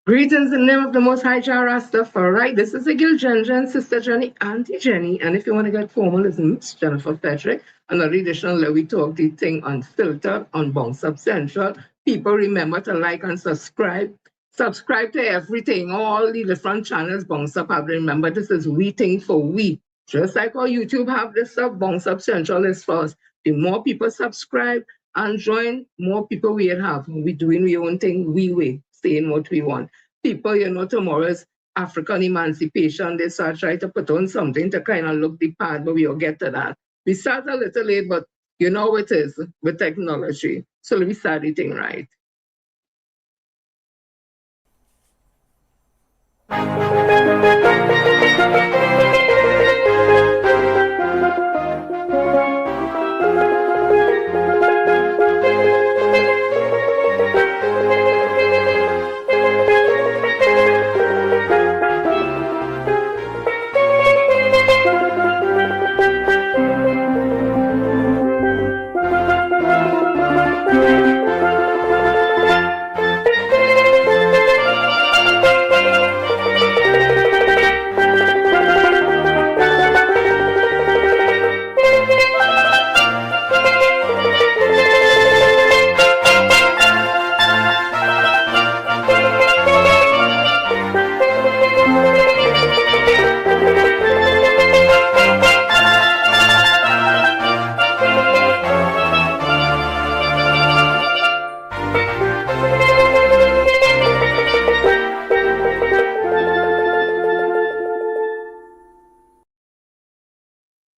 Greetings in the name of the Most High Jah Rastafari. This is Igil Jenja and Sister Jenny, Auntie Jenny. And if you want to get formal, it's Miss Jennifer Frederick. Another edition where we talk the thing unfiltered on Bounce Up Central. People remember to like and subscribe. Subscribe to everything, all the different channels Bounce Up have. Remember, this is we thing for we. Just like our YouTube have this stuff, Bounce Up Central is first. The more people subscribe and join, more people we have. We doing our own thing, we way, saying what we want. People, tomorrow's African Emancipation Day, so I try to put on something to kind of look the part, but we'll get to that. We start a little late, but you know what it is with technology. So let me start the thing right.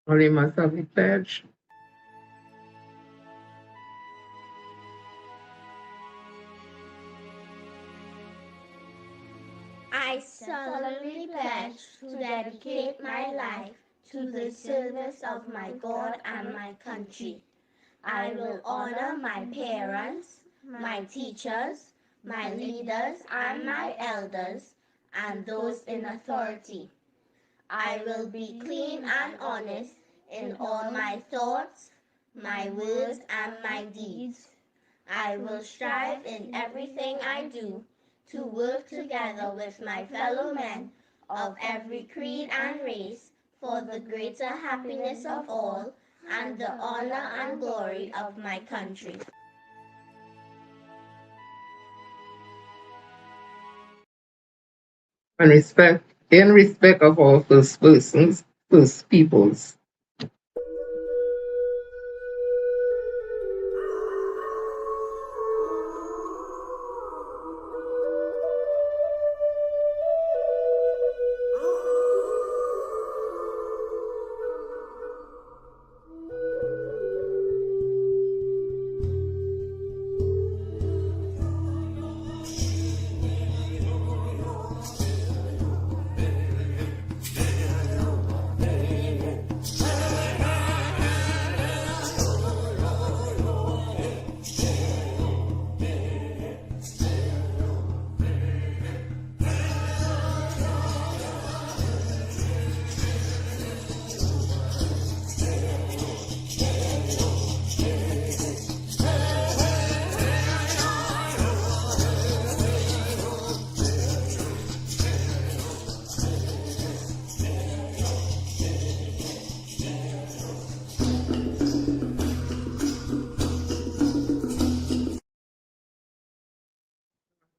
Or you must have the pledge. I solemnly pledge to dedicate my life to the service of my God and my country. I will honor my parents, my teachers, my leaders, and my elders, and those in authority. I will be clean and honest in all my thoughts, my words, and my deeds. I will strive in everything I do to work together with my fellow men of every creed and race for the greater happiness of all and the honor and glory of my country. And in respect of all first persons, first peoples.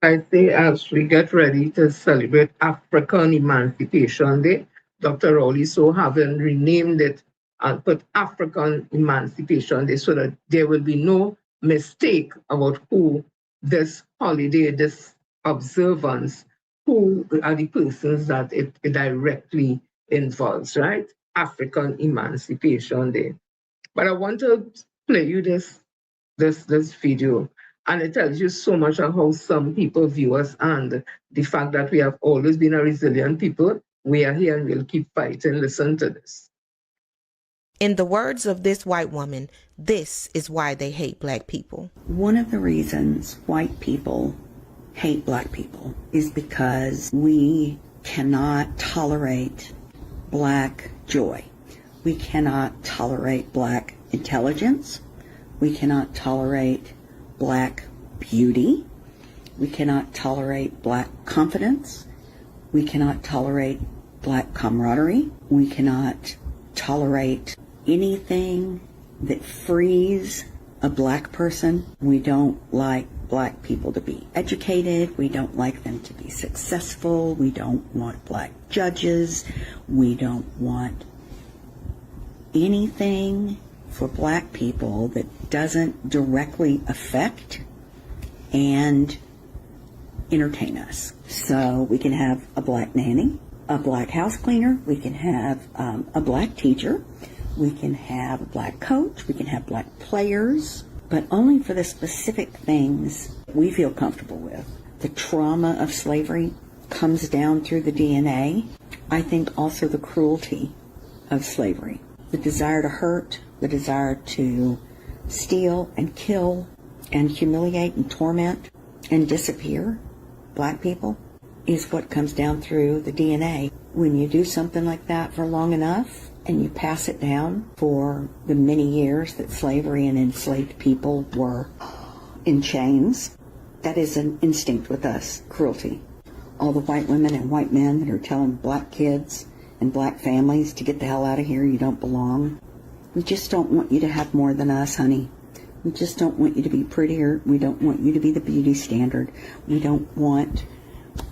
I say as we get ready to celebrate African Emancipation Day, Dr. Rowley so having renamed it and put African Emancipation Day so that there will be no mistake about who this holiday, this observance, who are the persons that it directly involves, right? African Emancipation Day. But I want to play you this video, and it tells you so much of how some people view us and the fact that we have always been a resilient people. We are here and we'll keep fighting. Listen to this. In the words of this white woman, this is why they hate black people. One of the reasons white people hate black people is because we cannot tolerate black joy. We cannot tolerate black intelligence. We cannot tolerate black beauty. We cannot tolerate black confidence. We cannot tolerate black camaraderie. We cannot tolerate anything that frees a black person. We don't like black people to be educated. We don't like them to be successful. We don't want black judges. We don't want anything for black people that doesn't directly affect and entertain us. So we can have a black nanny, a black house cleaner, we can have a black teacher, we can have a black coach, we can have black players, but only for the specific things we feel comfortable with. The trauma of slavery comes down through the DNA. I think also the cruelty of slavery, the desire to hurt, the desire to steal and kill and humiliate and torment and disappear black people is what comes down through the DNA. When you do something like that for long enough and you pass it down for the many years that slavery and enslaved people were in chains, that is an instinct with us, cruelty. All the white women and white men that are telling black kids and black families to get the hell out of here, you don't belong. We just don't want you to have more than us, honey. We just don't want you to be prettier. We don't want you to be the beauty standard. We don't want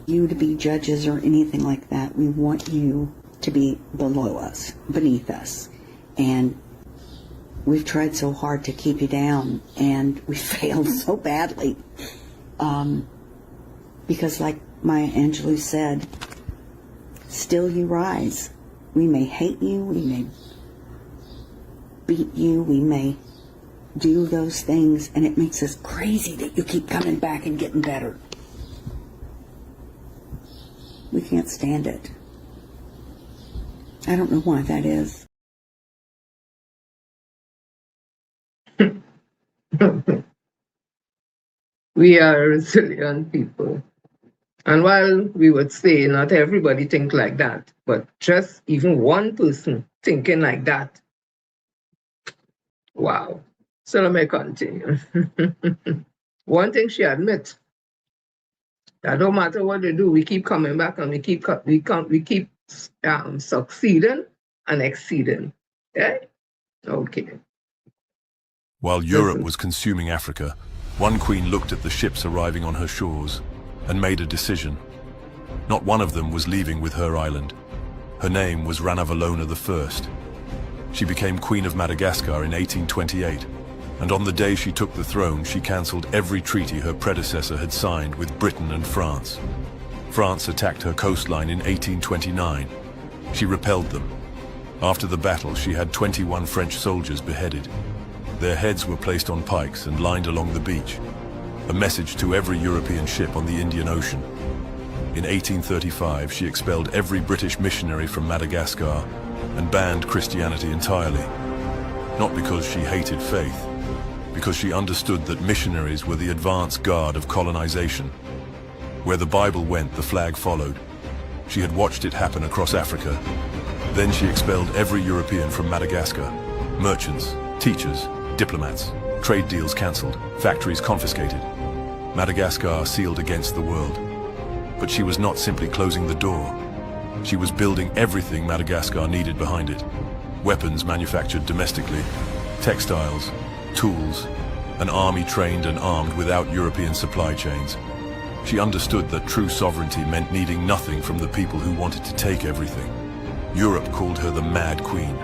you to be judges or anything like that. We want you to be below us, beneath us. And we've tried so hard to keep you down, and we failed so badly. Because like Maya Angelou said, still you rise. We may hate you, we may beat you, we may do those things, and it makes us crazy that you keep coming back and getting better. We can't stand it. I don't know why that is. We are resilient people. And while we would say not everybody think like that, but just even one person thinking like that, wow. So let me continue. One thing she admit, that no matter what they do, we keep coming back and we keep succeeding and exceeding. Yeah? Okay. While Europe was consuming Africa, one queen looked at the ships arriving on her shores and made a decision. Not one of them was leaving with her island. Her name was Ranavalona I. She became Queen of Madagascar in 1828, and on the day she took the throne, she cancelled every treaty her predecessor had signed with Britain and France. France attacked her coastline in 1829. She repelled them. After the battle, she had 21 French soldiers beheaded. Their heads were placed on pikes and lined along the beach, a message to every European ship on the Indian Ocean. In 1835, she expelled every British missionary from Madagascar and banned Christianity entirely. Not because she hated faith, because she understood that missionaries were the advance guard of colonization. Where the Bible went, the flag followed. She had watched it happen across Africa. Then she expelled every European from Madagascar. Merchants, teachers, diplomats, trade deals cancelled, factories confiscated. Madagascar sealed against the world. But she was not simply closing the door. She was building everything Madagascar needed behind it. Weapons manufactured domestically, textiles, tools, an army trained and armed without European supply chains. She understood that true sovereignty meant needing nothing from the people who wanted to take everything. Europe called her the Mad Queen,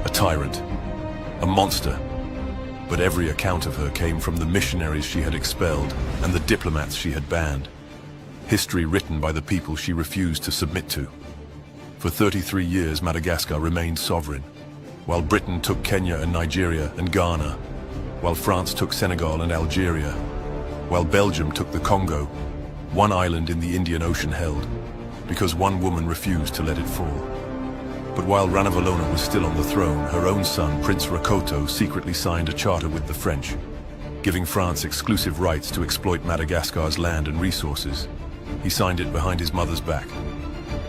a tyrant, a monster. But every account of her came from the missionaries she had expelled and the diplomats she had banned. History written by the people she refused to submit to. For 33 years, Madagascar remained sovereign, while Britain took Kenya and Nigeria and Ghana, while France took Senegal and Algeria, while Belgium took the Congo, one island in the Indian Ocean held, because one woman refused to let it fall. But while Ranavalona was still on the throne, her own son, Prince Rakoto, secretly signed a charter with the French, giving France exclusive rights to exploit Madagascar's land and resources. He signed it behind his mother's back,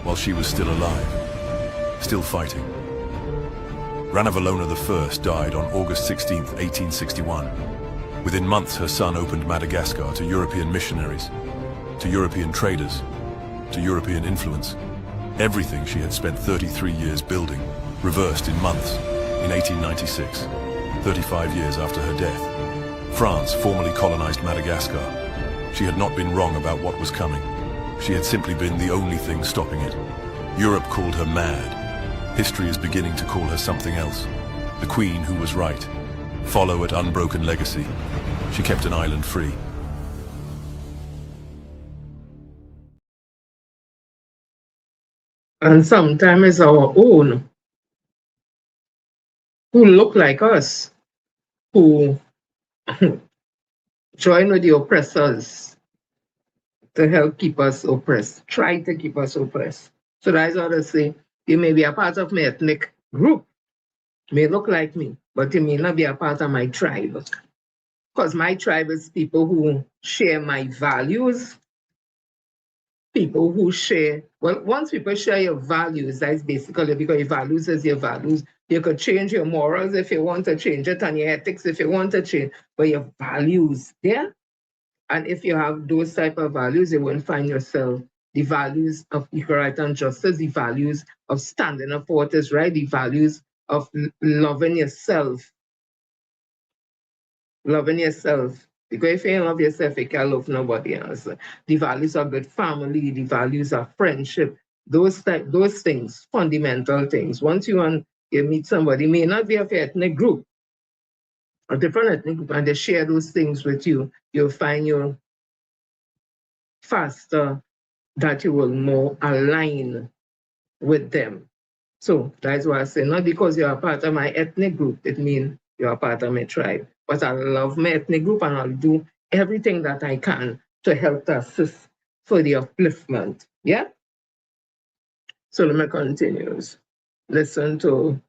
while she was still alive, still fighting. Ranavalona I died on August 16, 1861. Within months, her son opened Madagascar to European missionaries, to European traders, to European influence. Everything she had spent 33 years building reversed in months in 1896, 35 years after her death. France formally colonized Madagascar. She had not been wrong about what was coming. She had simply been the only thing stopping it. Europe called her mad. History is beginning to call her something else. The Queen who was right. Follow at unbroken legacy. She kept an island free. And sometimes it's our own who look like us, who join with the oppressors to help keep us oppressed, try to keep us oppressed. So that's what I say. You may be a part of my ethnic group, may look like me, but you may not be a part of my tribe. Because my tribe is people who share my values, people who share, well, once people share your values, that's basically because your values is your values. You could change your morals if you want to change it, and your ethics if you want to change, but your values, yeah? And if you have those type of values, you won't find yourself the values of equal right and justice, the values of standing up for what is right, the values of loving yourself. Loving yourself. Because if you love yourself, you can't love nobody else. The values of good family, the values of friendship, those things, fundamental things. Once you meet somebody, may not be of your ethnic group, a different ethnic group, and they share those things with you, you'll find you faster that you will more align with them. So that's why I say, not because you're a part of my ethnic group, it means you're a part of my tribe. But I love my ethnic group and I'll do everything that I can to help to assist for the upliftment. Yeah? So let me continue. Listen to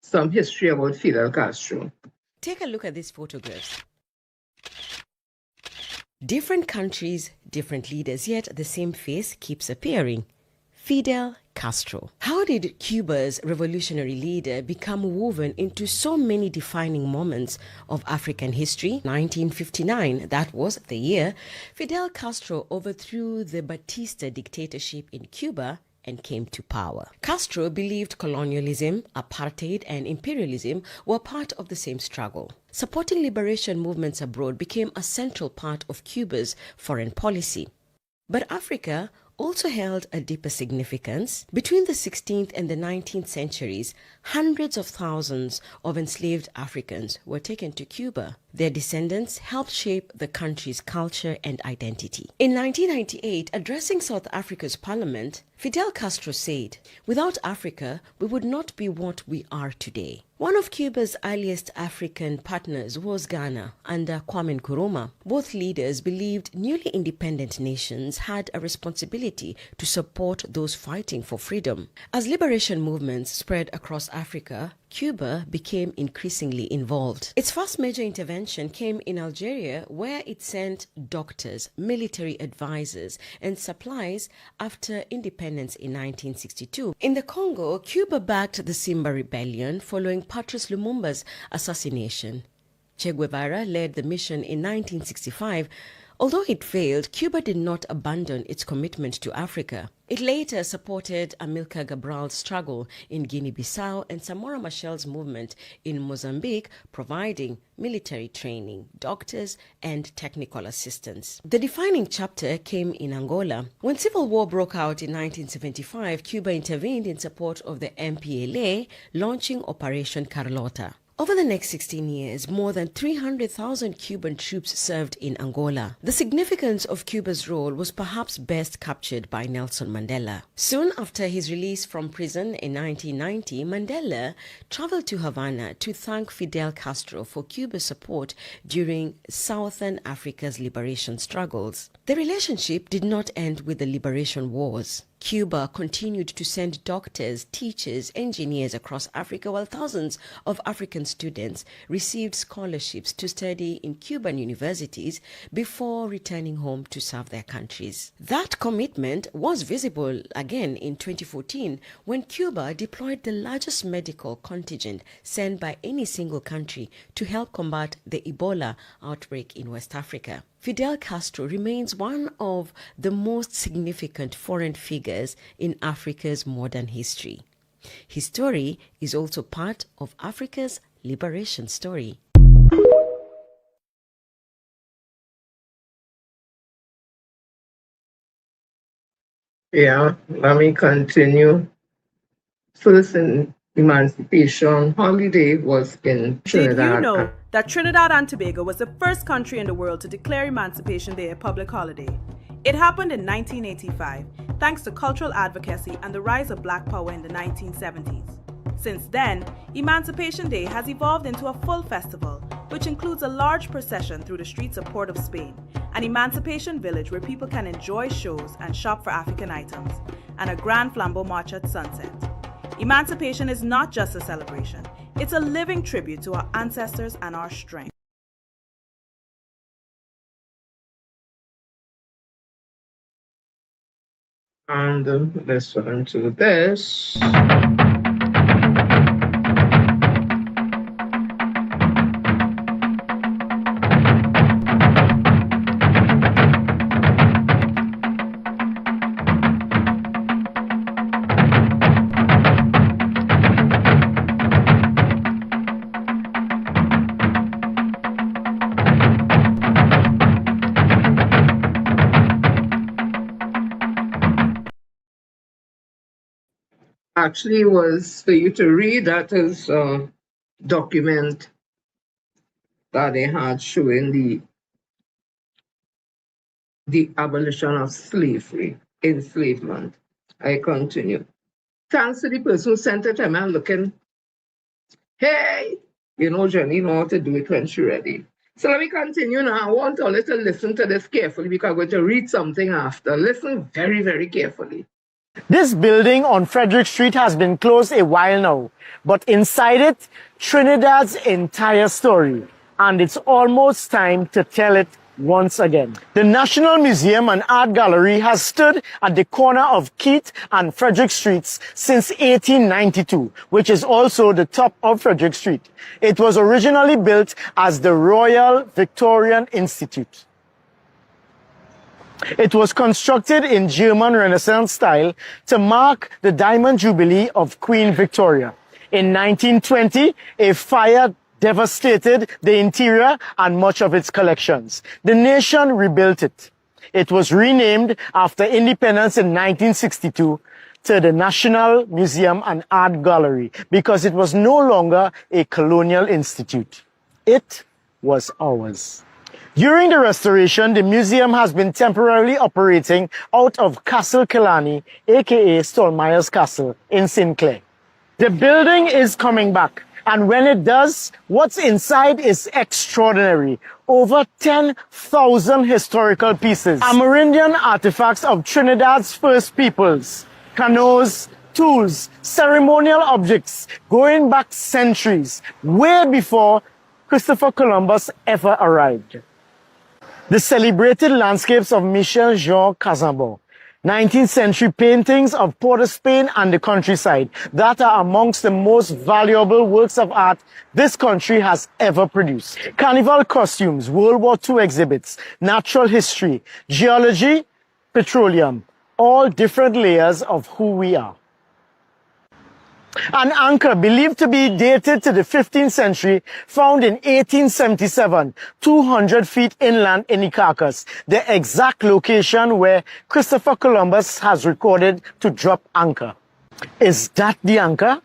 some history about Fidel Castro. Take a look at these photographs. Different countries, different leaders, yet the same face keeps appearing. Fidel Castro. How did Cuba's revolutionary leader become woven into so many defining moments of African history? 1959, that was the year Fidel Castro overthrew the Batista dictatorship in Cuba and came to power. Castro believed colonialism, apartheid, and imperialism were part of the same struggle. Supporting liberation movements abroad became a central part of Cuba's foreign policy. But Africa also held a deeper significance. Between the 16th and the 19th centuries, hundreds of thousands of enslaved Africans were taken to Cuba. Their descendants helped shape the country's culture and identity. In 1998, addressing South Africa's parliament, Fidel Castro said, "Without Africa, we would not be what we are today." One of Cuba's earliest African partners was Ghana under Kwame Nkrumah. Both leaders believed newly independent nations had a responsibility to support those fighting for freedom. As liberation movements spread across Africa, Cuba became increasingly involved. Its first major intervention came in Algeria, where it sent doctors, military advisors, and supplies after independence in 1962. In the Congo, Cuba backed the Simba Rebellion following Patrice Lumumba's assassination. Che Guevara led the mission in 1965. Although it failed, Cuba did not abandon its commitment to Africa. It later supported Amilcar Cabral's struggle in Guinea-Bissau and Samora Machel's movement in Mozambique, providing military training, doctors, and technical assistance. The defining chapter came in Angola. When civil war broke out in 1975, Cuba intervened in support of the MPLA, launching Operation Carlota. Over the next 16 years, more than 300,000 Cuban troops served in Angola. The significance of Cuba's role was perhaps best captured by Nelson Mandela. Soon after his release from prison in 1990, Mandela traveled to Havana to thank Fidel Castro for Cuba's support during Southern Africa's liberation struggles. The relationship did not end with the liberation wars. Cuba continued to send doctors, teachers, engineers across Africa, while thousands of African students received scholarships to study in Cuban universities before returning home to serve their countries. That commitment was visible again in 2014 when Cuba deployed the largest medical contingent sent by any single country to help combat the Ebola outbreak in West Africa. Fidel Castro remains one of the most significant foreign figures in Africa's modern history. His story is also part of Africa's liberation story. Yeah, let me continue. First in emancipation holiday was in Trinidad. Did you know that Trinidad and Tobago was the first country in the world to declare Emancipation Day a public holiday? It happened in 1985, thanks to cultural advocacy and the rise of Black Power in the 1970s. Since then, Emancipation Day has evolved into a full festival, which includes a large procession through the streets of Port of Spain, an Emancipation Village where people can enjoy shows and shop for African items, and a grand flambeau march at sunset. Emancipation is not just a celebration, it's a living tribute to our ancestors and our strength. And let's turn to this. Actually was for you to read. That is a document that they had showing the abolition of slavery, enslavement. I continue. Thanks to the person who sent it, I'm looking, hey, Jenny know how to do it when she's ready. So let me continue now. I want all of you to listen to this carefully because I'm going to read something after. Listen very, very carefully. This building on Frederick Street has been closed a while now, but inside it, Trinidad's entire story, and it's almost time to tell it once again. The National Museum and Art Gallery has stood at the corner of Keith and Frederick Streets since 1892, which is also the top of Frederick Street. It was originally built as the Royal Victorian Institute. It was constructed in German Renaissance style to mark the Diamond Jubilee of Queen Victoria. In 1920, a fire devastated the interior and much of its collections. The nation rebuilt it. It was renamed after independence in 1962 to the National Museum and Art Gallery because it was no longer a colonial institute. It was ours. During the restoration, the museum has been temporarily operating out of Castle Killarney, aka Stolmeyer's Castle in Sinclair. The building is coming back, and when it does, what's inside is extraordinary. Over 10,000 historical pieces, Amerindian artifacts of Trinidad's first peoples, canoes, tools, ceremonial objects going back centuries, way before Christopher Columbus ever arrived. The celebrated landscapes of Michel Jean Cazambon, 19th century paintings of Port of Spain and the countryside that are amongst the most valuable works of art this country has ever produced. Carnival costumes, World War II exhibits, natural history, geology, petroleum, all different layers of who we are. An anchor believed to be dated to the 15th century, found in 1877, 200 feet inland in Icacos, the exact location where Christopher Columbus has recorded to drop anchor. Is that the anchor?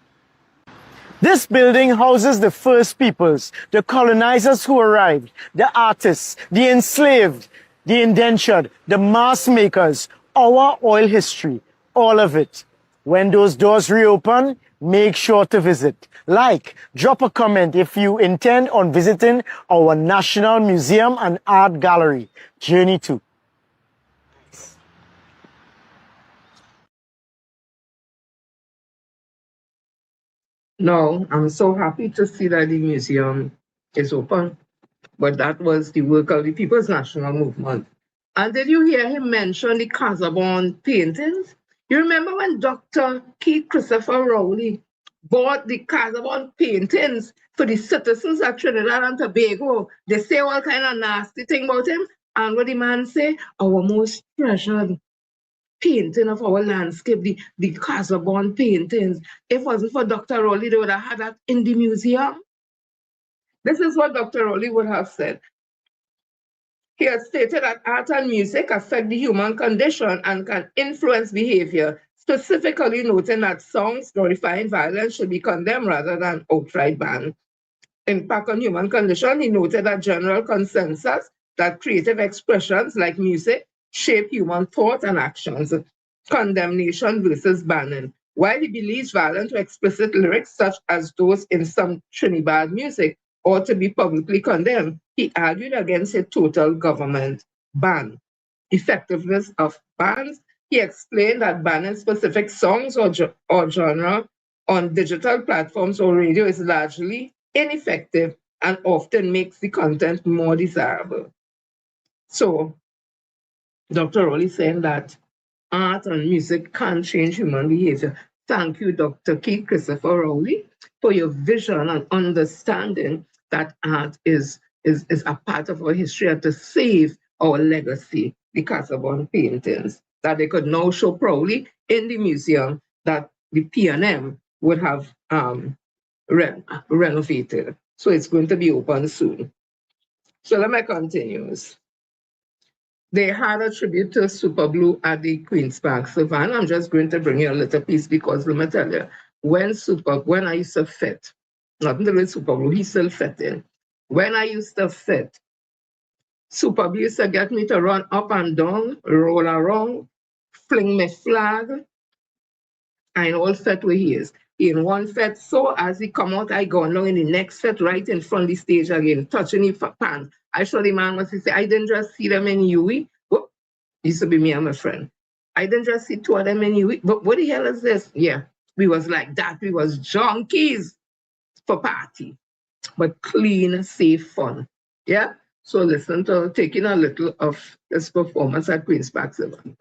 This building houses the first peoples, the colonizers who arrived, the artists, the enslaved, the indentured, the mask makers, our oil history, all of it. When those doors reopen, make sure to visit. Drop a comment if you intend on visiting our National Museum and Art Gallery. Journey 2. Now, I'm so happy to see that the museum is open, but that was the work of the People's National Movement. And did you hear him mention the Casabon paintings? You remember when Dr. Keith Christopher Rowley bought the Casabon paintings for the citizens of Trinidad and Tobago? They say all kind of nasty thing about him. And what the man say? Our most treasured painting of our landscape, the Casabon paintings. If it wasn't for Dr. Rowley, they would have had that in the museum. This is what Dr. Rowley would have said. He has stated that art and music affect the human condition and can influence behavior, specifically noting that songs glorifying violence should be condemned rather than outright banned. Impact on human condition, he noted a general consensus that creative expressions like music shape human thought and actions. Condemnation versus banning. While he believes violent or explicit lyrics, such as those in some Trinidad music, ought to be publicly condemned, he argued against a total government ban. Effectiveness of bans. He explained that banning specific songs or genre on digital platforms or radio is largely ineffective and often makes the content more desirable. So, Dr. Rowley saying that art and music can change human behavior. Thank you, Dr. Keith Christopher Rowley, for your vision and understanding that art is a part of our history and to save our legacy, the Casabon paintings, that they could now show proudly in the museum that the P&M would have renovated. So it's going to be open soon. So let me continue. They had a tribute to Super Blue at the Queen's Park Savannah. I'm just going to bring you a little piece because let me tell you, when I used to fit, not the Super Blue, he still fitting. When I used to fit, Super Blue used to get me to run up and down, roll around, fling my flag, and all fit where he is. In one fit, so as he come out, I go along in the next fit right in front of the stage again, touching his pants. I saw the man was say, I didn't just see them in UE. Oh, used to be me and my friend. I didn't just see two of them in UE. But what the hell is this? Yeah, we was like that. We was junkies for party, but clean, safe fun. Yeah. So listen to taking a little of this performance at Queen's Park Savannah.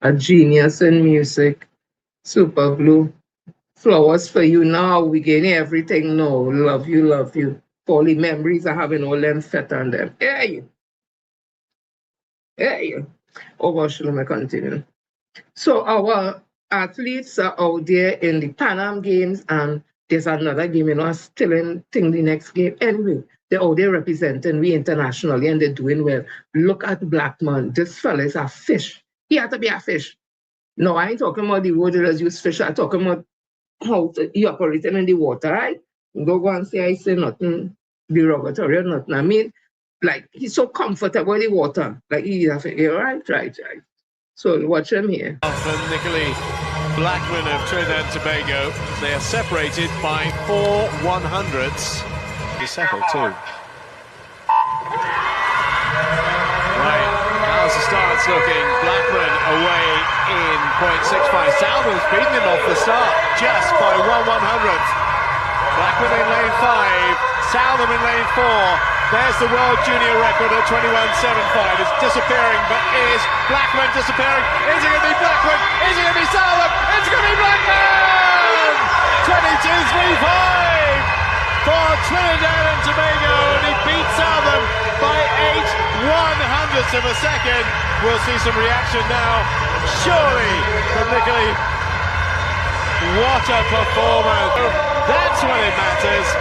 A genius in music, Super Blue. Flowers for you now. We getting everything now. Love you, love you. For the memories I have in all them set on them. Yeah, you. Yeah, you. Oh gosh, let me continue. So our athletes are out there in the Pan Am Games, and there's another game, still in Ting the next game. Anyway, they're out there representing we internationally, and they're doing well. Look at Blackman. This fella is a fish. He had to be a fish. No, I ain't talking about the word that use fish. I'm talking about how he operating in the water, right? Go and say I say nothing derogatory or nothing. I mean, like he's so comfortable in the water. Like he's a fish. Right. So watch him here. And Nicolai Blackman of Trinidad and Tobago. They are separated by 4 100ths. He's settled too. Right, how's the starts looking? Blackman away in 0.65. Salmon's beaten him off the start just by 1 100th. Blackman in lane 5, Salmon in lane 4. There's the world junior record at 21.75. It's disappearing, but is Blackman disappearing? Is it going to be Blackman? Is it going to be Salmon? It's going to be Blackman! 22.35 for Trinidad and Tobago, and he beats Salmon by 8 100ths of a second. We'll see some reaction now, surely, from Nicolai. What a performance! That's when it matters.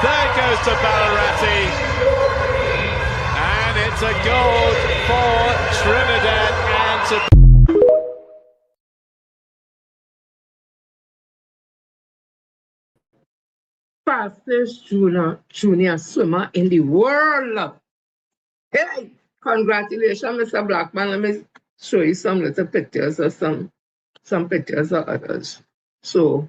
There goes to Ballarati. And it's a gold for Trinidad and Tobago. Fastest junior swimmer in the world. Hey, congratulations, Mr. Blackman. Let me show you some little pictures of some pictures of others. So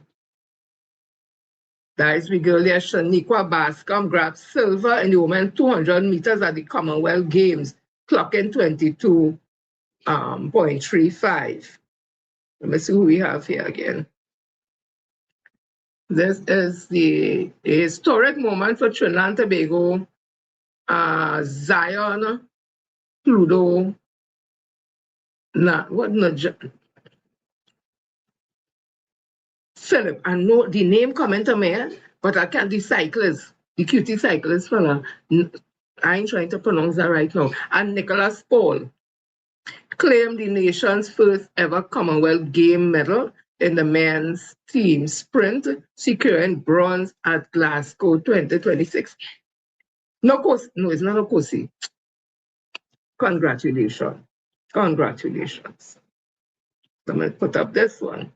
that is we girl there, Shaniqua Bascom grabbed silver in the women 200 meters at the Commonwealth Games, clocking 22.35. Let me see who we have here again. This is the historic moment for Trinidad and Tobago. Zion, Coulda, Philip, I know the name coming to me, but I can't, the cyclist, the cutie cyclist fella. I ain't trying to pronounce that right now. And Nicholas Paul claimed the nation's first ever Commonwealth Game medal in the men's team sprint, securing bronze at Glasgow 2026. No, it's not a Kosi. Congratulations. Congratulations. So I'm going to put up this one.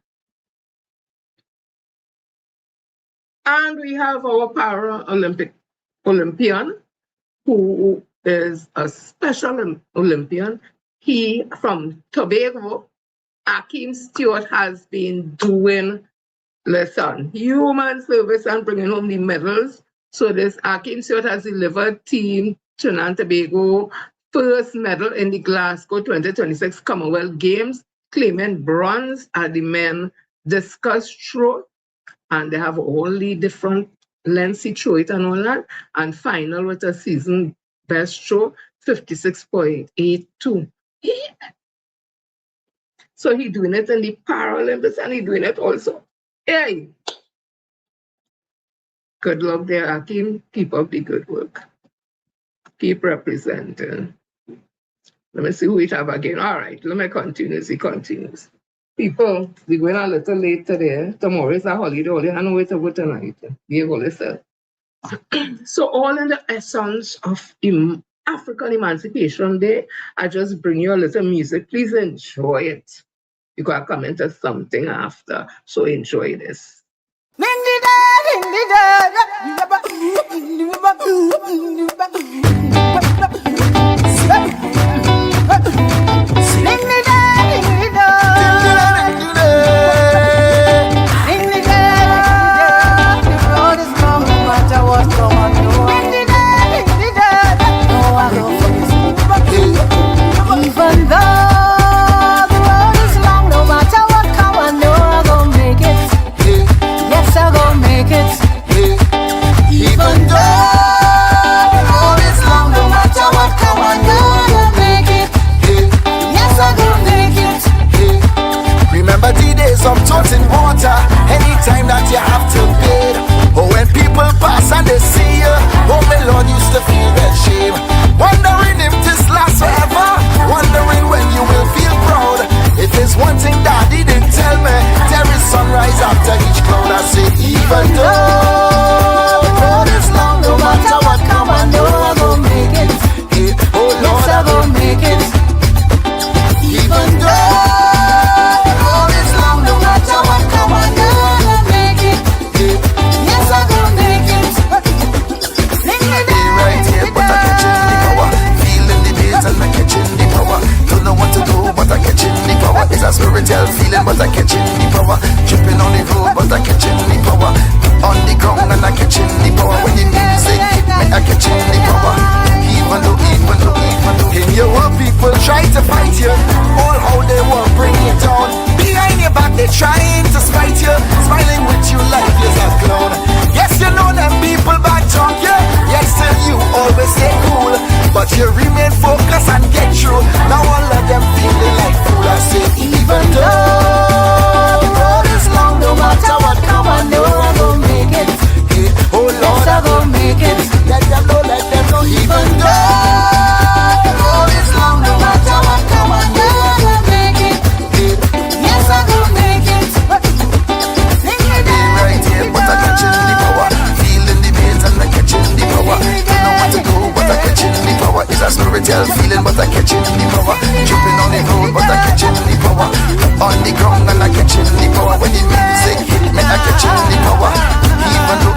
And we have our Olympian, who is a special Olympian. He, from Tobago, Akeem Stewart, has been doing, human service and bringing home the medals. So this Akeem Stewart has delivered Team Trinidad and Tobago first medal in the Glasgow 2026 Commonwealth Games, claiming bronze at the men discus throw. And they have all the different lengths he throw it and all that. And final with a season best throw, 56.82. Yeah. So he doing it in the Paralympics and he doing it also. Hey! Good luck there, Akeem. Keep up the good work. Keep representing. Let me see who we have again. All right, let me continue. He continues. People, we're going a little late today. Tomorrow is a holiday. I know where to go tonight. So all in the essence of African Emancipation Day, I just bring you a little music. Please enjoy it. You got to comment on something after. So enjoy this. Even though the road is long, no matter what come, I know I'm gonna make it. Yes, I'm gonna make it. Even though try to fight you. All how they will bring you down. Behind your back they trying to spite you. Smiling with you like you're a clown. Yes, you know them people back drunk you. Yet still you always stay cool. But you remain focused and get through. Now all of them feeling like fool. I say even though the road is long, no matter what come, I know I'm gonna make it. Hey, oh Lord, I'm gonna make it. Let them know, even though the road is long, no matter what come, I know I'm gonna make it. Hey, yes, I'm gonna make it. Right here, but I'm catching the power. Feeling the veins and I'm catching the power. Don't know what to do, but I'm catching the power. It's a spiritual feeling, but I'm catching the power. Jumping on the road, but I'm catching the power. On the ground and I'm catching the power. When the music hit me, I'm catching the power. Even though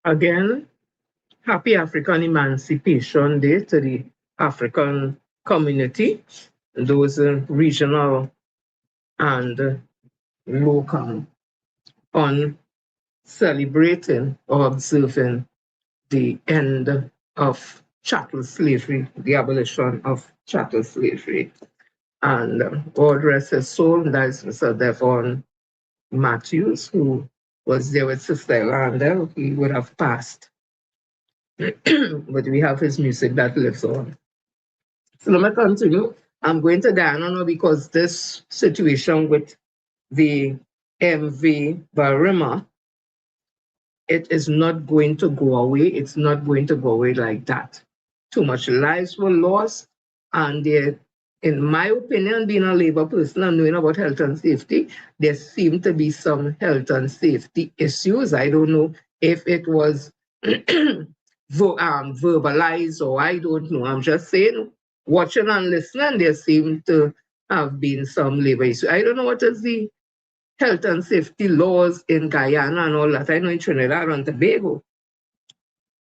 Again, happy African Emancipation Day to the African community, those regional and local, on celebrating or observing the end of chattel slavery, the abolition of chattel slavery. And all rest his soul, that is Mr. Devon Matthews, who was there with Sister Yolanda. He would have passed. But we have his music that lives on. So let me continue. I'm going to Guyana now because this situation with the MV Barima, it is not going to go away. It's not going to go away like that. Too much lives were lost, and there, in my opinion, being a labor person and knowing about health and safety, there seemed to be some health and safety issues. I don't know if it was verbalized or I don't know. I'm just saying, watching and listening, there seemed to have been some labor issues. I don't know what is the health and safety laws in Guyana and all that. I know in Trinidad and Tobago,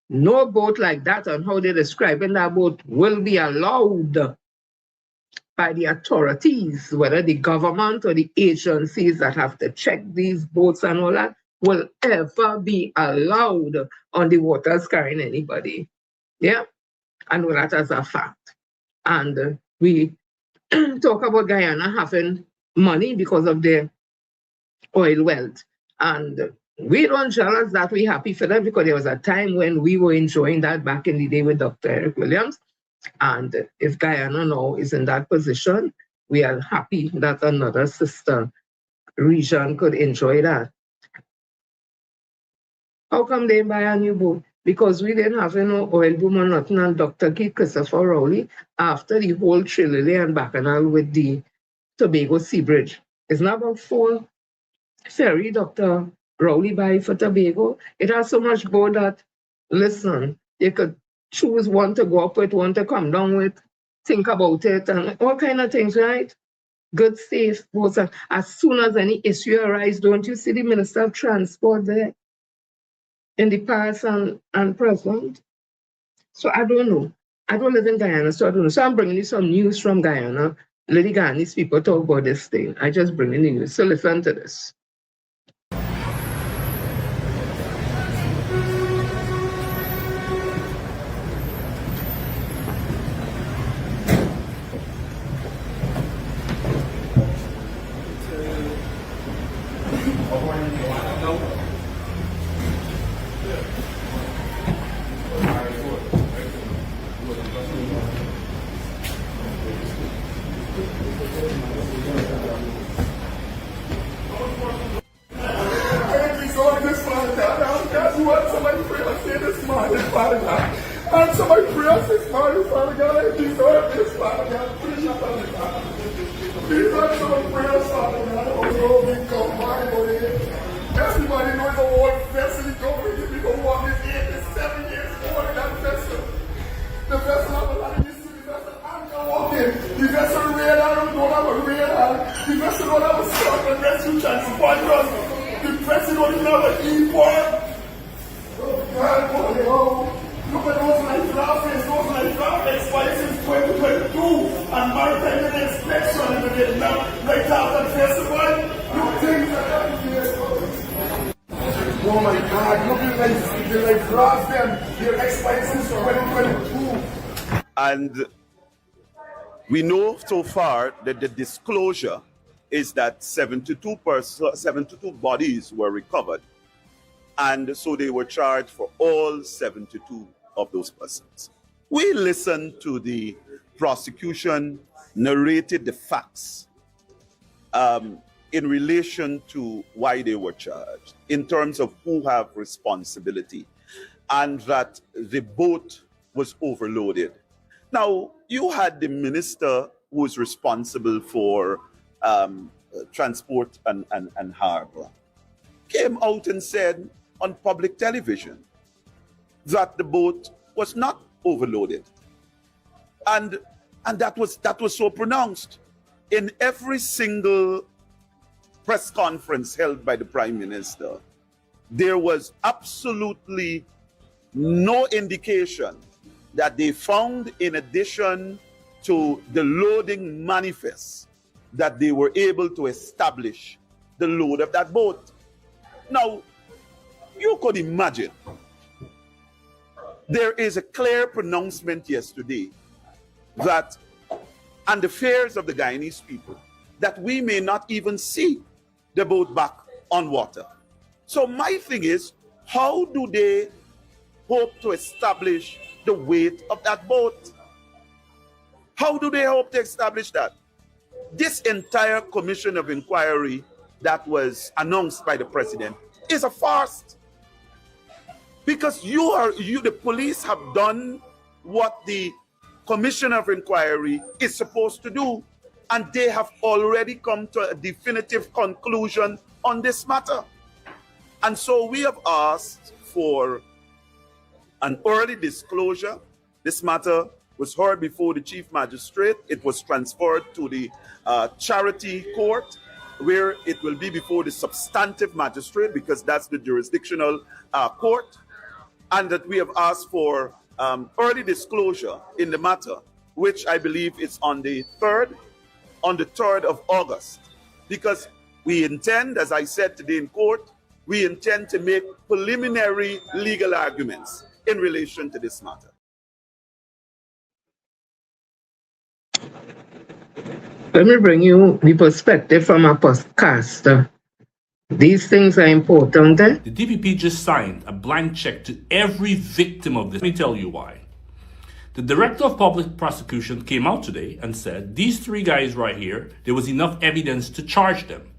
no boat like that and how they're describing that boat will be allowed by the authorities, whether the government or the agencies that have to check these boats and all that, will ever be allowed on the waters carrying anybody. Yeah, I know that as a fact. And we talk about Guyana having money because of their oil wealth. And we don't jealous that we're happy for them because there was a time when we were enjoying that back in the day with Dr. Eric Williams. And if Guyana now is in that position, we are happy that another sister region could enjoy that. How come they buy a new boat? Because we didn't have no oil boom or nothing, and Dr. Keith Christopher Rowley, after the whole Trinidad and Bacchanal with the Tobago Sea Bridge, it's not about 4 ferry Dr. Rowley buy for Tobago. It has so much boat that, listen, you could choose one to go up with, one to come down with, think about it, and all kind of things, right? Good, safe boats. As soon as any issue arises, don't you see the Minister of Transport there in the past and present? So I don't know. I don't live in Guyana, so I don't know. So I'm bringing you some news from Guyana. Let the Guyanese people talk about this thing. I just bring in the news. So listen to this. Father God. Answer my prayers this morning, Father God. I deserve this, Father God. Please, Father God. Please answer my prayers, Father God. Oh, Lord, we come back for it. Everybody knows the whole vessel is going to be the one is 87 years old in that vessel. The vessel have a lot of history. The vessel anchor walking. The vessel radar don't have a radar. The vessel don't have a stop and rescue transponders. The vessel don't even have an e-port. Oh God, oh, look at those life rafters. Those life rafters expired since 2022 and maritime and inspection in the Vietnam right after the festival. Look things that happen here. Oh my God, look at the life rafters them. They're expired since 2022. And we know so far that the disclosure is that 72 bodies were recovered. And so they were charged for all 72 of those persons. We listened to the prosecution narrated the facts in relation to why they were charged, in terms of who have responsibility, and that the boat was overloaded. Now, you had the minister who was responsible for transport and harbor, came out and said on public television that the boat was not overloaded. And that was so pronounced. In every single press conference held by the Prime Minister, there was absolutely no indication that they found, in addition to the loading manifest, that they were able to establish the load of that boat. Now, you could imagine, there is a clear pronouncement yesterday that, and the fears of the Guyanese people, that we may not even see the boat back on water. So my thing is, how do they hope to establish the weight of that boat? How do they hope to establish that? This entire commission of inquiry that was announced by the president is a farce. Because the police have done what the commission of inquiry is supposed to do, and they have already come to a definitive conclusion on this matter. And so we have asked for an early disclosure. This matter was heard before the chief magistrate. It was transferred to the charity court, where it will be before the substantive magistrate, because that's the jurisdictional court. And that we have asked for early disclosure in the matter, which I believe is on the 3rd of August. Because we intend, as I said today in court, we intend to make preliminary legal arguments in relation to this matter. Let me bring you the perspective from a podcaster. These things are important. The DPP just signed a blank check to every victim of this. Let me tell you why. The Director of Public Prosecution came out today and said, these 3 guys right here, there was enough evidence to charge them.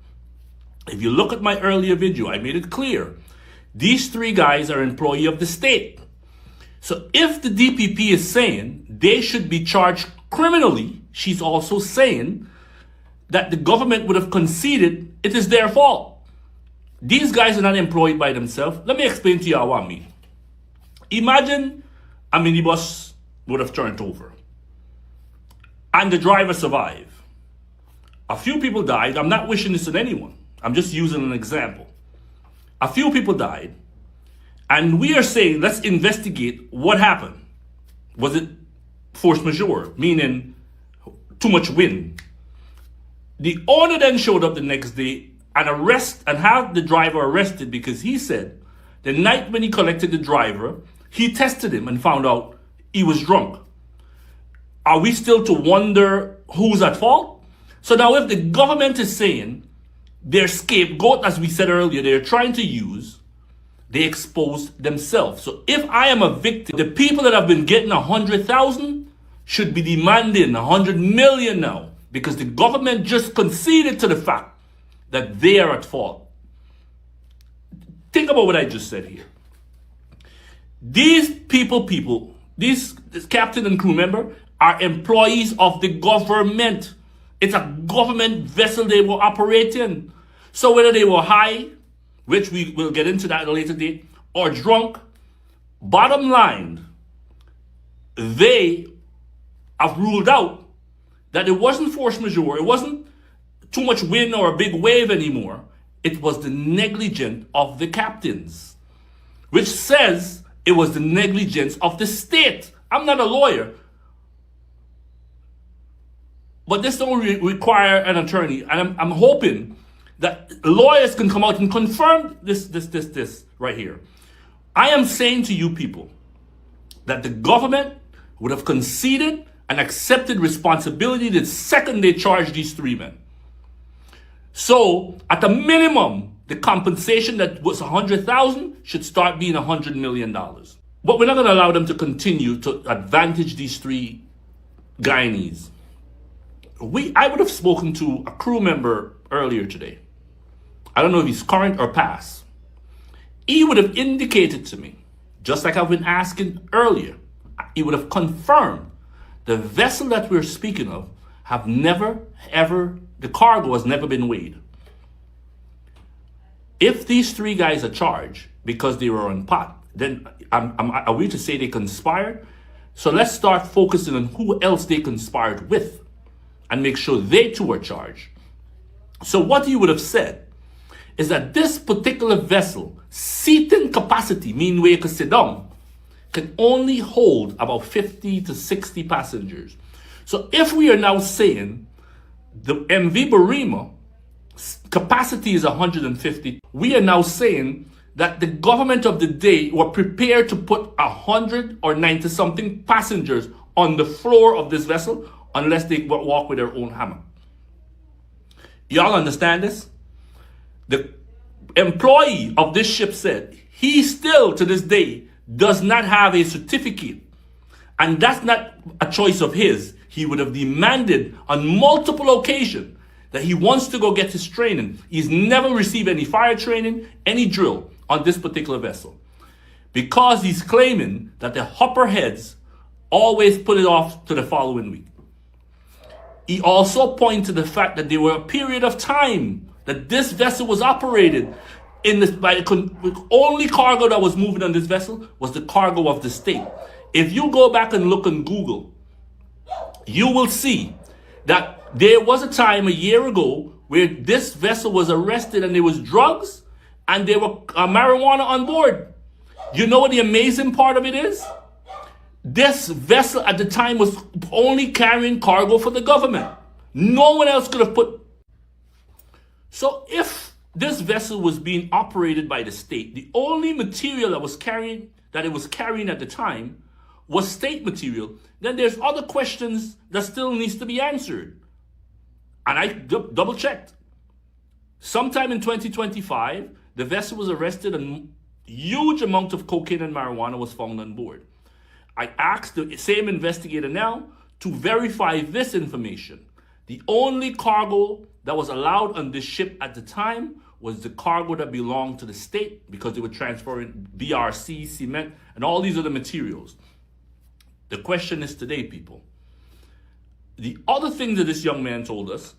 If you look at my earlier video, I made it clear. These 3 guys are employees of the state. So if the DPP is saying they should be charged criminally, she's also saying that the government would have conceded it is their fault. These guys are not employed by themselves. Let me explain to you what I mean. Imagine a minibus would have turned over and the driver survived. A few people died. I'm not wishing this on anyone. I'm just using an example. A few people died, and we are saying, let's investigate what happened. Was it force majeure, meaning too much wind? The owner then showed up the next day and had the driver arrested, because he said the night when he collected the driver, he tested him and found out he was drunk. Are we still to wonder who's at fault? So now if the government is saying their scapegoat, as we said earlier, they're trying to use, they exposed themselves. So if I am a victim, the people that have been getting 100,000 should be demanding 100 million now, because the government just conceded to the fact that they are at fault. Think about what I just said here. These these captain and crew member are employees of the government. It's a government vessel they were operating. So whether they were high, which we will get into that at a later date, or drunk, bottom line, they have ruled out that it wasn't force majeure, it wasn't too much wind or a big wave anymore. It was the negligence of the captains, which says it was the negligence of the state. I'm not a lawyer, but this don't require an attorney. And I'm hoping that lawyers can come out and confirm this right here. I am saying to you people that the government would have conceded and accepted responsibility the second they charged these three men. So, at a minimum, the compensation that was $100,000 should start being $100 million. But we're not going to allow them to continue to advantage these three Guyanese. I would have spoken to a crew member earlier today. I don't know if he's current or past. He would have indicated to me, just like I've been asking earlier, he would have confirmed the vessel that we're speaking of have never, ever, the cargo has never been weighed. If these three guys are charged because they were on pot, then are we to say they conspired? So let's start focusing on who else they conspired with and make sure they too are charged. So what he would have said is that this particular vessel, seating capacity, meaning where you can sit down, can only hold about 50 to 60 passengers. So if we are now saying the MV Barima capacity is 150, we are now saying that the government of the day were prepared to put 100 or 90 something passengers on the floor of this vessel unless they walk with their own hammer. Y'all understand this? The employee of this ship said he still to this day does not have a certificate, and that's not a choice of his. He would have demanded on multiple occasions that he wants to go get his training. He's never received any fire training, any drill on this particular vessel, because he's claiming that the hopper heads always put it off to the following week. He also pointed to the fact that there were a period of time that this vessel was operated in this by the only cargo that was moving on this vessel was the cargo of the state. If you go back and look on Google, you will see that there was a time a year ago where this vessel was arrested and there was drugs and there were marijuana on board. You know what the amazing part of it is? This vessel at the time was only carrying cargo for the government. No one else could have put. So if this vessel was being operated by the state, the only material that it was carrying at the time was state material, then there's other questions that still needs to be answered. And I double checked. Sometime in 2025, the vessel was arrested and huge amount of cocaine and marijuana was found on board. I asked the same investigator now to verify this information. The only cargo that was allowed on this ship at the time was the cargo that belonged to the state because they were transferring BRC, cement, and all these other materials. The question is today, people. The other thing that this young man told us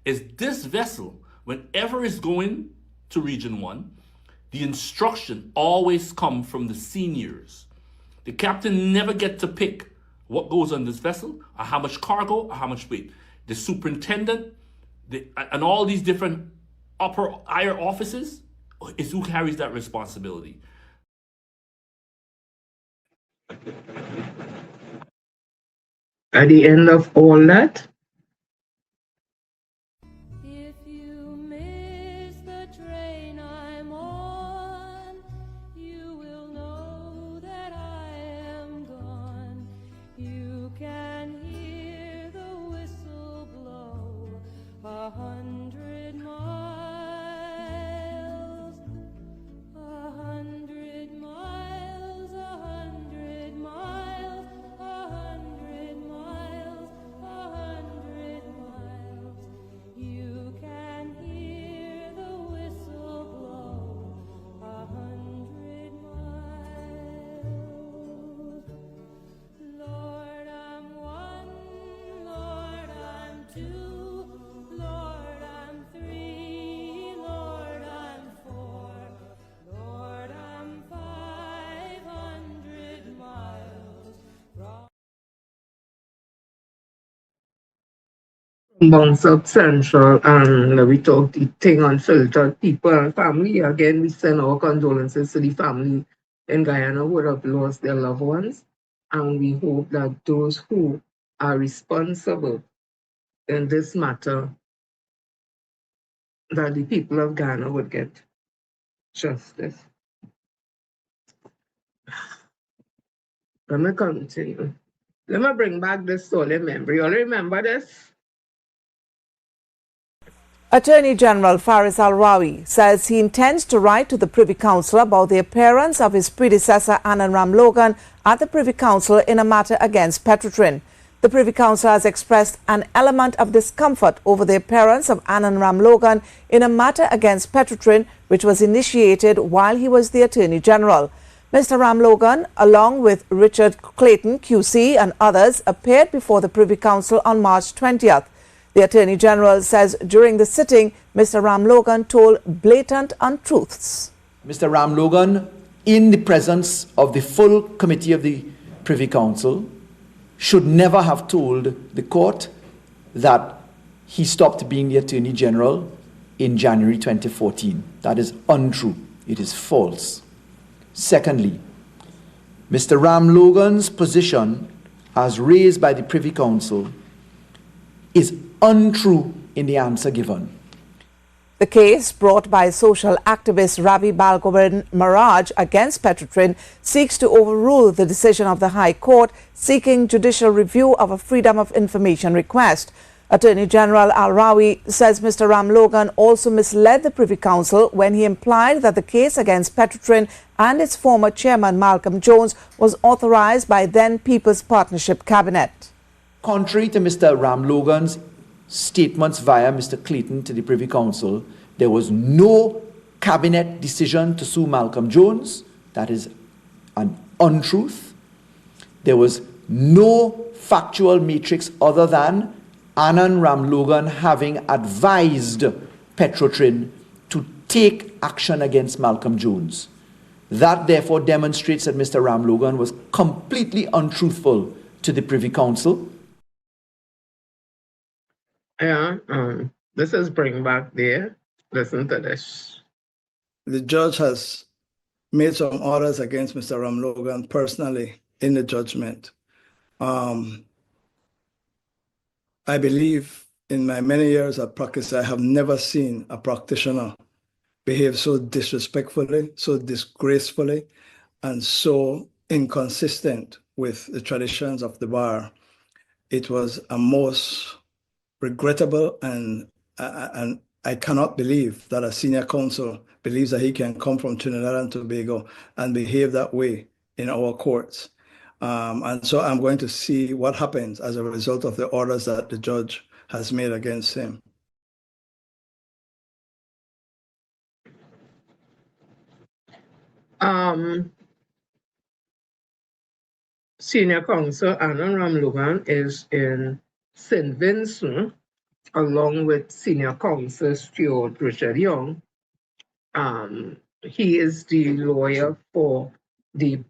is this vessel, whenever it's going to Region 1, the instruction always comes from the seniors. The captain never gets to pick what goes on this vessel, or how much cargo, or how much weight. The superintendent, and all these different higher offices is who carries that responsibility. At the end of all that, If you miss the train I'm on, you will know that I am gone. You can hear the whistle blow 100 miles, 100 miles, 100 miles, 100 miles, 100 Bounce up Central, and we talk the Ting Unfiltered people and family. Again, we send our condolences to the family in Guyana who have lost their loved ones. And we hope that those who are responsible in this matter, that the people of Ghana would get justice. Let me continue. Let me bring back this solemn memory. You all remember this? Attorney General Faris Al-Rawi says he intends to write to the Privy Council about the appearance of his predecessor Anand Ramlogan at the Privy Council in a matter against Petrotrin. The Privy Council has expressed an element of discomfort over the appearance of Anand Ramlogan in a matter against Petrotrin, which was initiated while he was the Attorney General. Mr. Ramlogan, along with Richard Clayton, QC, and others, appeared before the Privy Council on March 20th. The Attorney General says during the sitting, Mr. Ramlogan told blatant untruths. Mr. Ramlogan, in the presence of the full committee of the Privy Council, should never have told the court that he stopped being the Attorney General in January 2014. That is untrue. It is false. Secondly, Mr. Ramlogan's position, as raised by the Privy Council, is untrue in the answer given. The case brought by social activist Ravi Balgovan Maraj against Petrotrin seeks to overrule the decision of the High Court seeking judicial review of a Freedom of Information request. Attorney General Al-Rawi says Mr. Ramlogan also misled the Privy Council when he implied that the case against Petrotrin and its former chairman Malcolm Jones was authorized by then People's Partnership Cabinet. Contrary to Mr. Ramlogan's statements via Mr. Clayton to the Privy Council, there was no cabinet decision to sue Malcolm Jones. That is an untruth. There was no factual matrix other than Anand Ramlogan having advised Petrotrin to take action against Malcolm Jones. That therefore demonstrates that Mr. Ramlogan was completely untruthful to the Privy Council. Yeah, this is bring back there. Listen to this. The judge has made some orders against Mr. Ramlogan personally in the judgment. I believe in my many years of practice, I have never seen a practitioner behave so disrespectfully, so disgracefully, and so inconsistent with the traditions of the bar. It was a most regrettable, and I cannot believe that a senior counsel believes that he can come from Trinidad and Tobago and behave that way in our courts. And so I'm going to see what happens as a result of the orders that the judge has made against him. Senior counsel Anand Ramlogan is in St. Vincent, along with senior counsel Stuart Richard Young. He is the lawyer for the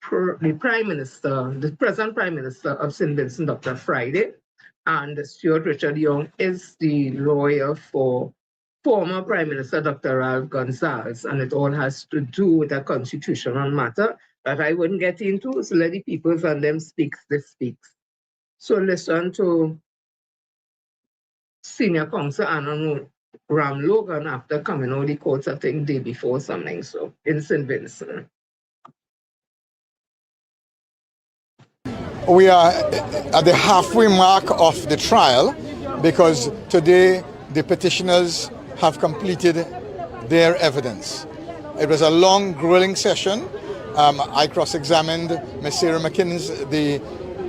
Prime Minister, the present Prime Minister of St. Vincent, Dr. Friday, and Stuart Richard Young is the lawyer for former Prime Minister Dr. Ralph Gonsalves, and it all has to do with a constitutional matter that I wouldn't get into, so let the people and them speaks, they speaks. So listen to Senior Counsel Anand Ramlogan after coming out of the courts, I think, day before something, so in St. Vincent. We are at the halfway mark of the trial because today the petitioners have completed their evidence. It was a long, grueling session. I cross-examined Ms. Sarah McKinnon, the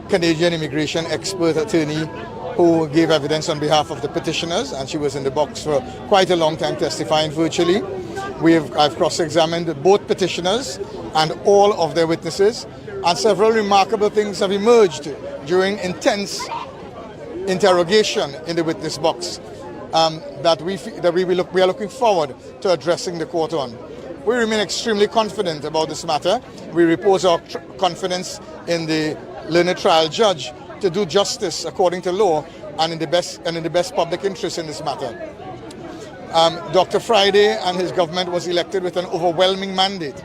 Canadian immigration expert attorney who gave evidence on behalf of the petitioners, and she was in the box for quite a long time testifying virtually. I've cross-examined both petitioners and all of their witnesses, and several remarkable things have emerged during intense interrogation in the witness box that we are looking forward to addressing the court on. We remain extremely confident about this matter. We repose our confidence in the learned trial judge to do justice according to law and in the best public interest in this matter. Dr. Friday and his government was elected with an overwhelming mandate,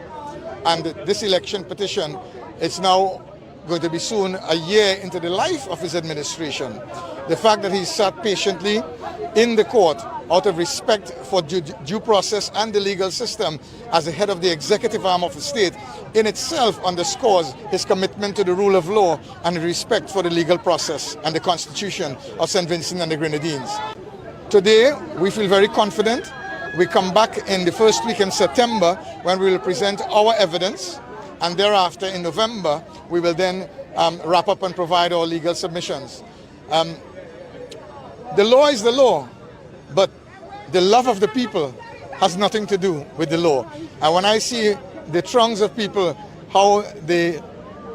and this election petition is now going to be soon a year into the life of his administration. The fact that he sat patiently in the court out of respect for due process and the legal system as the head of the executive arm of the state in itself underscores his commitment to the rule of law and respect for the legal process and the Constitution of St. Vincent and the Grenadines. Today, we feel very confident. We come back in the first week in September when we will present our evidence, and thereafter in November, we will then wrap up and provide our legal submissions. The law is the law, but the love of the people has nothing to do with the law. And when I see the throngs of people, how they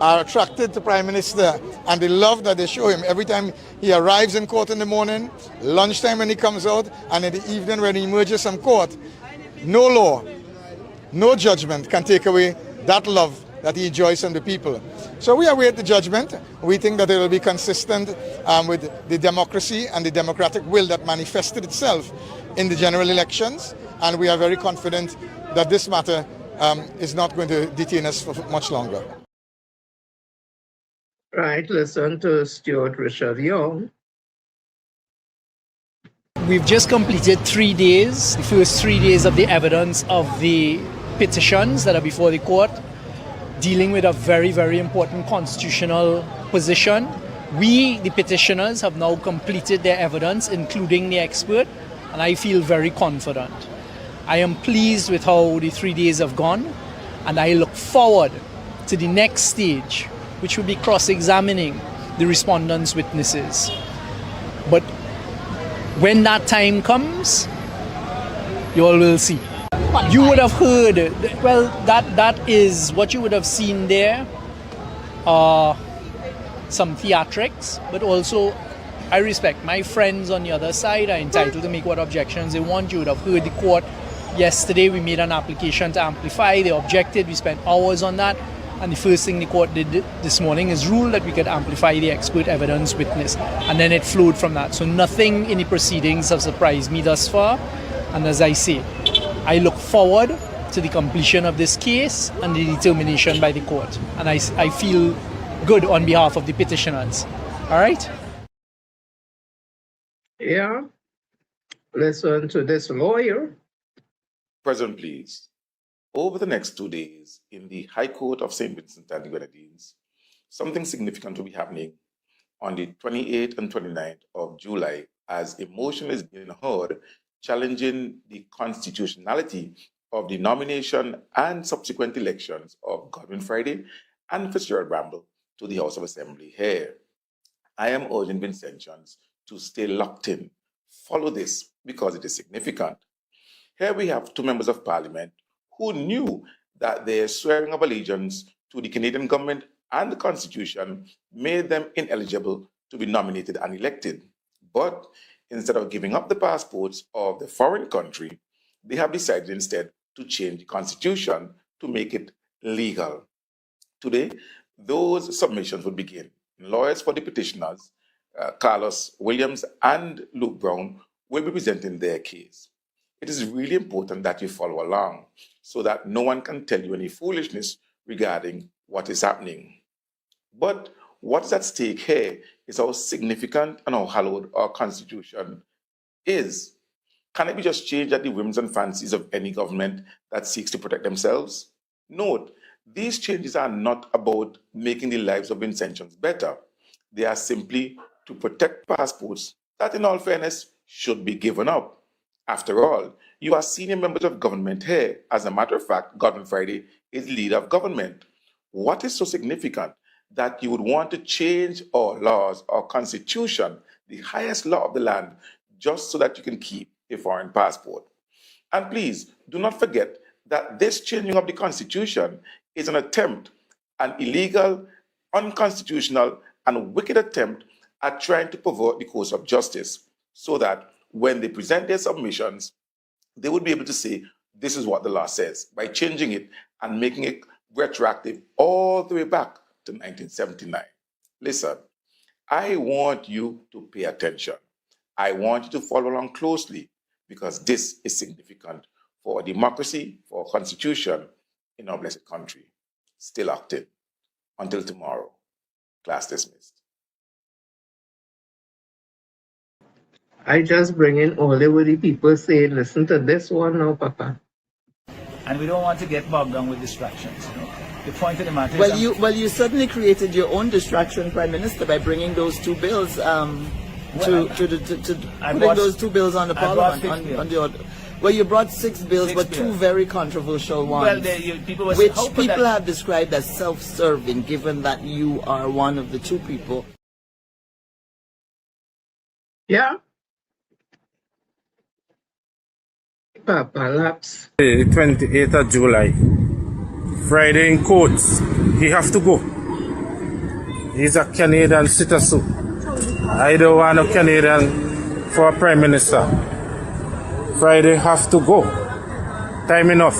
are attracted to Prime Minister and the love that they show him every time he arrives in court in the morning, lunchtime when he comes out, and in the evening when he emerges from court, no law, no judgment can take away that love that he enjoys from the people. So we await the judgment. We think that it will be consistent with the democracy and the democratic will that manifested itself in the general elections, and we are very confident that this matter is not going to detain us for much longer. Right, listen to Stuart Richard Young. We've just completed 3 days, the first 3 days of the evidence of the petitions that are before the court, dealing with a very, very important constitutional position. We, the petitioners, have now completed their evidence, including the expert, and I feel very confident. I am pleased with how the 3 days have gone, and I look forward to the next stage, which will be cross-examining the respondents' witnesses. But when that time comes, you all will see. You would have heard, well, that is what you would have seen there, some theatrics, but also I respect my friends on the other side are entitled to make what objections they want. You would have heard the court yesterday. We made an application to amplify. They objected. We spent hours on that. And the first thing the court did this morning is rule that we could amplify the expert evidence witness. And then it flowed from that. So nothing in the proceedings have surprised me thus far. And as I say, I look forward to the completion of this case and the determination by the court. And I feel good on behalf of the petitioners. All right? Yeah. Listen to this lawyer. President, please. Over the next 2 days in the High Court of St. Vincent and the Grenadines, something significant will be happening on the 28th and 29th of July as a motion is being heard challenging the constitutionality of the nomination and subsequent elections of Godwin Friday and Fitzgerald Bramble to the House of Assembly here. I am urging Vincentians to stay locked in, follow this because it is significant. Here we have 2 members of Parliament who knew that their swearing of allegiance to the Canadian government and the Constitution made them ineligible to be nominated and elected. But instead of giving up the passports of the foreign country, they have decided instead to change the Constitution to make it legal. Today, those submissions will begin. Lawyers for the petitioners, Carlos Williams and Luke Brown, will be presenting their case. It is really important that you follow along so that no one can tell you any foolishness regarding what is happening. But what is at stake here is how significant and how hallowed our Constitution is. Can it be just changed at the whims and fancies of any government that seeks to protect themselves? Note, these changes are not about making the lives of Vincentians better. They are simply to protect passports that, in all fairness, should be given up. After all, you are senior members of government here. As a matter of fact, Godwin Friday is leader of government. What is so significant that you would want to change our laws, our Constitution, the highest law of the land, just so that you can keep a foreign passport? And please, do not forget that this changing of the Constitution is an attempt, an illegal, unconstitutional, and wicked attempt at trying to pervert the course of justice so that when they present their submissions, they would be able to say, this is what the law says, by changing it and making it retroactive all the way back to 1979. Listen, I want you to pay attention. I want you to follow along closely because this is significant for democracy, for our constitution in our blessed country. Stay locked in. Until tomorrow, class dismissed. I just bring in all the people say, listen to this one now, Papa. And we don't want to get bogged down with distractions. You know? The point of the matter is... Well, you certainly created your own distraction, Prime Minister, by bringing those two bills putting those two bills on the Parliament on the order. Well, you brought six bills, but two very controversial ones, which people have described as self-serving, given that you are one of the two people. Yeah. Papa Laps. 28th of July. Friday in courts. He have to go. He's a Canadian citizen. I don't want a Canadian for a Prime Minister. Friday have to go. Time enough.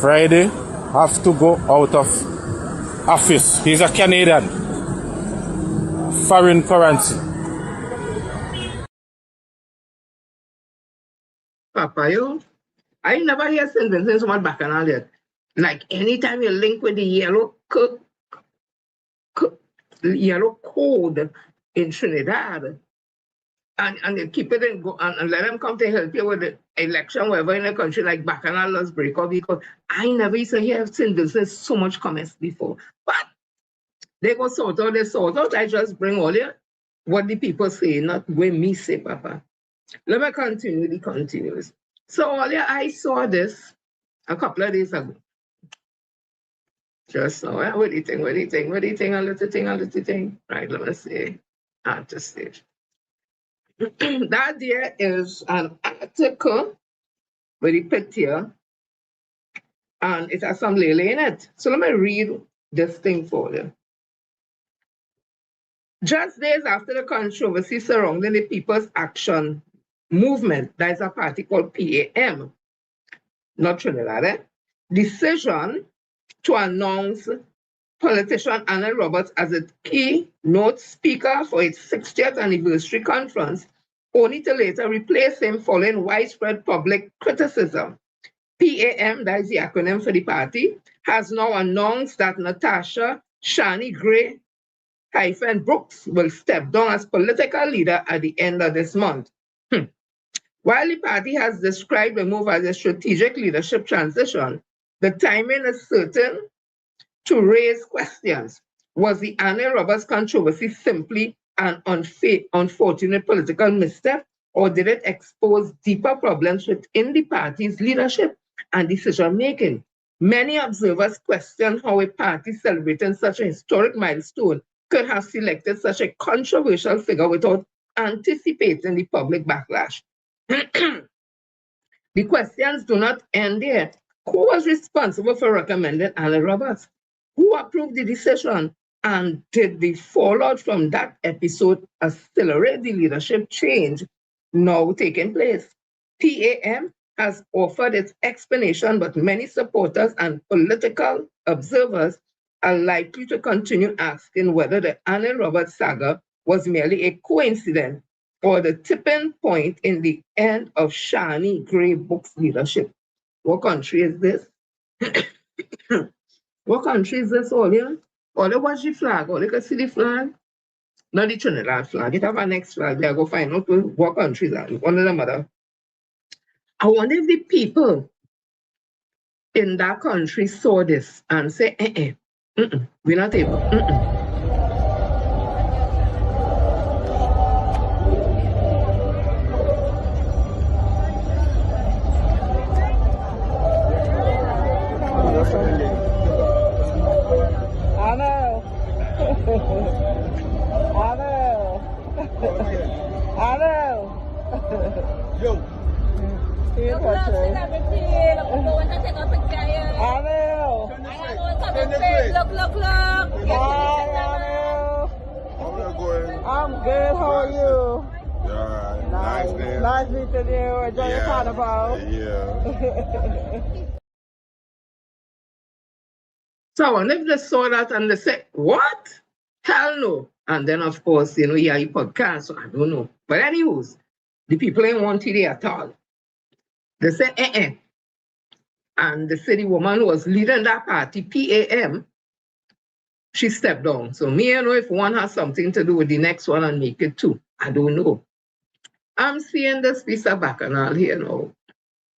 Friday have to go out of office. He's a Canadian. Foreign currency. Papa, I never hear sentences so much bacchanal yet. Like anytime you link with the yellow code in Trinidad, and you keep it and go and let them come to help you with the election, wherever in the country, like bacchanal laws break up, because I never used to hear sentences so much comments before. But they go sort out. I just bring all what the people say, not what me say, Papa. Let me continue the continuous. So I saw this a couple of days ago. Just now, what do you think, a little thing. Right, let me see. At the stage. That there is an article with a picture, and it has some lily in it. So let me read this thing for you. Just days after the controversy surrounding the People's Action Movement, that is a party called PAM, not Trinidad, decision to announce politician Anna Roberts as a keynote speaker for its 60th anniversary conference, only to later replace him following widespread public criticism. PAM, that is the acronym for the party, has now announced that Natasha Shani Gray-Brooks will step down as political leader at the end of this month. While the party has described the move as a strategic leadership transition, the timing is certain to raise questions. Was the Anna Roberts controversy simply an unfortunate political misstep, or did it expose deeper problems within the party's leadership and decision-making? Many observers question how a party celebrating such a historic milestone could have selected such a controversial figure without anticipating the public backlash. The questions do not end there. Who was responsible for recommending Anna Roberts? Who approved the decision? And did the fallout from that episode accelerate the leadership change now taking place? PAM has offered its explanation, but many supporters and political observers are likely to continue asking whether the Anna Roberts saga was merely a coincidence or the tipping point in the end of Shani Gray-Brooks' leadership. What country is this? What country is this, Olia? Olia, watch the flag. Olia can see the flag. Not the Trinidad flag. It have a next flag. They go find out what countries are. One of them other. I wonder if the people in that country saw this and say, we're not able. I'm good. How are you? Yeah, nice meeting you. Enjoy your carnival. Yeah. So, and if they saw that and they say, what? Hell no. And then, of course, you know, yeah, he podcast, so I don't know. But anyways, the people ain't want it at all. They said, And the city woman who was leading that party, PAM, she stepped down. So me, I know if one has something to do with the next one and make it two. I don't know. I'm seeing this piece of bacchanal here now.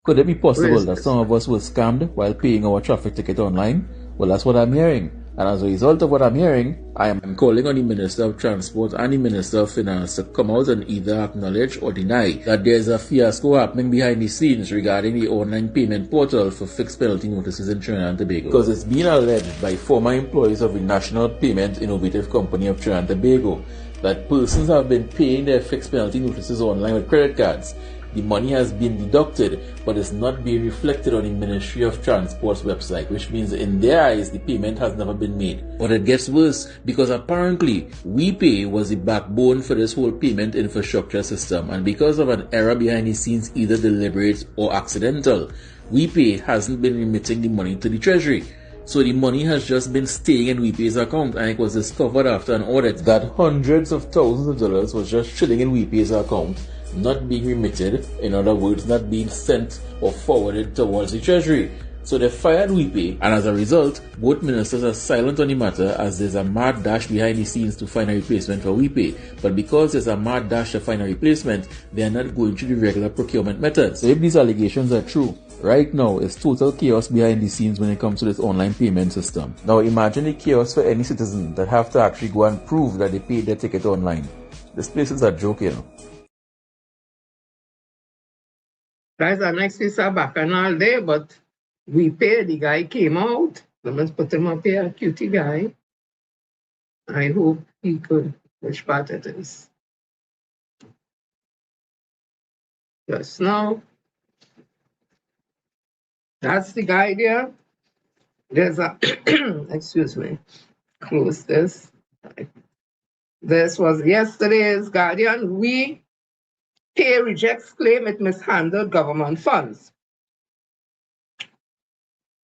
Could it be possible that some of us were scammed while paying our traffic ticket online? Well, that's what I'm hearing. And as a result of what I'm hearing, I am calling on the Minister of Transport and the Minister of Finance to come out and either acknowledge or deny that there's a fiasco happening behind the scenes regarding the online payment portal for fixed penalty notices in Trinidad and Tobago. Because it's been alleged by former employees of the National Payment Innovative Company of Trinidad and Tobago that persons have been paying their fixed penalty notices online with credit cards. The money has been deducted, but it's not being reflected on the Ministry of Transport's website, which means in their eyes, the payment has never been made. But it gets worse, because apparently, WePay was the backbone for this whole payment infrastructure system, and because of an error behind the scenes, either deliberate or accidental, WePay hasn't been remitting the money to the Treasury. So the money has just been staying in WePay's account, and it was discovered after an audit that hundreds of thousands of dollars was just chilling in WePay's account, not being remitted, in other words, not being sent or forwarded towards the Treasury. So they fired WePay, and as a result, both ministers are silent on the matter as there's a mad dash behind the scenes to find a replacement for WePay. But because there's a mad dash to find a replacement, they are not going through the regular procurement methods. So if these allegations are true, right now it's total chaos behind the scenes when it comes to this online payment system. Now imagine the chaos for any citizen that have to actually go and prove that they paid their ticket online. This place is a joke, you know. That's the next piece of bacchanal there, but WePay, the guy came out. Let's put him up here, cutie guy. I hope he could, which part it is. Just now. That's the guy there. There's a, excuse me, close this. This was yesterday's Guardian. WePay rejects claim it mishandled government funds.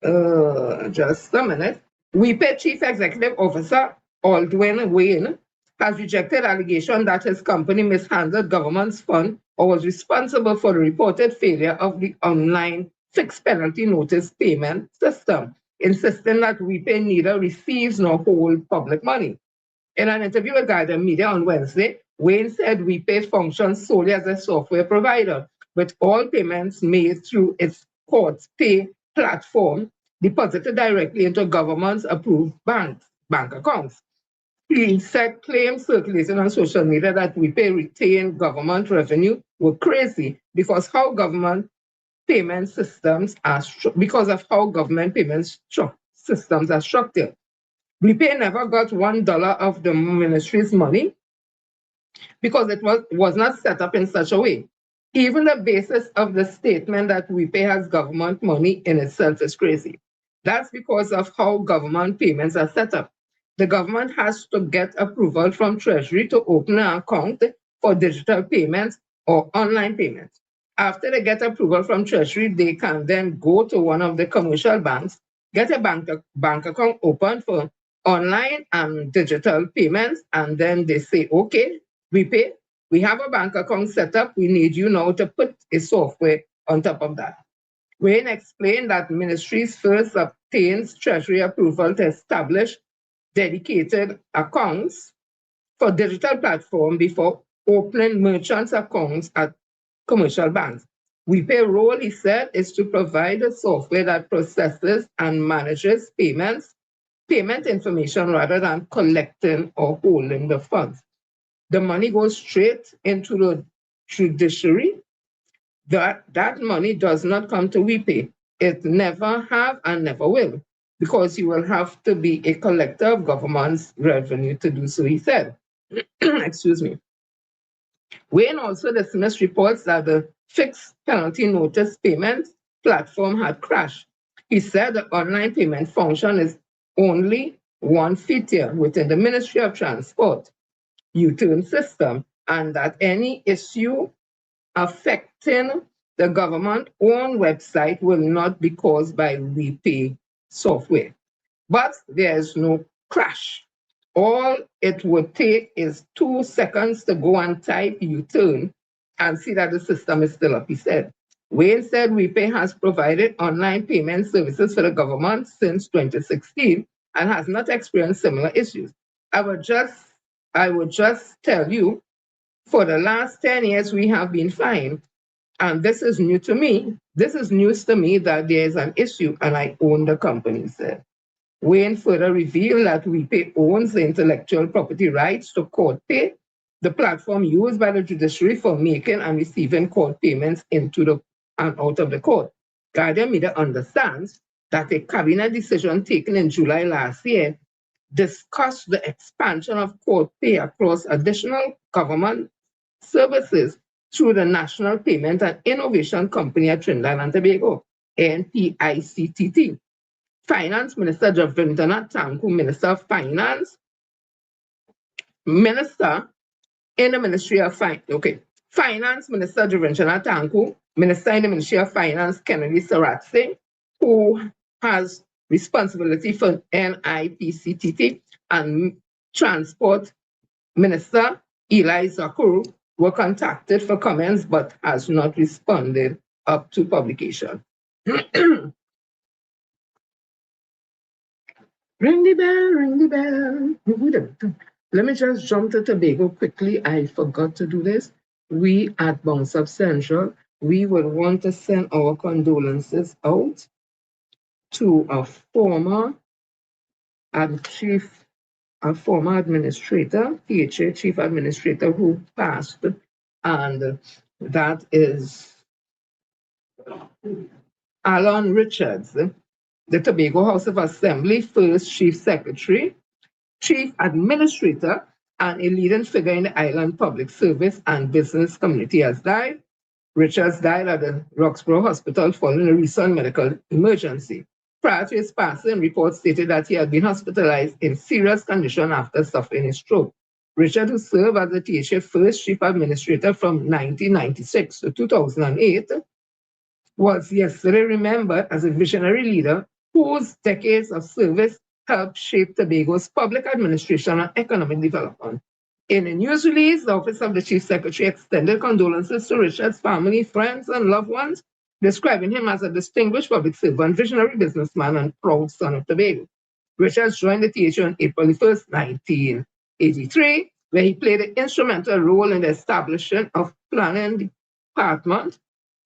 Just a minute. WePay Chief Executive Officer Aldwin Wayne has rejected allegation that his company mishandled government's fund or was responsible for the reported failure of the online fixed penalty notice payment system, insisting that WePay neither receives nor holds public money. In an interview with Guardian Media on Wednesday, Wayne said WePay functions solely as a software provider, with all payments made through its Courts Pay platform deposited directly into government's approved bank accounts. He said claims circulating on social media that WePay retained government revenue were crazy because of how government payment systems are structured. WePay never got $1 of the ministry's money because it was not set up in such a way. Even the basis of the statement that WePay has government money in itself is crazy. That's because of how government payments are set up. The government has to get approval from Treasury to open an account for digital payments or online payments. After they get approval from Treasury, they can then go to one of the commercial banks, get a bank account open for online and digital payments, and then they say, okay, WePay, we have a bank account set up. We need you now to put a software on top of that. Wayne explained that ministries first obtains Treasury approval to establish dedicated accounts for digital platform before opening merchants accounts at commercial banks. WePay role, he said, is to provide a software that processes and manages payment information rather than collecting or holding the funds. The money goes straight into the judiciary. That money does not come to WePay. It never have and never will, because you will have to be a collector of government's revenue to do so, he said. Excuse me. Wayne also dismissed reports that the fixed penalty notice payment platform had crashed. He said the online payment function is only one feature within the Ministry of Transport U-turn system, and that any issue affecting the government-owned website will not be caused by WePay software. But there is no crash. All it would take is 2 seconds to go and type U-turn and see that the system is still up, he said. Wayne said WePay has provided online payment services for the government since 2016 and has not experienced similar issues. I would just tell you, for the last 10 years, we have been fine. And this is new to me. This is news to me that there is an issue and I own the company, he said. Wayne further revealed that WePay owns the intellectual property rights to court pay, the platform used by the judiciary for making and receiving court payments into the and out of the court. Guardian Media understands that a cabinet decision taken in July last year discussed the expansion of court pay across additional government services through the National Payment and Innovation Company at Trinidad and Tobago, NPICTT. Finance Minister Javindra Tanku, Minister of Finance, Minister in the Ministry of Finance. Okay. Finance Minister Javindra Tanku, Minister in the Ministry of Finance Kennedy Sarat Singh, who has responsibility for NIPCTT, and Transport Minister Eli Zakuru were contacted for comments but has not responded up to publication. Ring the bell, ring the bell. Let me just jump to Tobago quickly. I forgot to do this. We at Bounce Up Central, we would want to send our condolences out to a former administrator, THA chief administrator who passed, and that is Alan Richards, the Tobago House of Assembly first chief secretary, chief administrator, and a leading figure in the island public service and business community has died. Richards died at the Roxborough Hospital following a recent medical emergency. Prior to his passing, reports stated that he had been hospitalized in serious condition after suffering a stroke. Richard, who served as the THA first chief administrator from 1996 to 2008, was yesterday remembered as a visionary leader whose decades of service helped shape Tobago's public administration and economic development. In a news release, the Office of the Chief Secretary extended condolences to Richard's family, friends, and loved ones, describing him as a distinguished public servant, visionary businessman, and proud son of Tobago. Richards joined the THA on April 1, 1983, where he played an instrumental role in the establishment of planning department.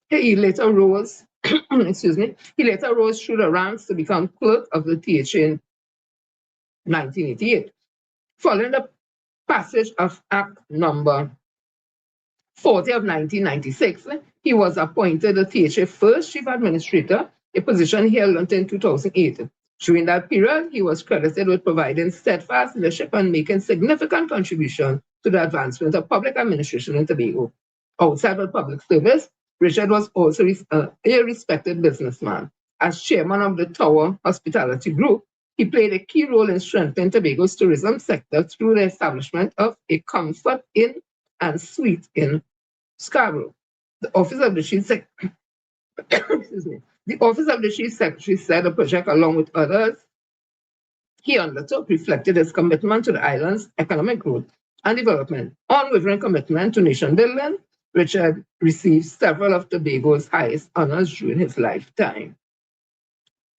He later rose, he later rose through the ranks to become clerk of the THA in 1988. Following the passage of Act Number 40 of 1996, he was appointed the THA first chief administrator, a position he held until 2008. During that period, he was credited with providing steadfast leadership and making significant contribution to the advancement of public administration in Tobago. Outside of public service, Richard was also a respected businessman. As chairman of the Tower Hospitality Group, he played a key role in strengthening Tobago's tourism sector through the establishment of a Comfort Inn and Suite in Scarborough. The Office of the Chief Secretary said the project, along with others he undertook, reflected his commitment to the island's economic growth and development. Unwavering commitment to nation building, Richard received several of Tobago's highest honors during his lifetime.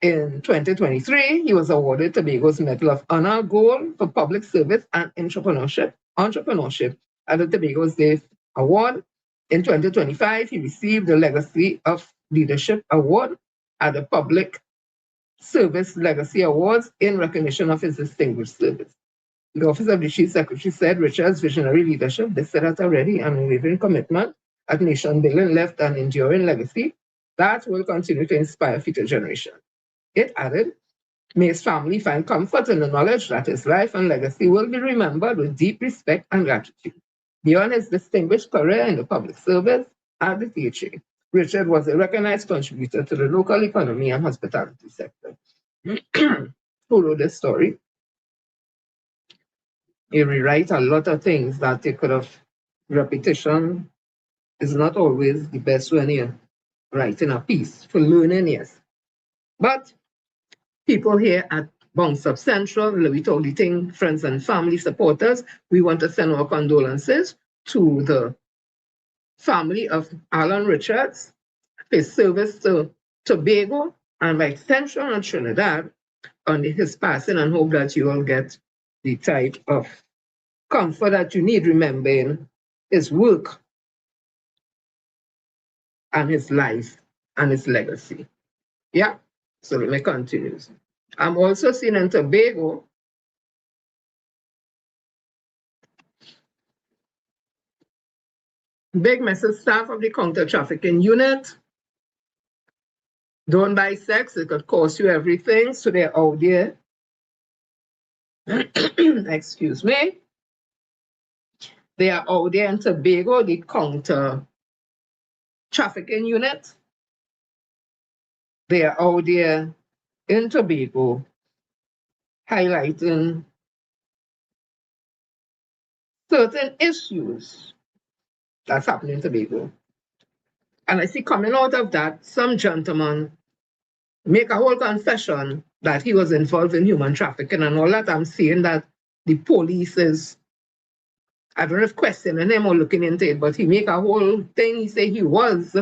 In 2023, he was awarded Tobago's Medal of Honor Gold for Public Service and Entrepreneurship at the Tobago's Day Award. In 2025, he received the Legacy of Leadership Award at the Public Service Legacy Awards in recognition of his distinguished service. The Office of the Chief Secretary said Richard's visionary leadership, they said that already, and unwavering commitment at nation building left an enduring legacy that will continue to inspire future generations. It added, may his family find comfort in the knowledge that his life and legacy will be remembered with deep respect and gratitude. Beyond his distinguished career in the public service at the THA, Richard was a recognized contributor to the local economy and hospitality sector. Who wrote this story? He rewrite a lot of things that they could have. Repetition is not always the best when you're writing a piece. For learning, yes. But people here at Bounce Up Central, we told the Ting friends and family supporters, we want to send our condolences to the family of Alan Richards, his service to Tobago, and by extension on Trinidad on his passing, and hope that you all get the type of comfort that you need, remembering his work and his life and his legacy. Yeah, so let me continue. I'm also seeing in Tobago big message staff of the counter trafficking unit. Don't buy sex, it could cost you everything. So they're out there. Excuse me. They are out there in Tobago, the counter trafficking unit. They are out there in Tobago highlighting certain issues that's happening in Tobago. And I see coming out of that, some gentleman make a whole confession that he was involved in human trafficking and all that. I'm seeing that the police is, I don't know if questioning him or looking into it, but he make a whole thing. He say he was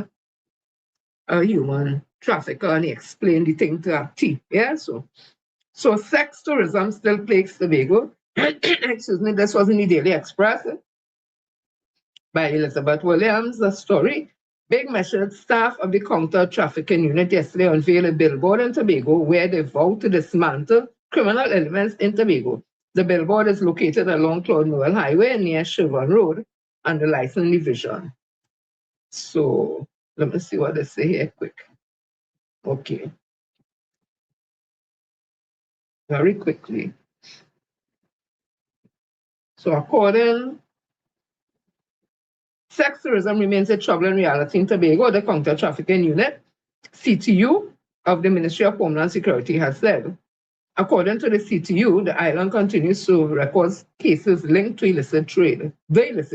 a human trafficker and he explained the thing to a T. Yeah, so sex tourism still plagues Tobago. Excuse me, this was in the Daily Express by Elizabeth Williams, a story. Big measured staff of the counter trafficking unit yesterday unveiled a billboard in Tobago where they vowed to dismantle criminal elements in Tobago. The billboard is located along Claude Noel Highway near Chevron Road and the License Division. So let me see what they say here quick. Okay. Very quickly. So according, sex tourism remains a troubling reality in Tobago, the counter trafficking unit, CTU, of the Ministry of Homeland Security has said. According to the CTU, the island continues to record cases linked to the illicit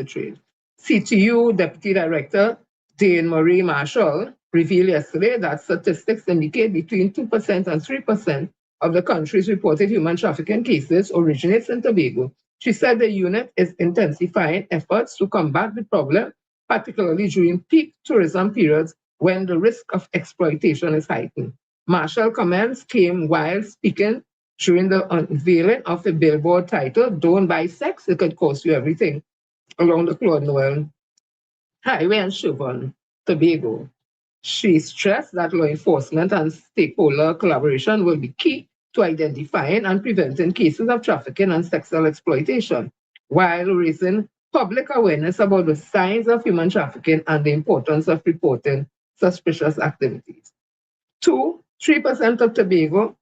trade. CTU Deputy Director Dane Marie Marshall revealed yesterday that statistics indicate between 2% and 3% of the country's reported human trafficking cases originates in Tobago. She said the unit is intensifying efforts to combat the problem, particularly during peak tourism periods when the risk of exploitation is heightened. Marshall comments came while speaking during the unveiling of a billboard titled, "Don't Buy Sex, It Could Cost You Everything," along the Claude Noel Highway and Chevron, Tobago. She stressed that law enforcement and stakeholder collaboration will be key to identifying and preventing cases of trafficking and sexual exploitation, while raising public awareness about the signs of human trafficking and the importance of reporting suspicious activities. 3% of Tobago,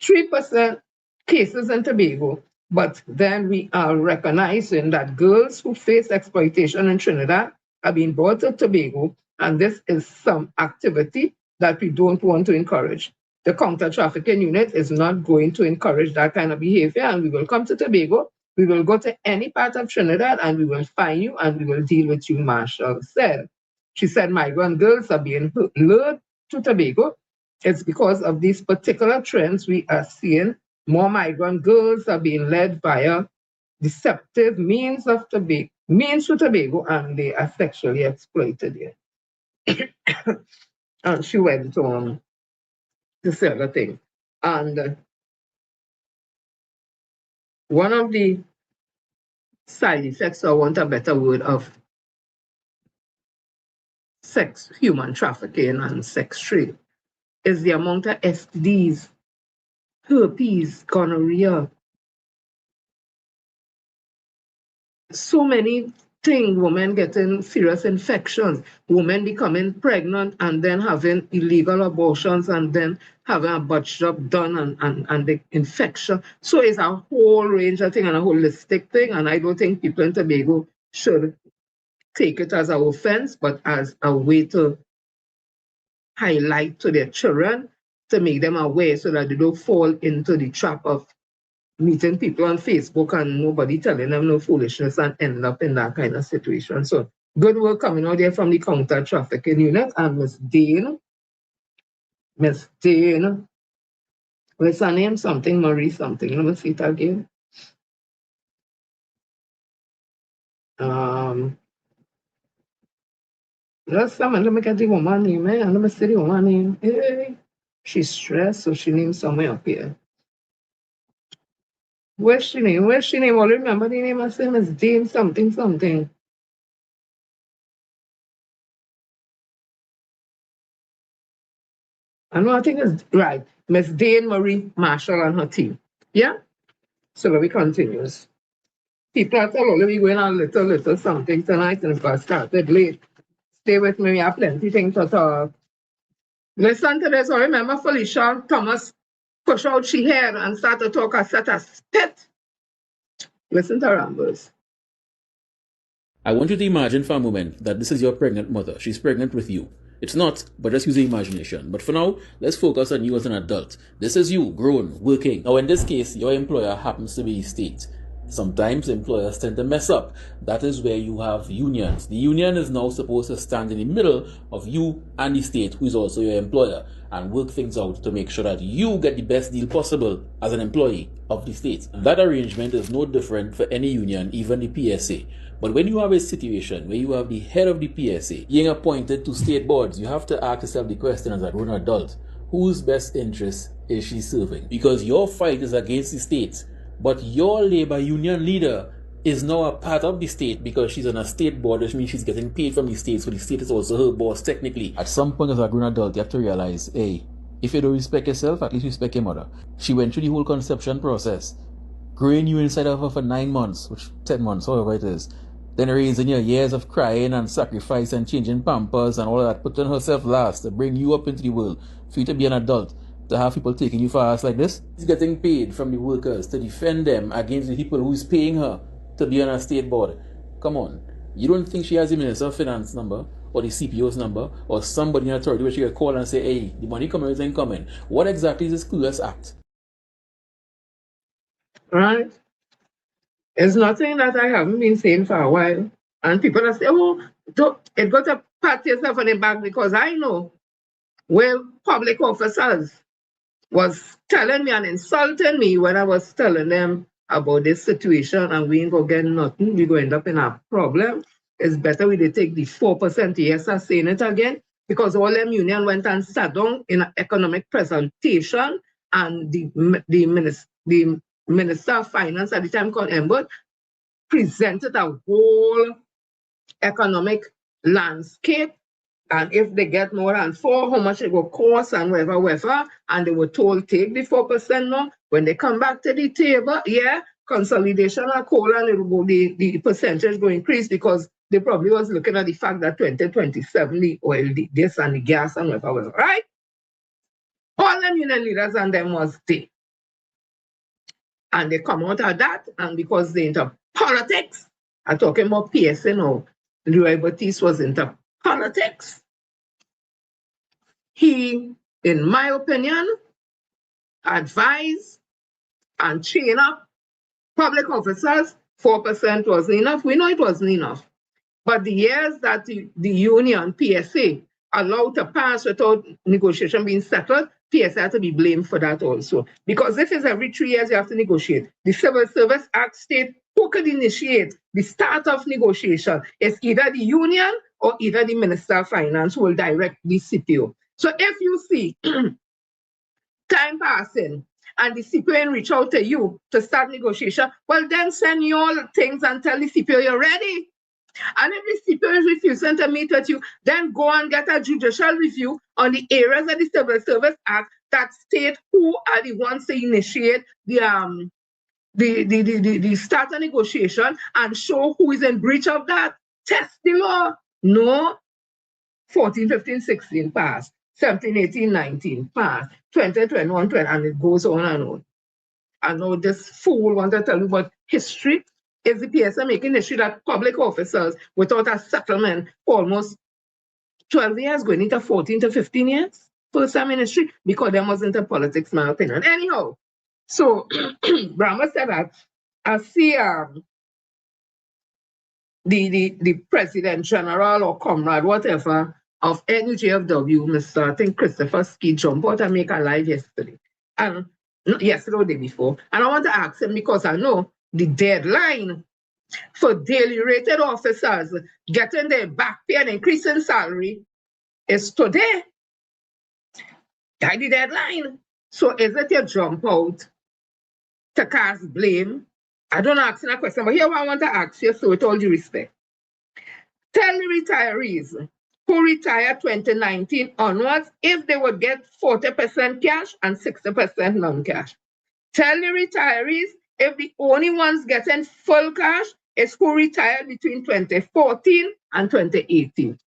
3% cases in Tobago, but then we are recognizing that girls who face exploitation in Trinidad are being brought to Tobago, and this is some activity that we don't want to encourage. The counter trafficking unit is not going to encourage that kind of behavior, and we will come to Tobago. We will go to any part of Trinidad and we will find you and we will deal with you, Marshall said. She said migrant girls are being lured to Tobago. It's because of these particular trends we are seeing. More migrant girls are being led via deceptive means to Tobago, and they are sexually exploited here. And she went on to say other thing. And one of the side effects, I want a better word, of sex, human trafficking and sex trade is the amount of STDs, herpes, gonorrhea. So many things, women getting serious infections, women becoming pregnant and then having illegal abortions and then having a butt job done and the infection. So it's a whole range of things and a holistic thing. And I don't think people in Tobago should take it as an offense, but as a way to highlight to their children, to make them aware so that they don't fall into the trap of meeting people on Facebook and nobody telling them no foolishness and end up in that kind of situation. So good work coming out there from the counter trafficking unit, and Miss Dane What's her name? Something, Marie something. Let me see it again. Last time, let me get the woman name, Let me see the woman name. Hey, she's stressed, so she named somewhere up here. Where's she name? Where's she name? I remember the name. I say Miss Dane something something. I know, I think it's right. Miss Dane Marie Marshall and her team. Yeah? So let me continues. People are telling me we're going a little something tonight and if I started late. Stay with me, we have plenty things to talk. Listen to this. I remember Felicia Thomas push out she hair and start to talk. I set a spit. Listen to Rambles. I want you to imagine for a moment that this is your pregnant mother. She's pregnant with you. It's not, but just use your imagination. But for now, let's focus on you as an adult. This is you, grown, working. Now in this case, your employer happens to be the state. Sometimes employers tend to mess up. That is where you have unions. The union is now supposed to stand in the middle of you and the state, who is also your employer, and work things out to make sure that you get the best deal possible as an employee of the state. And that arrangement is no different for any union, even the PSA. But when you have a situation where you have the head of the PSA being appointed to state boards, you have to ask yourself the question as a grown adult, whose best interest is she serving? Because your fight is against the state, but your labor union leader is now a part of the state because she's on a state board, which means she's getting paid from the state, so the state is also her boss technically. At some point as a grown adult, you have to realize, hey, if you don't respect yourself, at least respect your mother. She went through the whole conception process, growing you inside of her for 9 months, which 10 months, however it is. Then raising your years of crying and sacrifice and changing pampers and all of that, putting herself last to bring you up into the world, for you to be an adult, to have people taking you for ass like this. She's getting paid from the workers to defend them against the people who's paying her to be on a state board. Come on. You don't think she has the Minister of Finance number or the CPO's number or somebody in authority where she can call and say, hey, the money coming, everything coming. What exactly is this clueless act? Right? It's nothing that I haven't been saying for a while. And people are saying, oh, it got to pat yourself on the back because I know well public officers was telling me and insulting me when I was telling them about this situation and we ain't gonna get nothing. We go end up in a problem. It's better we they take the 4%. Yes, I'm saying it again because all them union went and sat down in an economic presentation and the Minister of Finance at the time called Embod presented a whole economic landscape and if they get more than 4, how much it will cost and whatever, and they were told take the 4% now. When they come back to the table, yeah, consolidation of coal and it will go, the percentage will increase because they probably was looking at the fact that 2027 the oil, this and the gas and whatever, right? All them union leaders and them was there. And they come out of that, and because they into politics, I'm talking about PSA now, Leroy Batiste was into politics. He, in my opinion, advised and trained up public officers. 4% wasn't enough. We know it wasn't enough. But the years that the union, PSA, allowed to pass without negotiation being settled, PSA had to be blamed for that also. Because if it's every 3 years you have to negotiate, the Civil Service Act state who could initiate the start of negotiation. It's either the union or either the Minister of Finance who will direct the CPO. So if you see time passing and the CPO reach out to you to start negotiation, well then send your things and tell the CPO you're ready. And if the CPO is refusing to meet with you, then go and get a judicial review on the areas of the Civil Service Act that state who are the ones to initiate the start of negotiation and show who is in breach of that. Test the law. No. 14, 15, 16 passed. 17, 18, 19 passed. 20, 21, 20, and it goes on and on. And now this fool wants to tell you about history. Is the PSA making history that public officers without a settlement for almost 12 years going into 14 to 15 years? First time in history because there wasn't a politics, my opinion. Anyhow, so Brahma said that I see the President General or Comrade, whatever, of NUJFW, Mr. I think Christopher Ski jump out and make a live yesterday. And yesterday or the day before. And I want to ask him because I know the deadline for daily rated officers getting their back pay and increase in salary is today. That's the deadline. So is it your jump out to cast blame? I don't ask you a question, but here what I want to ask you, so with all due respect. Tell the retirees who retired 2019 onwards if they would get 40% cash and 60% non-cash. Tell the retirees if the only ones getting full cash is who retired between 2014 and 2018.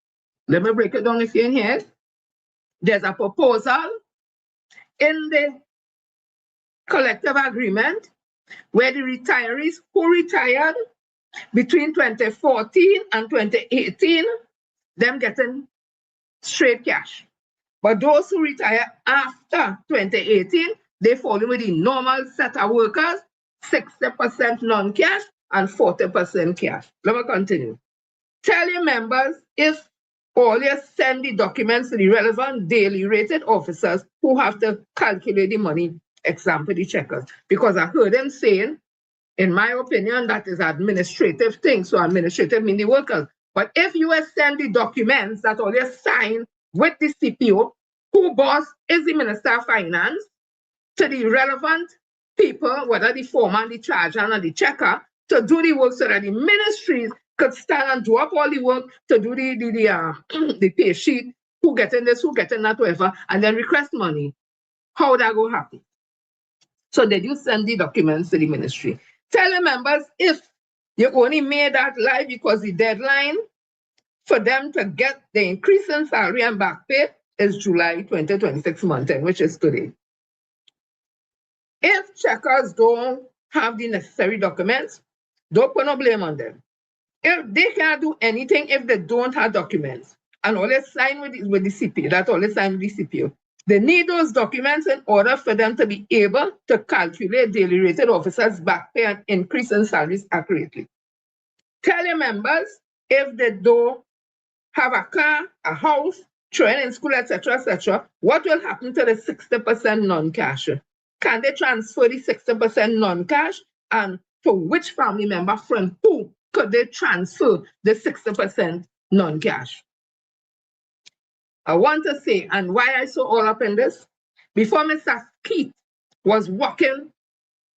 Let me break it down if you're in here. There's a proposal in the collective agreement where the retirees who retired between 2014 and 2018, them getting straight cash. But those who retire after 2018, they fall in with the normal set of workers, 60% non-cash and 40% cash. Let me continue. Tell your members if all you send the documents to the relevant daily rated officers who have to calculate the money, example the checkers. Because I heard them saying, in my opinion, that is administrative thing. So administrative mean the workers. But if you send the documents that all you sign with the CPO, who boss is the Minister of Finance, to the relevant people, whether the foreman, the charger, or the checker, to do the work so that the ministries could stand and do up all the work to do the pay sheet, who getting this, who getting that, whatever, and then request money. How that go happen? So they do send the documents to the ministry. Tell the members if you only made that live because the deadline for them to get the increase in salary and back pay is July 2026 month end, which is today. If checkers don't have the necessary documents, don't put no blame on them. If they can't do anything if they don't have documents, and all they sign with the CPO, that's all they sign with the CPO. They need those documents in order for them to be able to calculate daily rated officers' back pay and increase in salaries accurately. Tell your members if they don't have a car, a house, children in school, etc., what will happen to the 60% non-cash? Can they transfer the 60% non-cash? And to which family member from who could they transfer the 60% non-cash? I want to say, and why I so all up in this, before Mr. Keith was working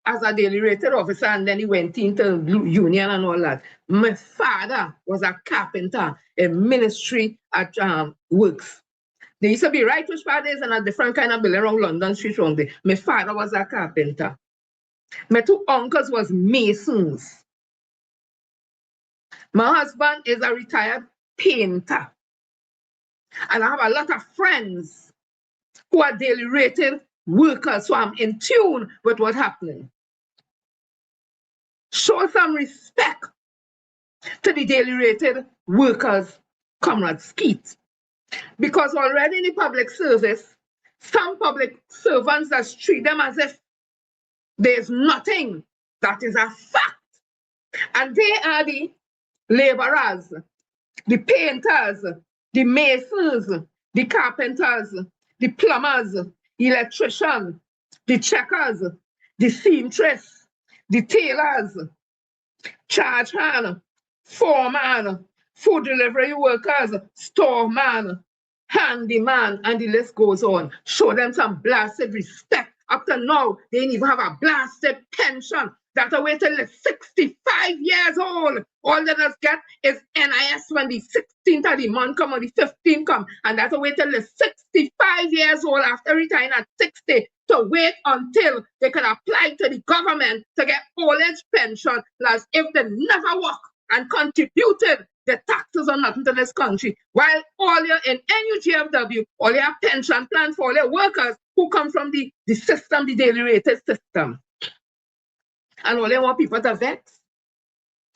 as a daily rated officer and then he went into union and all that, my father was a carpenter in ministry at Works. There used to be right which part is and a different kind of building around London Street around there. My father was a carpenter. My two uncles was masons. My husband is a retired painter. And I have a lot of friends who are daily rated workers, so I'm in tune with what's happening. Show some respect to the daily rated workers, Comrade Skeet. Because already in the public service, some public servants that treat them as if there's nothing. That is a fact. And they are the laborers, the painters, the masons, the carpenters, the plumbers, electricians, the checkers, the seamstress, the tailors, charge hand, foreman, food delivery workers, storeman, handyman, and the list goes on. Show them some blasted respect. Up to now, they didn't even have a blasted pension. That are wait till 65 years old. All they just get is NIS when the 16th of the month come or the 15th come. And that's wait till 65 years old after retiring at 60 to wait until they can apply to the government to get old age pension as if they never work and contributed the taxes or nothing to this country. While all your in NUGFW, all your pension plan for all your workers who come from the system, the daily rated system. And all they want people to vex.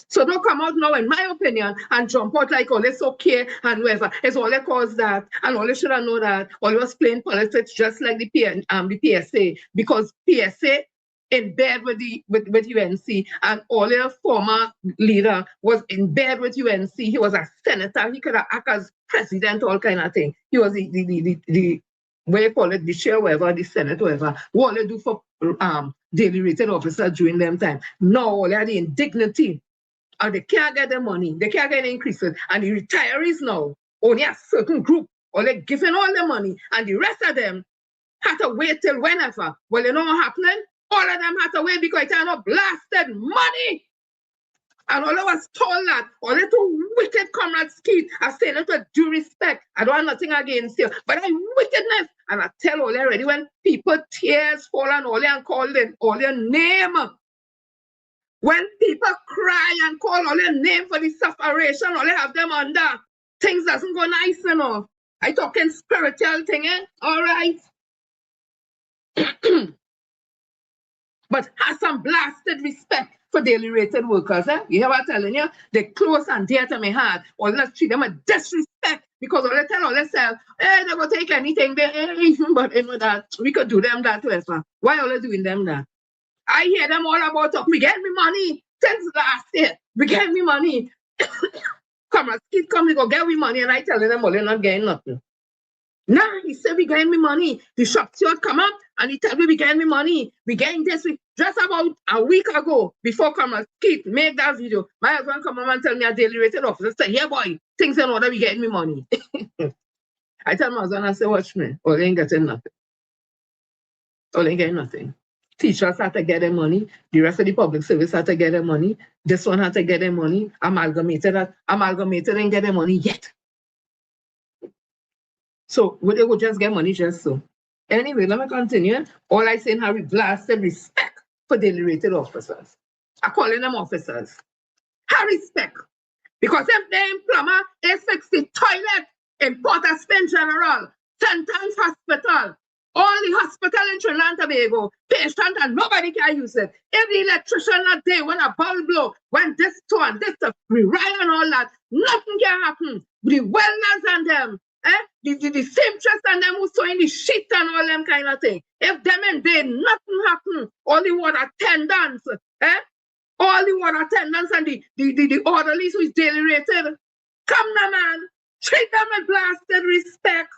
So don't come out now, in my opinion, and jump out like, oh, it's okay, and whatever. It's all they cause that, and all they should have known that. All they was playing politics just like the PSA, because PSA in bed with UNC, and all their former leader was in bed with UNC. He was a senator. He could have acted as president, all kind of thing. He was the where you call it the chair, whatever, the Senate, whatever, what they do for daily rated officers during them time. Now, all they are the indignity. And they can't get their money, they can't get increases. And the retirees now, only a certain group, or they're giving all the money, and the rest of them had to wait till whenever. Well, you know what happened? All of them had to wait because it had no blasted money. And all of us told that, all the two wicked comrades Keith, I say that with due respect. I don't have nothing against you, but I wickedness. And I tell all already when people tears fall on all and call them all their name. When people cry and call all their name for the sufferation, all they have them under, things doesn't go nice enough. I talking spiritual thing, eh? All right. But have some blasted respect for daily rated workers, eh? You hear what I'm telling you? They close and dear to my heart. Or let's treat them with disrespect because all they tell all themselves, they will take anything, but you know that we could do them that way. Why are they doing them that? I hear them all about talk. We get me money since last year. We get me money. Come on, kid, come, we go get me money, and I tell them all they're not getting nothing. Nah, he said we getting me money. The shop steward come up and he tell me we getting me money. We getting this. Just about a week ago, before Comrade Keith make that video, my husband come up and tell me a daily rated officer say, "Yeah, boy, things in order. We getting me money." I tell my husband, I say, "Watch me. All they ain't getting nothing. All they ain't getting nothing." Teachers had to get their money. The rest of the public service had to get their money. This one had to get their money. Amalgamated and get their money yet. So they would just get money just so. Anyway, let me continue. All I say in have blasted respect for daily rated officers. I calling them officers. Have respect. Because if they in plumber, they fix the toilet in Port of Spain General, St. Anne's Hospital. All the hospital in Trinidad and Tobago, patient and nobody can use it. If the electrician not there, when a bulb blow, when this to and this to rewire and all that, nothing can happen. The welders and them, the seamstress and them who sewing the sheet and all them kind of thing. If them and they, nothing happen. All the water attendants, all the water attendants and the orderlies who is daily rated. Come now, man. Treat them with blasted respect.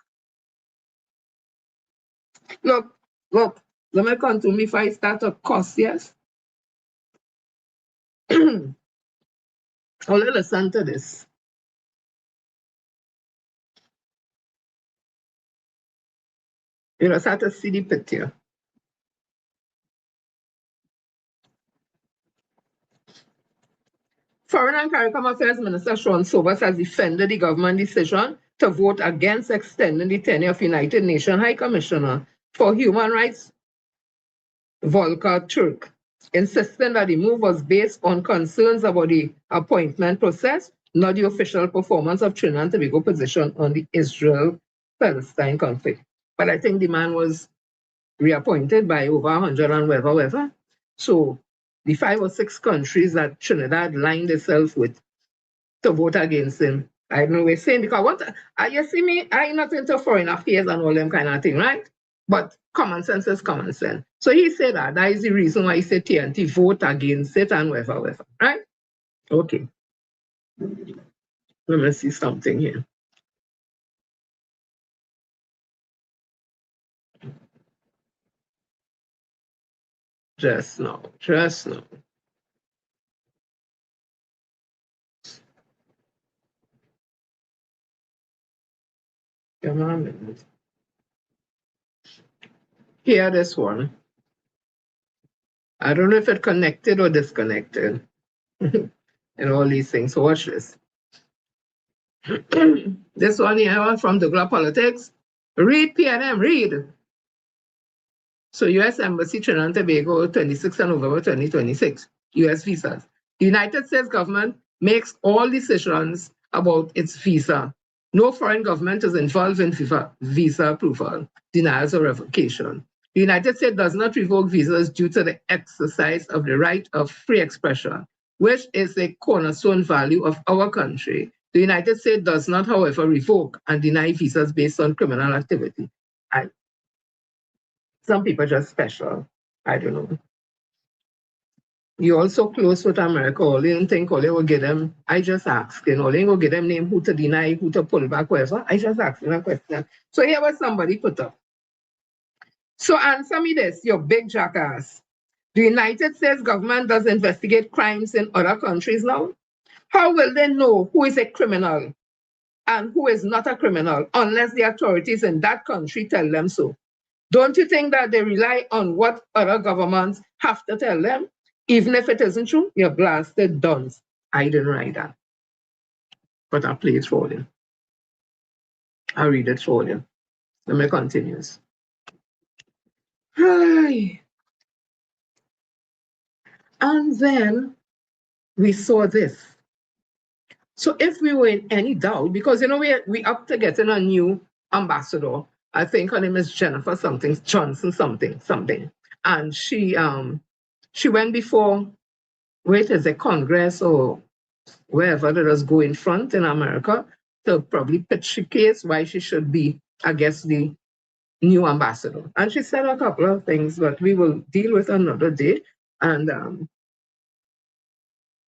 Look, let me come to me if I start to cuss, yes? Only listen to this. You know, start to see the picture. Foreign and CARICOM Affairs Minister Sean Sobers has defended the government decision to vote against extending the tenure of United Nations High Commissioner for Human Rights, Volker Turk, insisting that the move was based on concerns about the appointment process, not the official performance of Trinidad and Tobago position on the Israel-Palestine conflict. But I think the man was reappointed by over 100 and whatever. So the 5 or 6 countries that Trinidad lined itself with to vote against him, I don't know what we're saying, because what you see me, I'm not into foreign affairs and all them kind of thing, right? But common sense is common sense. So he said that is the reason why he said TNT vote against it and whatever, right? Okay. Let me see something here. Just now. Come on a minute. Here, this one. I don't know if it's connected or disconnected. And all these things. So watch this. This one here from the Global Politics. Read PNM, read. So U.S. Embassy, Trinidad and Tobago, 26th of November 2026. U.S. visas. The United States government makes all decisions about its visa. No foreign government is involved in visa approval, denials, or revocation. The United States does not revoke visas due to the exercise of the right of free expression, which is a cornerstone value of our country. The United States does not, however, revoke and deny visas based on criminal activity. Some people just special. I don't know. You also close with America. All you don't think all they will get them. I just ask. All they will get them name who to deny, who to pull back, whatever. I just ask them a question. So here was somebody put up. So answer me this, you big jackass. The United States government does investigate crimes in other countries now. How will they know who is a criminal and who is not a criminal unless the authorities in that country tell them so? Don't you think that they rely on what other governments have to tell them? Even if it isn't true, you're blasted duns. I didn't write that. But I play it for you. I read it for you. Let me continue. Hi. And then we saw this. So if we were in any doubt, because we up to getting a new ambassador. I think her name is Jennifer something, Johnson something. And she went before, wait, is it Congress or wherever let us go in front in America to probably pitch the case why she should be, I guess, the new ambassador. And she said a couple of things, but we will deal with another day. And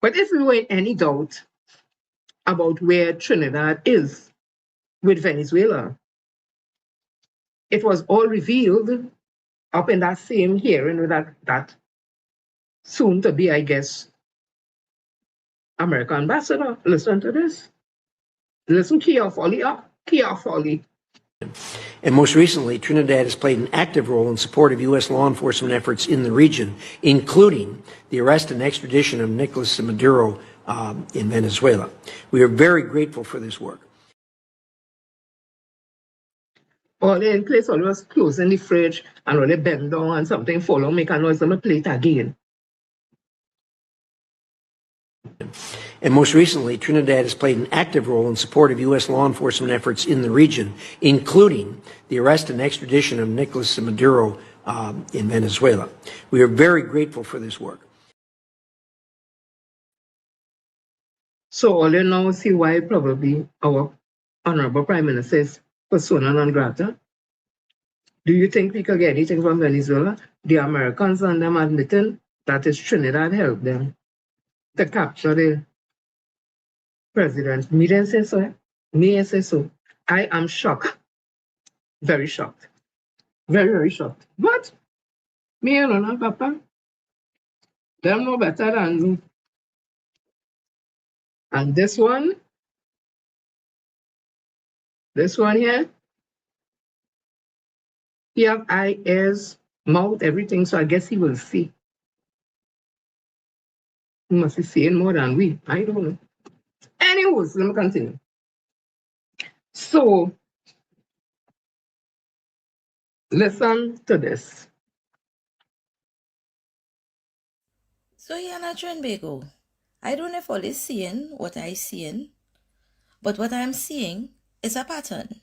but if we were in any doubt about where Trinidad is with Venezuela, it was all revealed up in that same hearing with that soon to be, I guess, American ambassador. Listen to this. Listen carefully up, carefully. And most recently, Trinidad has played an active role in support of U.S. law enforcement efforts in the region, including the arrest and extradition of Nicolas Maduro in Venezuela. We are very grateful for this work. All in place, always closing the fridge and when they bend down and something fall on, make a noise, and play it again. And most recently, Trinidad has played an active role in support of U.S. law enforcement efforts in the region, including the arrest and extradition of Nicolas Maduro in Venezuela. We are very grateful for this work. So all you now see why probably our Honorable Prime Minister is persona non grata. Do you think we could get anything from Venezuela? The Americans and them admitting that is Trinidad helped them to capture the president. Me didn't say so. Me didn't say so. I am shocked. Very shocked. Very, very shocked. But me and no, Papa. Them know better than me. And this one here, he have eye, ears, mouth, everything, so I guess he will see. He must be seeing more than we. I don't know. Anyways, let me continue. So, listen to this. So, Yana Trinbago, I don't know if all is seeing what I seeing, but what I'm seeing is a pattern.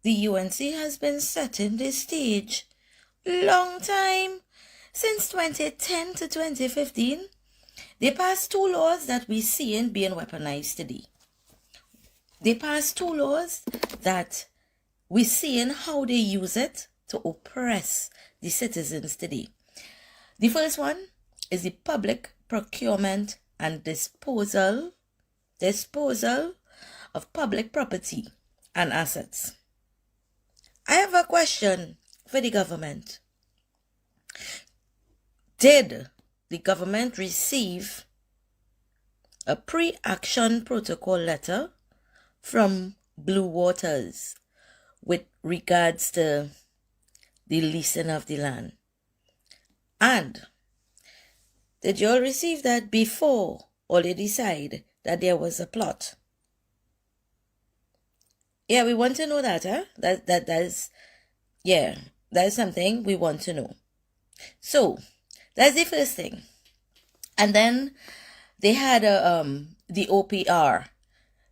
The UNC has been setting the stage long time, since 2010 to 2015. They passed two laws that we see being weaponized today. They passed two laws that we see how they use it to oppress the citizens today. The first one is the public procurement and disposal of public property and assets. I have a question for the government. Did the government receive a pre-action protocol letter from Blue Waters with regards to the leasing of the land? And did you all receive that before or you decide that there was a plot? Yeah, we want to know that, huh? That is something we want to know. So, that's the first thing. And then they had the OPR.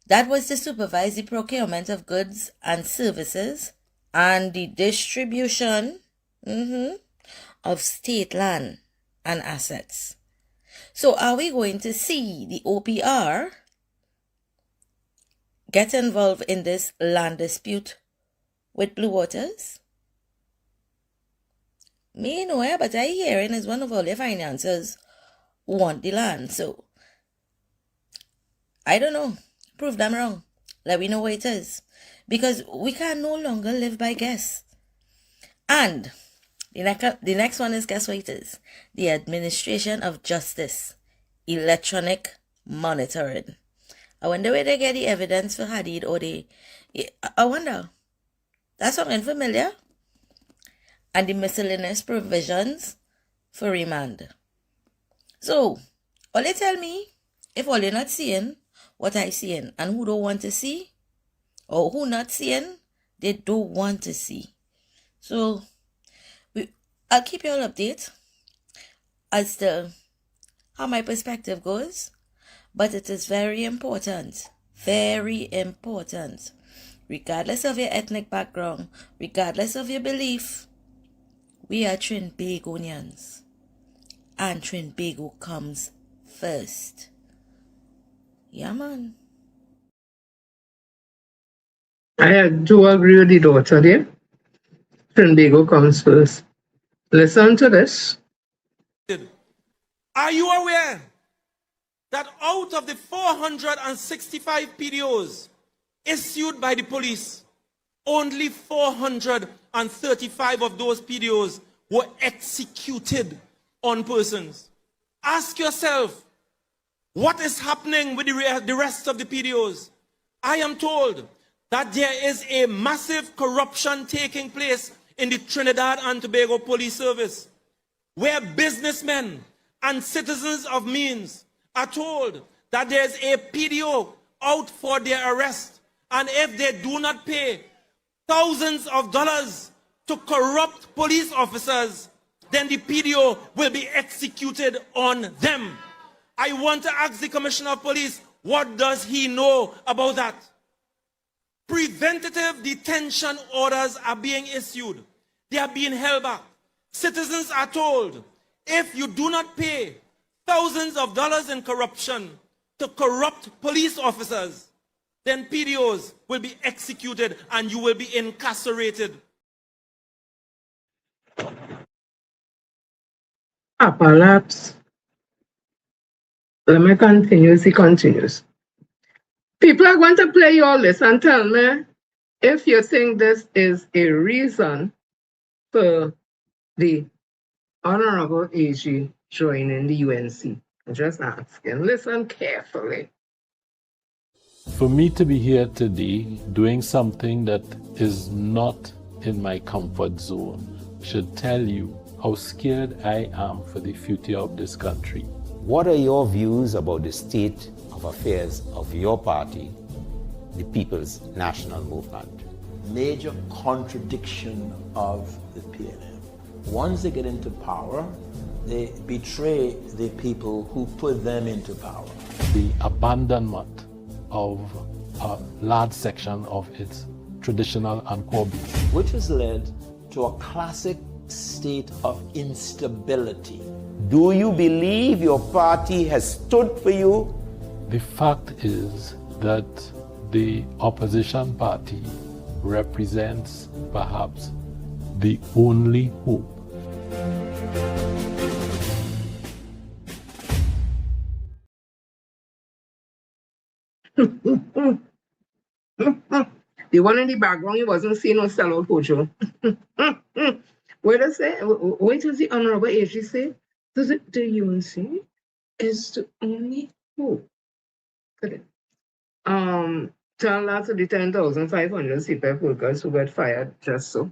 That was to supervise the procurement of goods and services and the distribution of state land and assets. So are we going to see the OPR get involved in this land dispute with Blue Waters? Me know, but I hearing is one of all the financiers want the land. So I don't know. Prove them wrong. Let me know what it is. Because we can no longer live by guess. And the next one is, guess what it is? The Administration of Justice, electronic monitoring. I wonder where they get the evidence for Hadid, or I wonder. That's something familiar. And the miscellaneous provisions for remand. So, all they tell me, if all you're not seeing what I seeing, and who don't want to see, or who not seeing, they don't want to see. So, I'll keep you all updated as to how my perspective goes. But it is very important, regardless of your ethnic background, regardless of your belief, we are Trinbagonians. And Trinbago comes first. Yeah, man. I do agree with the daughter there. Trinbago comes first. Listen to this. Are you aware that out of the 465 PDOs issued by the police, only 435 of those PDOs were executed on persons? Ask yourself, what is happening with the rest of the PDOs? I am told that there is a massive corruption taking place in the Trinidad and Tobago Police Service, where businessmen and citizens of means are told that there's a PDO out for their arrest, and if they do not pay thousands of dollars to corrupt police officers, then the PDO will be executed on them. I want to ask the Commissioner of Police, what does he know about that? Preventative detention orders are being issued. They are being held back. Citizens are told, if you do not pay thousands of dollars in corruption to corrupt police officers, then PDOs will be executed and you will be incarcerated. Perhaps. Let me continue. He continues. People are going to play all this and tell me if you think this is a reason for the Honorable AG joining the UNC. I'm just asking. Listen carefully. For me to be here today doing something that is not in my comfort zone should tell you how scared I am for the future of this country. What are your views about the state of affairs of your party, the People's National Movement? Major contradiction of the PNM. Once they get into power, they betray the people who put them into power. The abandonment of a large section of its traditional and core beliefs, which has led to a classic state of instability. Do you believe your party has stood for you? The fact is that the opposition party represents perhaps the only hope. The one in the background, you wasn't seeing no sellout Pojo. What does it? What does the Honorable AG say? Does it the UNC is the only hope? Tell that to the 10,500 CPF workers who got fired just so.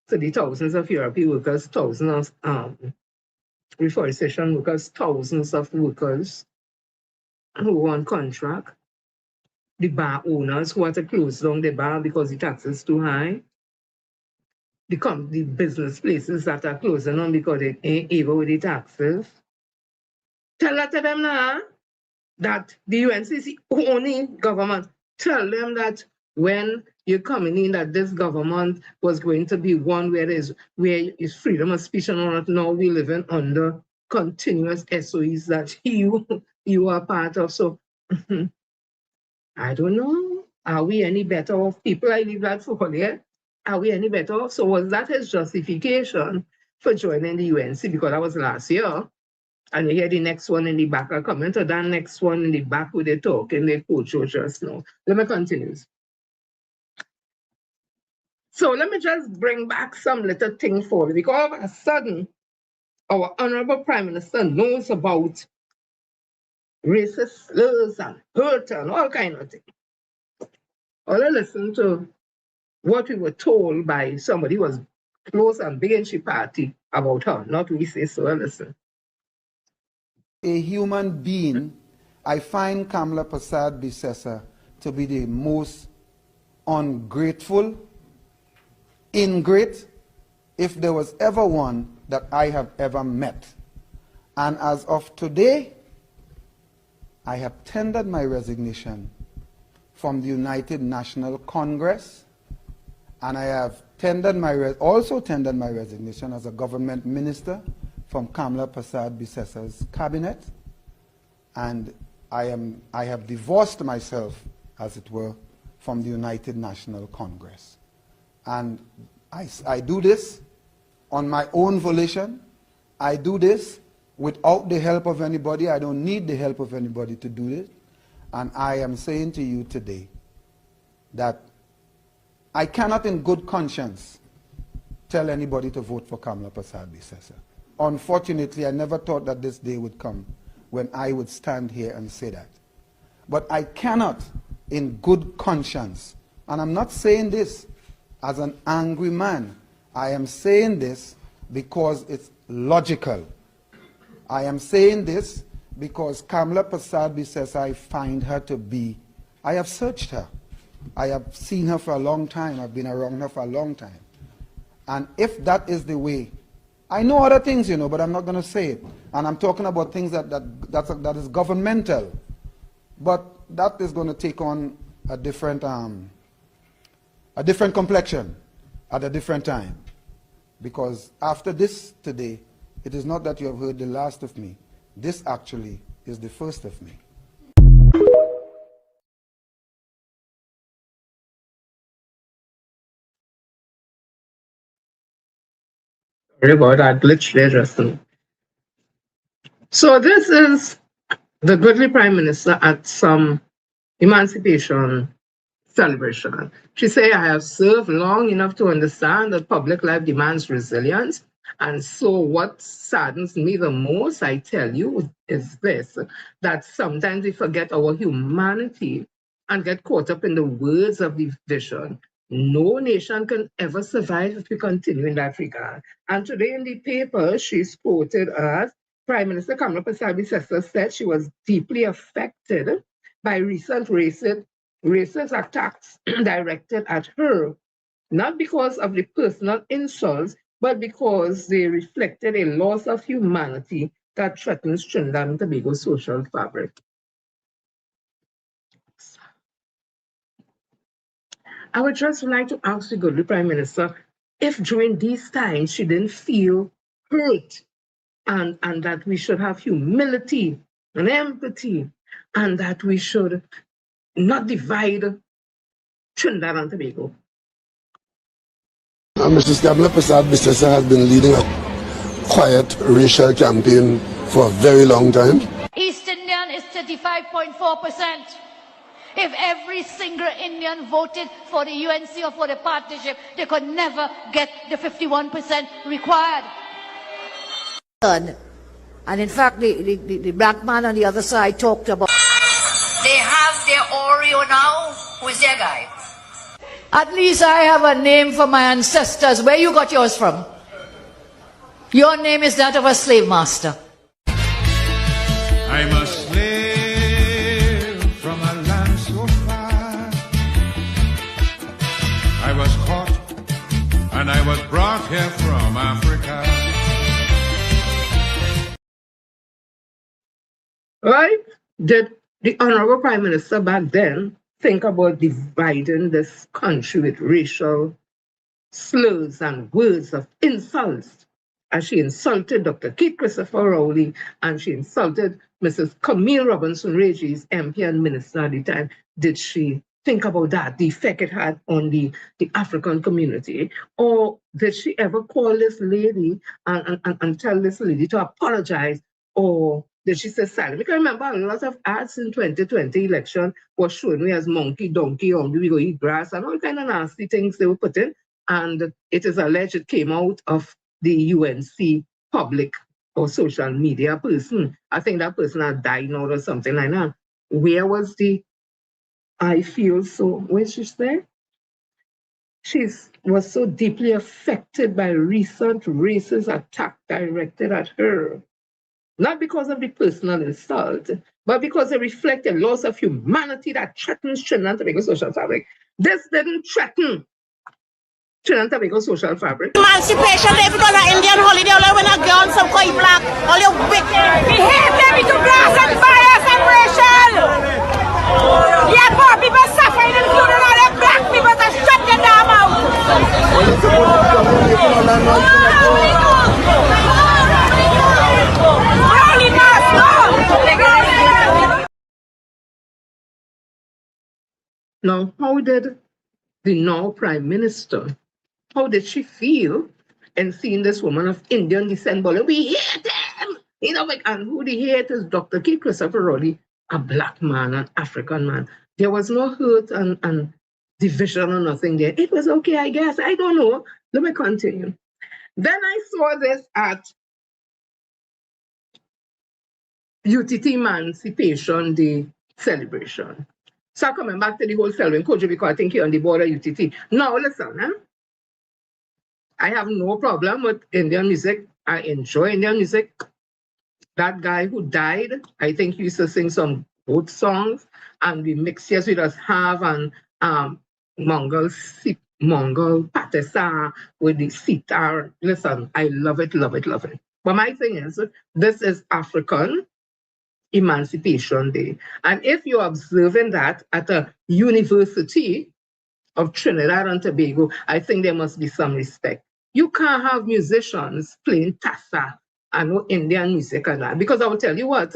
To the thousands of ERP workers, thousands of reforestation workers, thousands of workers who want contract, the bar owners who want to close down the bar because the tax is too high, the business places that are closing down because they ain't able with the taxes. Tell that to them now that the UNC is the only government. Tell them that when you're coming in, that this government was going to be one where is freedom of speech and all that. Now we're living under continuous SOEs that you are part of. So I don't know. Are we any better off? People I leave that for here. Are we any better off? So was that his justification for joining the UNC? Because that was last year. And you hear the next one in the back. I'll comment on that next one in the back with the talk and the coach just now. Let me continue. So let me just bring back some little thing for you, because all of a sudden, our Honorable Prime Minister knows about racist slurs and hurt and all kind of things. All I listen to what we were told by somebody who was close and big in she party about her, not we say so. Listen. A human being, I find Kamla Prasad Bisesa to be the most ungrateful, ingrate, if there was ever one that I have ever met. And as of today, I have tendered my resignation from the United National Congress, and I have also tendered my resignation as a government minister from Kamla Prasad Bisesa's cabinet, and I have divorced myself, as it were, from the United National Congress. And I do this on my own volition. I do this without the help of anybody. I don't need the help of anybody to do this. And I am saying to you today that I cannot in good conscience tell anybody to vote for Kamla Prasad Bisesa. Unfortunately, I never thought that this day would come when I would stand here and say that. But I cannot in good conscience, and I'm not saying this as an angry man, I am saying this because it's logical. I am saying this because Kamla Prasad Bisesa, I find her to be, I have searched her. I have seen her for a long time. I've been around her for a long time. And if that is the way, I know other things, you know, but I'm not going to say it. And I'm talking about things that is governmental. But that is going to take on a different complexion at a different time. Because after this today, it is not that you have heard the last of me. This actually is the first of me. Sorry about that glitch there, Justin. So this is the goodly Prime Minister at some emancipation celebration. She said, I have served long enough to understand that public life demands resilience. And so what saddens me the most, I tell you, is this, that sometimes we forget our humanity and get caught up in the words of the vision. No nation can ever survive if we continue in that regard. And today in the paper, she's quoted as Prime Minister Kamla Prasad Bisesa said she was deeply affected by recent racist attacks directed at her, not because of the personal insults, but because they reflected a loss of humanity that threatens Trinidad and Tobago's social fabric. I would just like to ask the goodly Prime Minister if during these times she didn't feel hurt and that we should have humility and empathy and that we should not divide Trinidad and Tobago. Mrs. Kamla Prasad Bisesa has been leading a quiet racial campaign for a very long time. East Indian is 35.4%. If every single Indian voted for the UNC or for the partnership, they could never get the 51% required. And in fact, the black man on the other side talked about... They have their Oreo now. Who's their guy? At least I have a name for my ancestors. Where you got yours from? Your name is that of a slave master. I'm a slave from a land so far. I was caught and I was brought here from Africa. Right? Did the Honorable Prime Minister back then think about dividing this country with racial slurs and words of insults? As she insulted Dr. Keith Christopher Rowley and she insulted Mrs. Camille Robinson Regis, MP and Minister at the time. Did she think about that, the effect it had on the African community? Or did she ever call this lady and tell this lady to apologize? Or did she say silent? Because remember, a lot of ads in 2020 election was showing me as monkey, donkey, hungry, we go eat grass, and all kind of nasty things they were putting. and it is alleged it came out of the UNC public or social media person. I think that person had died now or something like that. Where was the, I feel so, where's she there? She was so deeply affected by recent racist attack directed at her. Not because of the personal insult, but because it reflected loss of humanity that threatens Trinidad and Tobago social fabric. This didn't threaten Trinidad and Tobago social fabric. Emancipation Day because of Indian holiday, all when a girl some koi black, all you wicked. We hate them into class and bias and racial. Yeah, poor people suffering, including all the black people that shut them down out. Now, how did the now Prime Minister, how did she feel in seeing this woman of Indian descent? We hate them! You know, and who they hate is Dr. K. Christopher Rowley, a black man, an African man. There was no hurt and division or nothing there. It was okay, I guess. I don't know. Let me continue. Then I saw this at UTT Emancipation Day celebration. So coming back to the whole Selwyn Kojo because I think you're on the board of UTT. Now listen, I have no problem with Indian music. I enjoy Indian music. That guy who died, I think he used to sing some good songs, and the mixes we just have and Mongol Patesa with the sitar. Listen, I love it, love it, love it. But my thing is, this is African Emancipation Day. And if you're observing that at a University of Trinidad and Tobago, I think there must be some respect. You can't have musicians playing tassa and no Indian music and that. Because I will tell you what,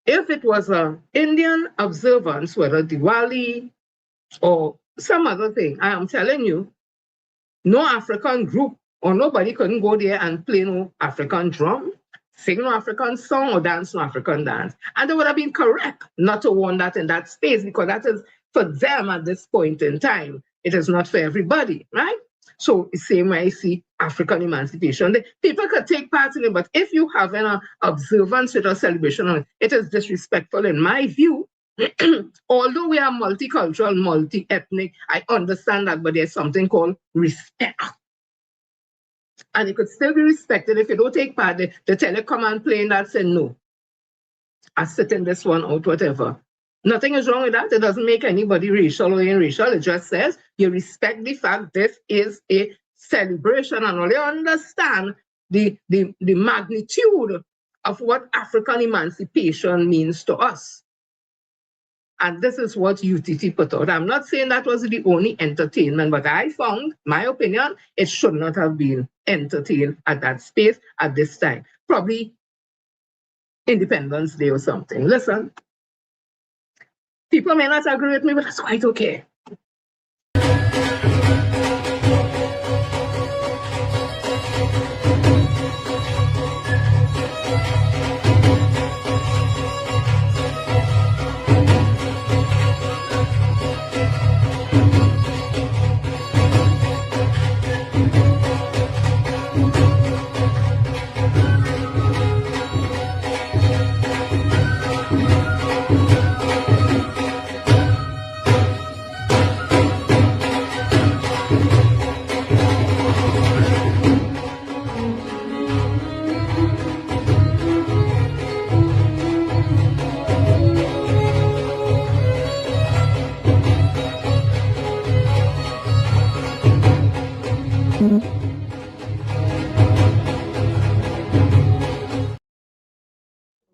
if it was an Indian observance, whether Diwali or some other thing, I am telling you, no African group or nobody couldn't go there and play no African drum, sing no African song, or dance no African dance. And they would have been correct not to want that in that space, because that is for them at this point in time. It is not for everybody, right? So the same way I see African Emancipation Day, people could take part in it, but if you have an observance with a celebration, it is disrespectful in my view. Although we are multicultural, multi-ethnic, I understand that, but there's something called respect. And it could still be respected if you don't take part. They tell you come and play and that, say no. I sit in this one out, whatever. Nothing is wrong with that. It doesn't make anybody racial or racial. It just says you respect the fact this is a celebration and only understand the magnitude of what African emancipation means to us. And this is what UTT put out. I'm not saying that was the only entertainment, but I found, my opinion, it should not have been entertained at that space at this time. Probably Independence Day or something. Listen, people may not agree with me, but that's quite okay.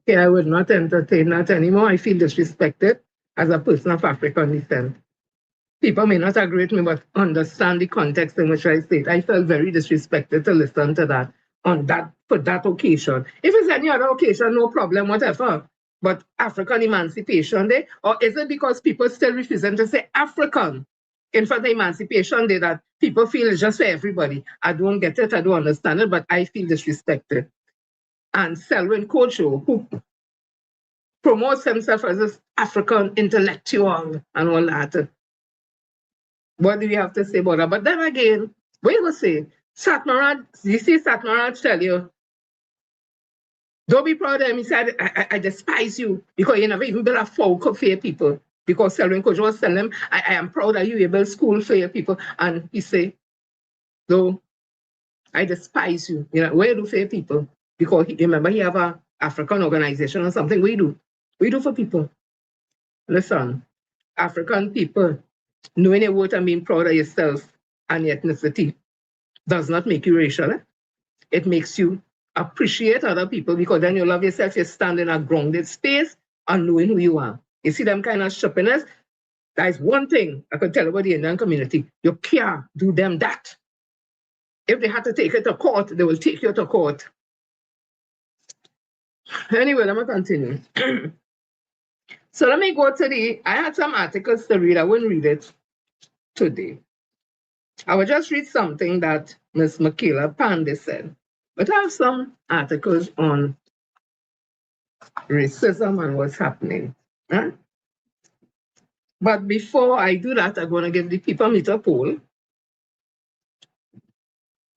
Okay, I would not entertain that anymore. I feel disrespected as a person of African descent. People may not agree with me, but understand the context in which I say it. I felt very disrespected to listen to that for that occasion. If it's any other occasion, no problem, whatever. But African Emancipation Day, or is it because people still refusing to say African in front of Emancipation Day that people feel it's just for everybody? I don't get it, I don't understand it, but I feel disrespected. And Selwyn Kojo, who promotes himself as this African intellectual and all that, What do we have to say about that? But then again, what you gonna say? Satmaraj, you see Satmaraj tell you, don't be proud of him. He said, I despise you because you never even built a folk for your people. Because Selwyn Kojo was telling him, I am proud of you, you build school for your people. And he say, no, I despise you. You know, what you do for your people? Because remember, he have a African organization or something. We do for people. Listen, African people, knowing your worth and being proud of yourself and your ethnicity does not make you racial. It makes you appreciate other people because then you love yourself, you stand in a grounded space and knowing who you are. You see them kind of shoppiness? That is one thing I could tell about the Indian community. You can't do them that. If they had to take it to court, they will take you to court. Anyway, let me continue. So let me go to I had some articles to read. I wouldn't read it today. I will just read something that Ms. Michaela Pandey said. But I have some articles on racism and what's happening. Right? But before I do that, I'm going to give the people meter poll.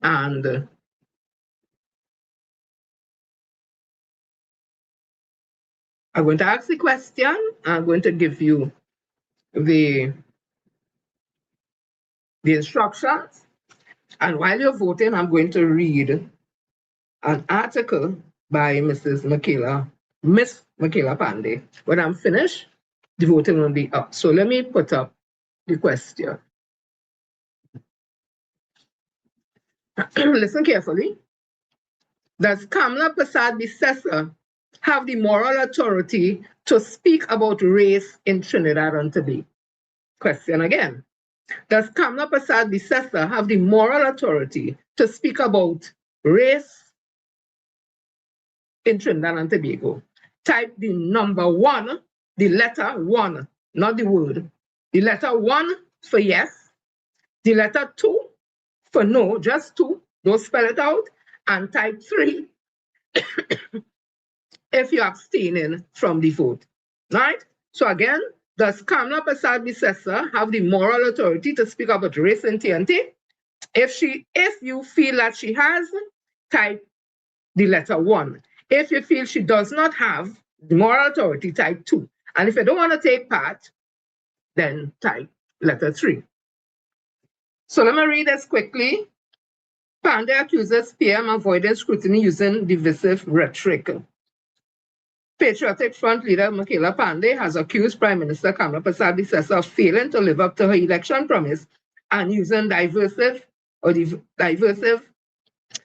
And I'm going to ask the question. I'm going to give you the instructions. And while you're voting, I'm going to read an article by Miss Michaela Pandey. When I'm finished, the voting will be up. So let me put up the question. Listen carefully. Does Kamla Prasad Bissessa have the moral authority to speak about race in Trinidad and Tobago? Question again. Does Kamla Prasad Bissessa have the moral authority to speak about race in Trinidad and Tobago? Type the number 1, the letter 1, not the word. The letter 1 for yes, the letter 2 for no, just 2, don't spell it out, and type 3 if you're abstaining from the vote. Right? So again, does Kamla Prasad Bissessa have the moral authority to speak about race in TNT? If you feel that she has, type the letter 1. If you feel she does not have the moral authority, type 2. And if you don't want to take part, then type letter 3. So let me read this quickly. Pandey accuses PM avoiding scrutiny using divisive rhetoric. Patriotic Front leader Michaela Pandey has accused Prime Minister Kamla Prasad Bissessa of failing to live up to her election promise and using divisive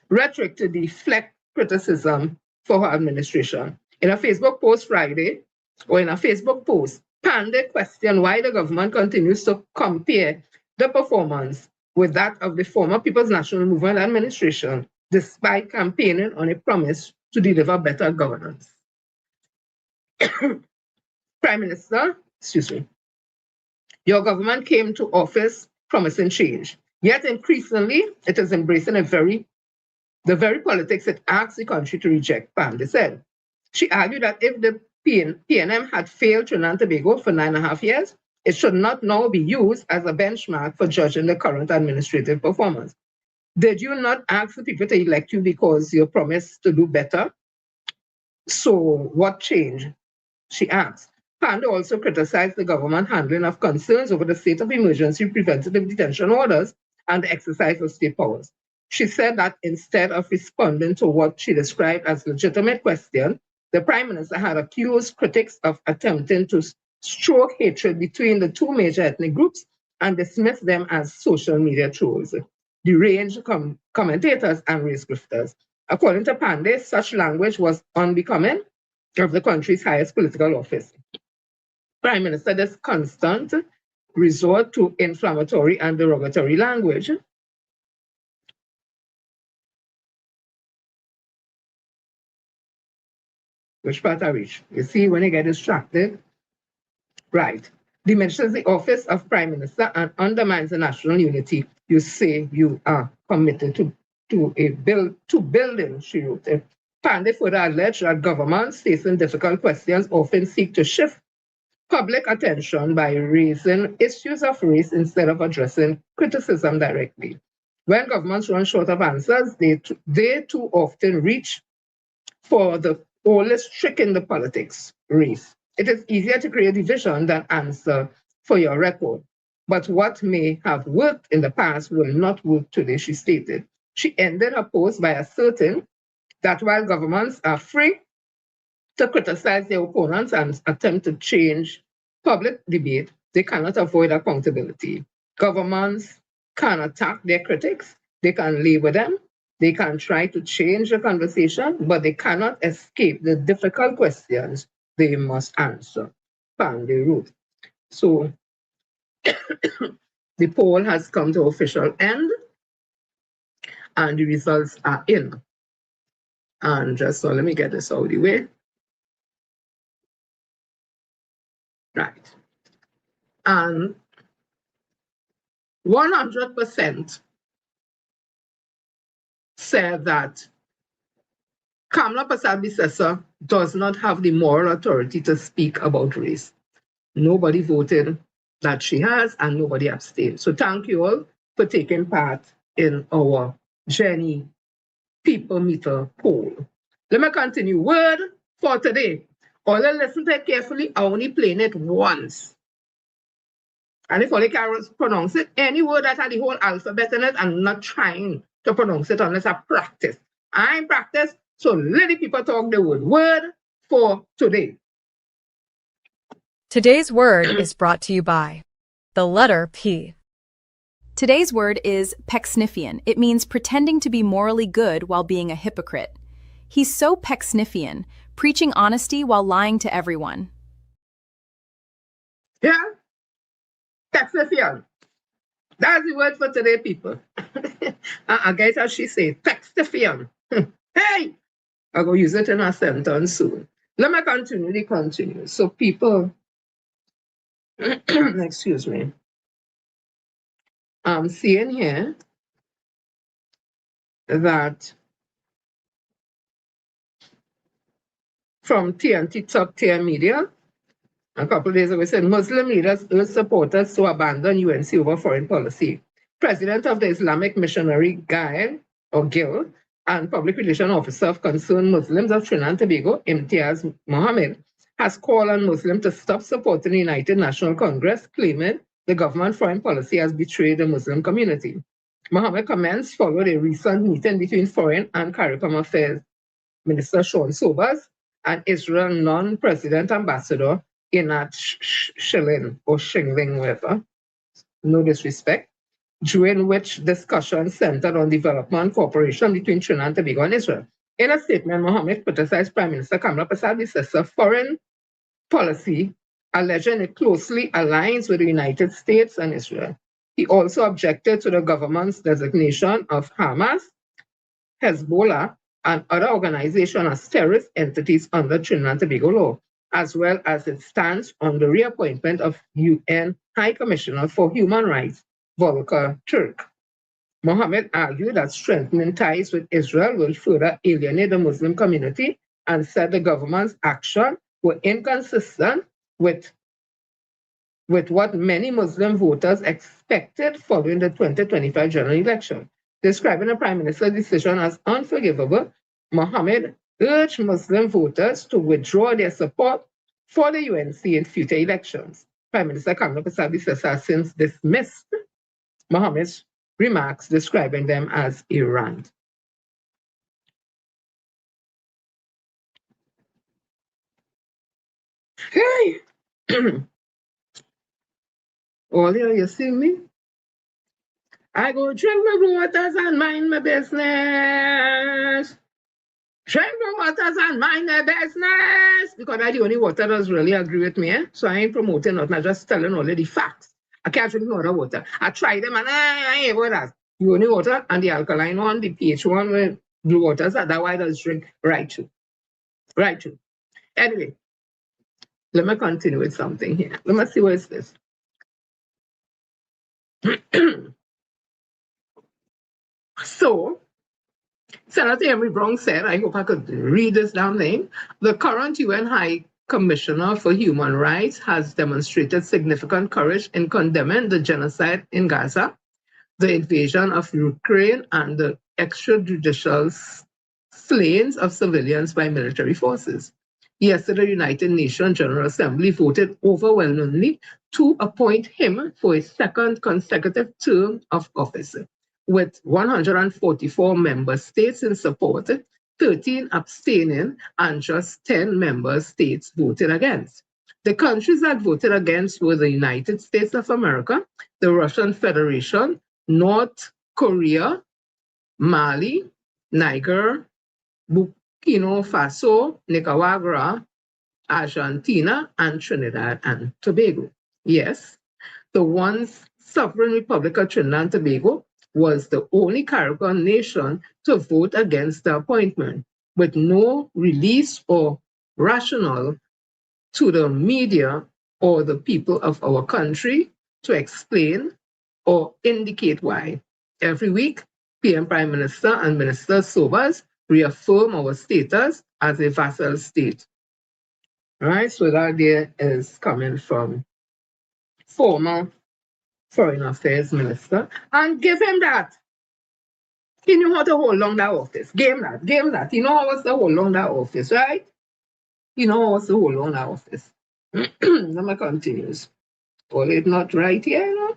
rhetoric to deflect criticism for her administration. In a Facebook post Friday, Pandey questioned why the government continues to compare the performance with that of the former People's National Movement administration, despite campaigning on a promise to deliver better governance. Prime Minister, your government came to office promising change, yet increasingly it is embracing the very politics it asks the country to reject, Pandey said. She argued that if the PNM had failed Trinidad and Tobago for 9.5 years, it should not now be used as a benchmark for judging the current administrative performance. Did you not ask the people to elect you because you promised to do better? So what changed? She asked. Pandey also criticized the government handling of concerns over the state of emergency preventative detention orders and the exercise of state powers. She said that instead of responding to what she described as legitimate questions, the Prime Minister had accused critics of attempting to stroke hatred between the two major ethnic groups and dismiss them as social media trolls, deranged commentators, and race grifters. According to Pandey, such language was unbecoming of the country's highest political office. Prime Minister, this constant resort to inflammatory and derogatory language which part I reach? You see, when you get distracted, right, diminishes the office of Prime Minister and undermines the national unity you say you are committed to building, she wrote. Pandey further alleged that governments facing difficult questions often seek to shift public attention by raising issues of race instead of addressing criticism directly. When governments run short of answers, they too often reach for the oldest trick in the politics, race. It is easier to create division than answer for your record. But what may have worked in the past will not work today, she stated. She ended her post by asserting that while governments are free to criticize their opponents and attempt to change public debate, they cannot avoid accountability. Governments can attack their critics, they can label them, they can try to change the conversation, but they cannot escape the difficult questions they must answer. Pandy wrote. So the poll has come to official end and the results are in. And just so let me get this out of the way. Right. And 100% said that Kamla Persad-Bissessar does not have the moral authority to speak about race. Nobody voted that she has, and nobody abstained. So thank you all for taking part in our Jenny People Meter poll. Let me continue. Word for today. All listen to it carefully. I only playing it once. And if all you can pronounce it, any word that had the whole alphabet in it, I'm not trying to pronounce it unless I practice. I ain't practice, so let the people talk the word. Word for today. Today's word is brought to you by the letter P. Today's word is Pecksniffian. It means pretending to be morally good while being a hypocrite. He's so Pecksniffian, preaching honesty while lying to everyone. Yeah? Pecksniffian. That's the word for today, people. I guess how she say, Pecksniffian. Hey! I'll go use it in a sentence soon. Let me continue. So people, excuse me. I'm seeing here that from TNT Top Tier Media, a couple of days ago, said Muslim leaders urge supporters to abandon UNC over foreign policy. President of the Islamic Missionary Guild and Public Relations Officer of Concerned Muslims of Trinidad and Tobago, Imtiaz Mohammed, has called on Muslims to stop supporting the United National Congress, claiming the government foreign policy has betrayed the Muslim community. Mohammed comments followed a recent meeting between Foreign and Caribbean Affairs Minister Sean Sobers and Israel non-president ambassador Inat Shilin or Shingling, whatever, no disrespect, during which discussion centered on development cooperation between Trinidad and Tobago and Israel. In a statement, Mohammed criticized Prime Minister Kamla Persad-Bissessar's foreign policy, alleging it closely aligns with the United States and Israel. He also objected to the government's designation of Hamas, Hezbollah, and other organizations as terrorist entities under Trinidad and Tobago law, as well as its stance on the reappointment of UN High Commissioner for Human Rights, Volker Turk. Mohammed argued that strengthening ties with Israel will further alienate the Muslim community and said the government's action were inconsistent with what many Muslim voters expected following the 2025 general election. Describing the Prime Minister's decision as unforgivable, Mohammed urged Muslim voters to withdraw their support for the UNC in future elections. Prime Minister Kamla Persad-Bissessar has since dismissed Mohammed's remarks, describing them as a rant. Hey! All here, you see me? I go drink my waters and mind my business. Drink my waters and mind my business. Because that's the only water that really agree with me. So I ain't promoting nothing. I'm just telling all of the facts. I can't drink no other water. I try them and I ain't able to. The only water and the alkaline one, the pH one with blue waters, that's why I just drink right through. Right through. Anyway, let me continue with something here. Let me see what is this. So, Senator Emory Brown said, I hope I could read this down name, the current UN High Commissioner for Human Rights has demonstrated significant courage in condemning the genocide in Gaza, the invasion of Ukraine, and the extrajudicial slayings of civilians by military forces. Yesterday, the United Nations General Assembly voted overwhelmingly to appoint him for a second consecutive term of office, with 144 member states in support, 13 abstaining, and just 10 member states voted against. The countries that voted against were the United States of America, the Russian Federation, North Korea, Mali, Niger, Burkina Faso, Nicaragua, Argentina, and Trinidad and Tobago. Yes, the once sovereign Republic of Trinidad and Tobago was the only Caribbean nation to vote against the appointment, with no release or rationale to the media or the people of our country to explain or indicate why. Every week, PM Prime Minister and Minister Sobers reaffirm our status as a vassal state. All right, so that there is coming from former Foreign Affairs Minister, and give him that. He knew how to hold on that office. Give him that. He know how to hold on that office, right? He know how to hold on that office. Number continues. Well, it's not right here, you know?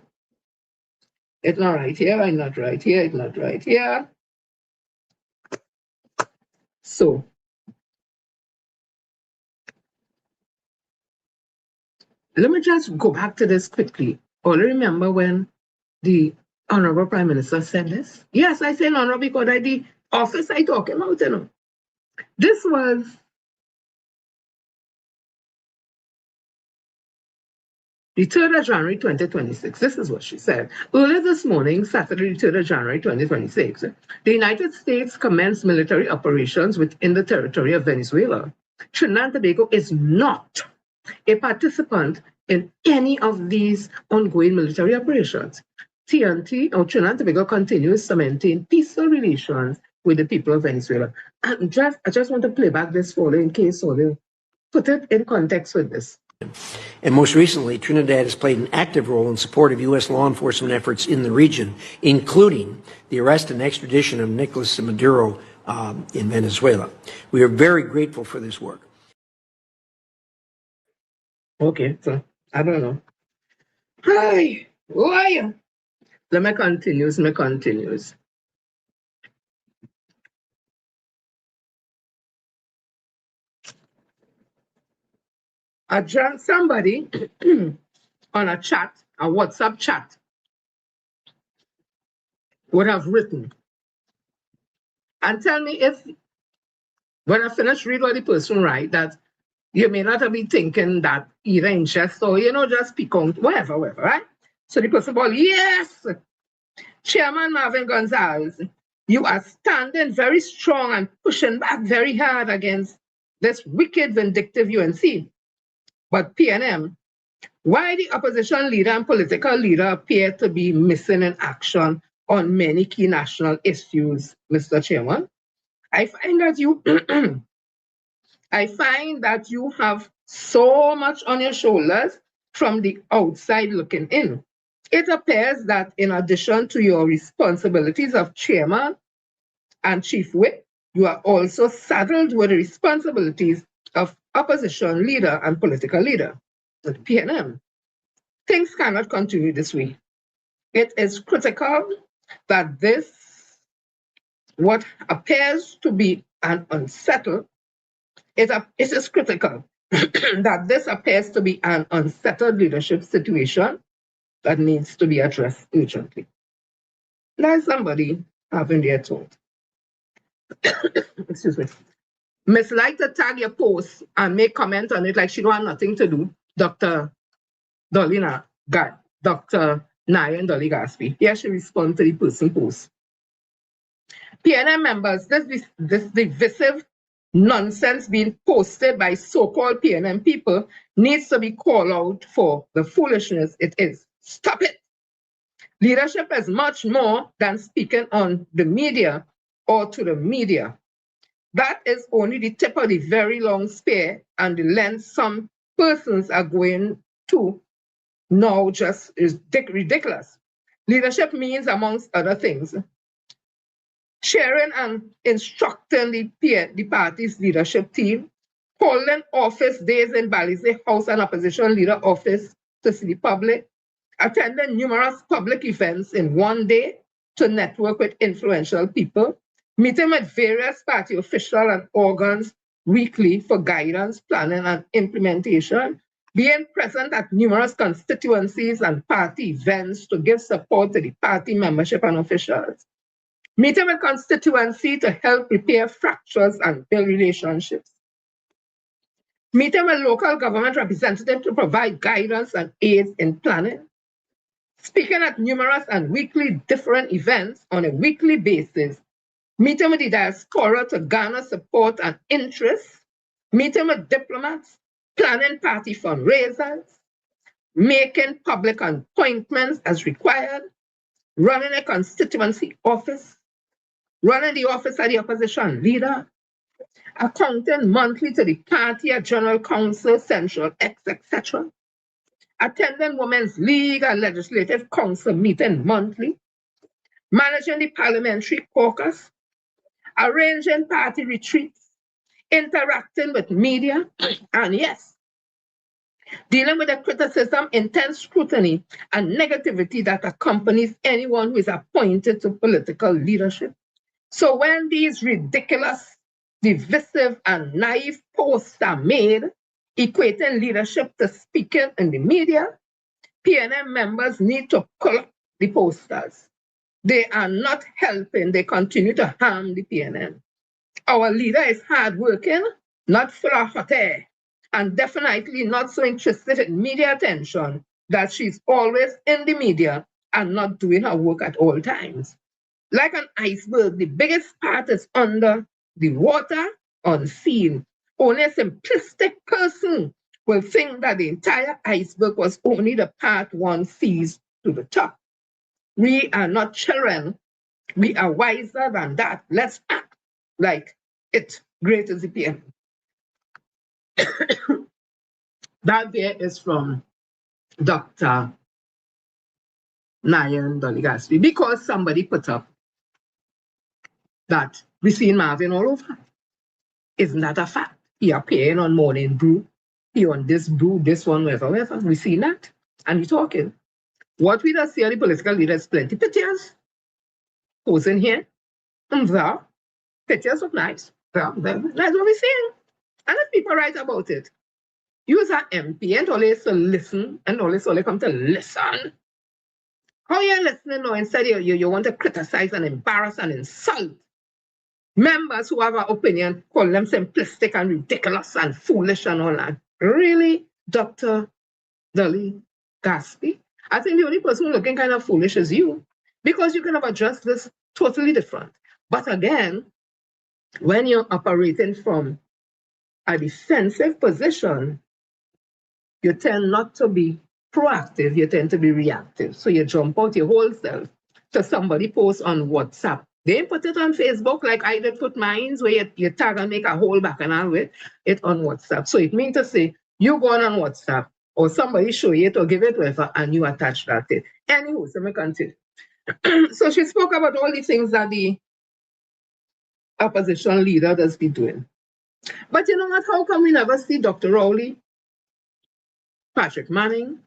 It's not right here, it's not right here, it's not right here. So, let me just go back to this quickly. All remember when the Honorable Prime Minister said this? Yes, I say honorable because I the office I talking about, you know. This was the 3rd of January 2026. This is what she said. Earlier this morning, Saturday, the 3rd of January 2026, the United States commenced military operations within the territory of Venezuela. Trinidad and Tobago is not a participant in any of these ongoing military operations. TNT, or Trinidad and Tobago, continues to maintain peaceful relations with the people of Venezuela. And I just want to play back this photo in case so they put it in context with this. And most recently, Trinidad has played an active role in support of U.S. law enforcement efforts in the region, including the arrest and extradition of Nicolas Maduro in Venezuela. We are very grateful for this work. Okay, so I don't know. Hi, who are you? Let me continues. I joined somebody on a chat, a WhatsApp chat, would have written and tell me if, when I finish read what the person write, that you may not have been thinking that either in jest or, you know, just pick on, whatever, right? So the person said, yes, Chairman Marvin Gonzalez, you are standing very strong and pushing back very hard against this wicked, vindictive UNC. But PNM, why the opposition leader and political leader appear to be missing in action on many key national issues, Mr. Chairman? I find that you have so much on your shoulders from the outside looking in. It appears that in addition to your responsibilities of chairman and chief whip, you are also saddled with the responsibilities of opposition leader and political leader, the PNM. Things cannot continue this way. It is critical that what appears to be an unsettled, it is critical that this appears to be an unsettled leadership situation that needs to be addressed urgently. Like somebody having their thought. Excuse me. Miss like to tag your post and make comment on it like she don't have nothing to do. Dr. Naya and Dolly Gaspy. Here she responds to the person post. PNM members, this divisive nonsense being posted by so-called PNM people needs to be called out for the foolishness it is. Stop it. Leadership is much more than speaking on the media or to the media. That is only the tip of the very long spear, and the length some persons are going to now just is ridiculous. Leadership means, amongst other things, sharing and instructing the party's leadership team, holding office days in Balize House and opposition leader office to see the public, attending numerous public events in one day to network with influential people, meeting with various party officials and organs weekly for guidance, planning, and implementation, being present at numerous constituencies and party events to give support to the party membership and officials, meeting with constituency to help repair fractures and build relationships, meeting with local government representatives to provide guidance and aid in planning, speaking at numerous and weekly different events on a weekly basis, meeting with the diaspora to garner support and interest, meeting with diplomats, planning party fundraisers, making public appointments as required, running a constituency office, running the office of the opposition leader, accounting monthly to the party at General Council, Central X, etc., attending Women's League and Legislative Council meeting monthly, managing the parliamentary caucus, arranging party retreats, interacting with media, and yes, dealing with the criticism, intense scrutiny, and negativity that accompanies anyone who is appointed to political leadership. So when these ridiculous, divisive, and naive posts are made, equating leadership to speaking in the media, PNM members need to pull up the posters. They are not helping, they continue to harm the PNM. Our leader is hardworking, not full of hot air, and definitely not so interested in media attention that she's always in the media and not doing her work at all times. Like an iceberg, the biggest part is under the water, unseen. Only a simplistic person will think that the entire iceberg was only the part one sees to the top. We are not children. We are wiser than that. Let's act like it. Great is the PM. That there is from Dr. Nayan Doligaspi, because somebody put up that we seen Marvin all over. Isn't that a fact? He appearing on Morning Brew, he on this brew, this one, whatever. We seen that, and we talking. What we just see are the political leaders, plenty pictures. Who's in here? There. Pictures of nice. That's what we're seeing. And if people write about it, you as an MP and always to listen and always only come to listen. How you listening now? Instead you want to criticize and embarrass and insult members who have an opinion, call them simplistic and ridiculous and foolish and all that. Really, Dr. Dolly Gaspi? I think the only person looking kind of foolish is you, because you can have addressed this totally different. But again, when you're operating from a defensive position, you tend not to be proactive, you tend to be reactive. So you jump out your whole self to somebody post on WhatsApp. They put it on Facebook like I did put mine, where you tag and make a whole bacchanal with it on WhatsApp. So it means to say, you go on WhatsApp, or somebody show it or give it whatever, and you attach that to it. Anywho, so we continue. So she spoke about all the things that the opposition leader does be doing. But you know what? How come we never see Dr. Rowley, Patrick Manning,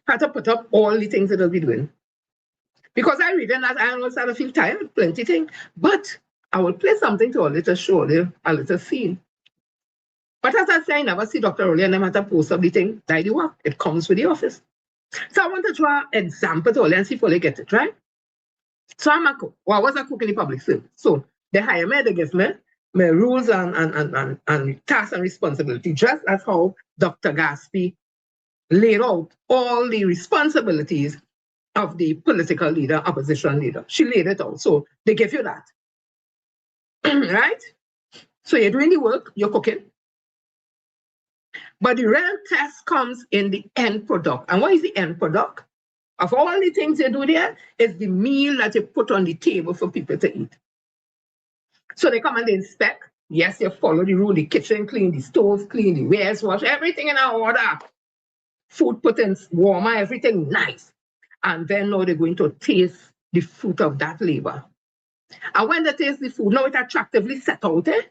had to put up all the things that they'll be doing? Because I read that I almost had to feel tired, plenty things. But I will play something to a little show, a little scene. But as I say, I never see Dr. Rowley and them have to post up the thing, that the work. It comes with the office. So I want to draw an example to all and see if they get it, right? So I'm a cook. Well, I was a cook in the public service. So they hire me, they give me my rules and tasks and responsibility, just as how Dr. Gaspi laid out all the responsibilities of the political leader, opposition leader. She laid it out. So they give you that. Right? So you're doing the work, you're cooking. But the real test comes in the end product. And what is the end product? Of all the things you do there, is the meal that you put on the table for people to eat. So they come and they inspect. Yes, you follow the rule, the kitchen clean, the stove clean, the wares wash, everything in order. Food put in warmer, everything nice. And then now they're going to taste the fruit of that labor. And when they taste the food, now it attractively set out, eh?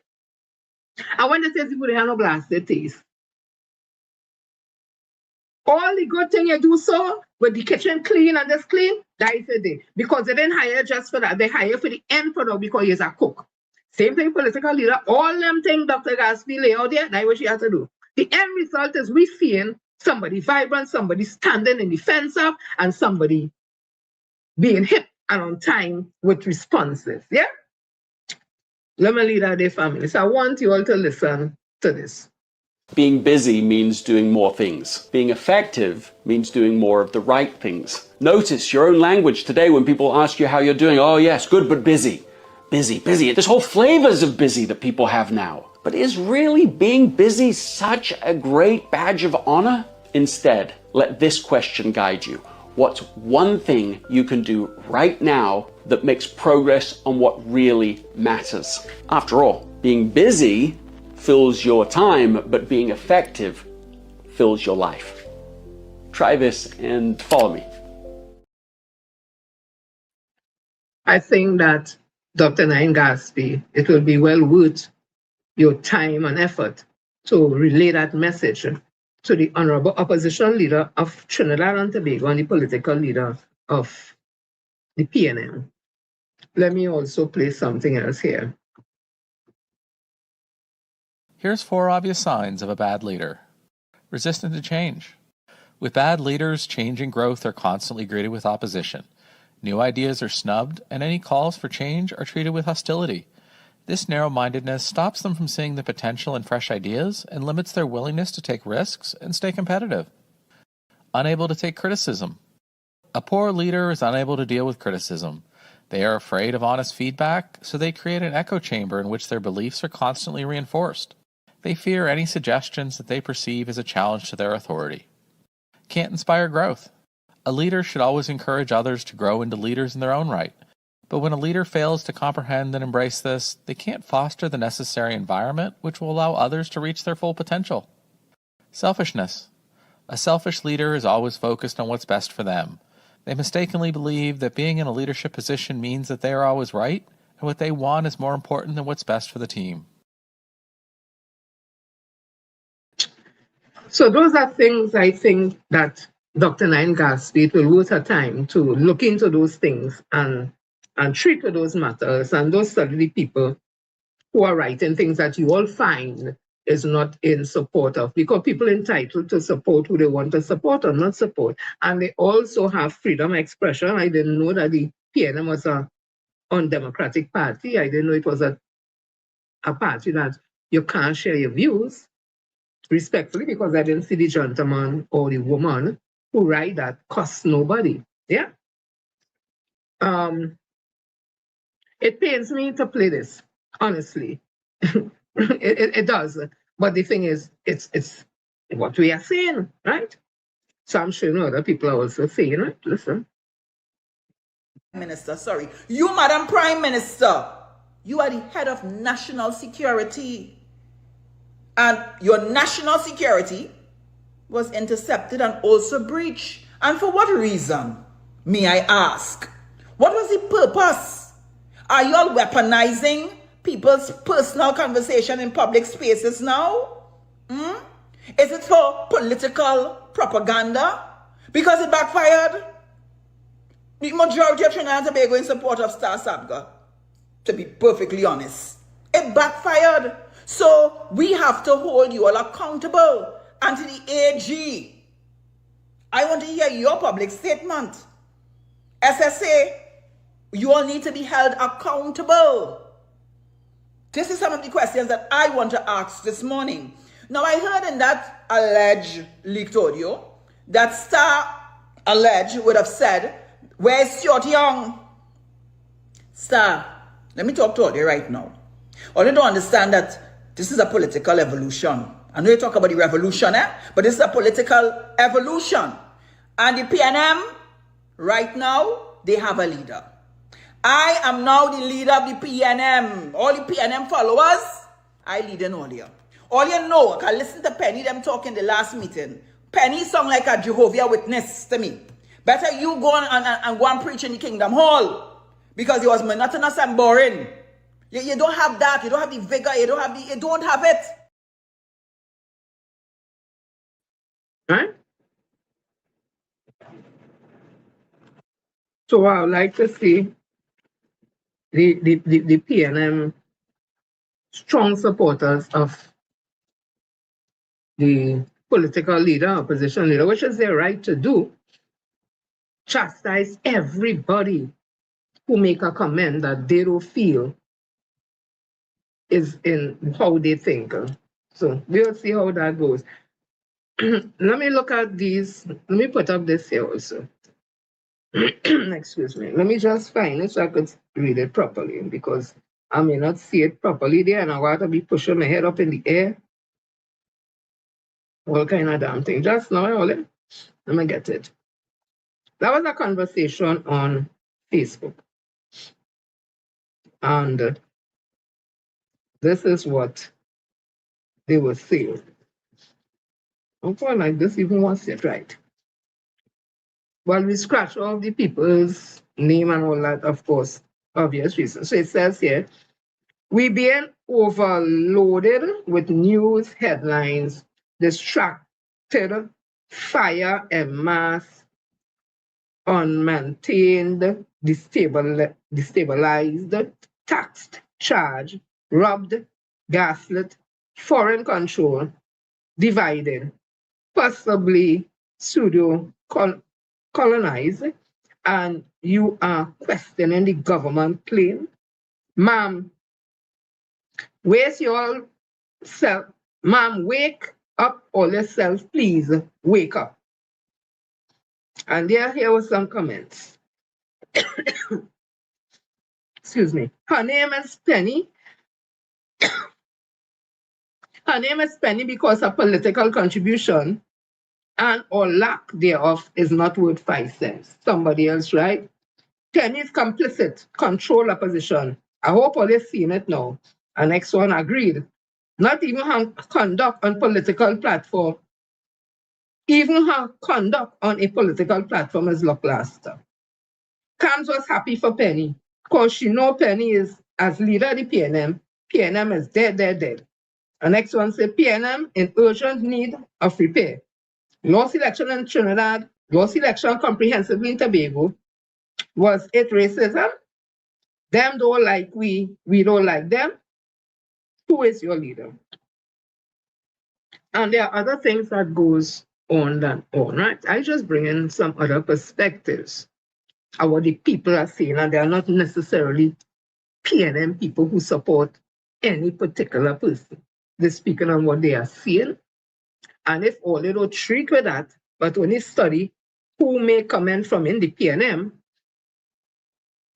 And when they taste the food, they have no blasted taste. All the good thing you do so, with the kitchen clean and this clean, that is the day. Because they didn't hire just for that, they hire for the end product because he's a cook. Same thing, political leader, all them things Dr. Gatsby lay out there, that's what she has to do. The end result is we seeing somebody vibrant, somebody standing in the fence up, and somebody being hip and on time with responses, yeah? Let me lead out their family. So I want you all to listen to this. Being busy means doing more things. Being effective means doing more of the right things. Notice your own language today when people ask you how you're doing. Oh yes, good, but busy. Busy, busy. There's whole flavors of busy that people have now. But is really being busy such a great badge of honor? Instead, let this question guide you. What's one thing you can do right now that makes progress on what really matters? After all, being busy fills your time, but being effective fills your life. Try this and follow me. I think that Dr. Nine Gatsby, it will be well worth your time and effort to relay that message to the Honorable Opposition Leader of Trinidad and Tobago and the political leader of the PNM. Let me also play something else here. Here's 4 obvious signs of a bad leader. Resistant to change. With bad leaders, change and growth are constantly greeted with opposition. New ideas are snubbed, and any calls for change are treated with hostility. This narrow-mindedness stops them from seeing the potential in fresh ideas and limits their willingness to take risks and stay competitive. Unable to take criticism. A poor leader is unable to deal with criticism. They are afraid of honest feedback, so they create an echo chamber in which their beliefs are constantly reinforced. They fear any suggestions that they perceive as a challenge to their authority. Can't inspire growth. A leader should always encourage others to grow into leaders in their own right. But when a leader fails to comprehend and embrace this, they can't foster the necessary environment which will allow others to reach their full potential. Selfishness. A selfish leader is always focused on what's best for them. They mistakenly believe that being in a leadership position means that they are always right, and what they want is more important than what's best for the team. So those are things I think that Dr. Nine Gatsby, it will worth her time to look into those things and treat with those matters, and those study the people who are writing things that you all find is not in support of, because people are entitled to support who they want to support or not support. And they also have freedom of expression. I didn't know that the PNM was an undemocratic party. I didn't know it was a party that you can't share your views respectfully, because I didn't see the gentleman or the woman who write that cost nobody. Yeah. It pains me to play this, honestly. it does. But the thing is, it's what we are saying, right? So I'm sure other people are also saying it. Listen. Minister, sorry. You, Madam Prime Minister, you are the head of national security. And your national security was intercepted and also breached. And for what reason, may I ask? What was the purpose? Are you all weaponizing people's personal conversation in public spaces now? Is it for political propaganda? Because it backfired? The majority of Trinidad and Tobago in support of Star Sabga, to be perfectly honest. It backfired. So we have to hold you all accountable. And to the AG, I want to hear your public statement. SSA, you all need to be held accountable. This is some of the questions that I want to ask this morning. Now, I heard in that alleged leaked audio that Star alleged would have said, "Where's Stuart Young?" Star, let me talk to you right now. I want you to understand that this is a political evolution. I know you talk about the revolution, but this is a political evolution. And the PNM Right now, they have a leader. I am now the leader of the PNM. All the PNM followers, I lead in all here. All you know, I can listen to Penny them talking the last meeting. Penny sound like a Jehovah Witness to me. Better you go and go and preach in the Kingdom Hall. Because it was monotonous and boring. You don't have that. You don't have the vigor. You don't have it. Right? So I would like to see the PNM strong supporters of the political leader, opposition leader, which is their right to do, chastise everybody who make a comment that they don't feel is in how they think. So we'll see how that goes. Let me look at these. Let me put up this here also. Excuse me. Let me just find it so I could read it properly, because I may not see it properly there and I want to be pushing my head up in the air. All kind of damn thing. Just now, let me get it. That was a conversation on Facebook. And this is what they were saying. Okay, like this even wants it right. Well, we scratch all the people's name and all that, of course, obvious reasons. So it says here, we being overloaded with news headlines, distracted, fire and mass, unmaintained, destabilized, taxed, charged, robbed, gaslit, foreign control, divided, possibly pseudo-colonized, and you are questioning the government claim. Ma'am, where's your self? Ma'am, wake up all yourself, please. Wake up. And here were some comments. Excuse me. Her name is Penny. Her name is Penny because her political contribution and or lack thereof is not worth 5 cents. Somebody else, right? Penny is complicit, control opposition. I hope all you've seen it now. And next one agreed. Not even her conduct on political platform. Even her conduct on a political platform is lackluster. Cams was happy for Penny because she know Penny is, as leader of the PNM, PNM is dead. The next one says PNM in urgent need of repair. Lost election in Trinidad, lost election comprehensively in Tobago. Was it racism? Them don't like we don't like them. Who is your leader? And there are other things that goes on and on, right? I just bring in some other perspectives of what the people are saying, and they are not necessarily PNM people who support any particular person. They're speaking on what they are seeing. And if all they don't treat with that, but only study who may comment from in the PNM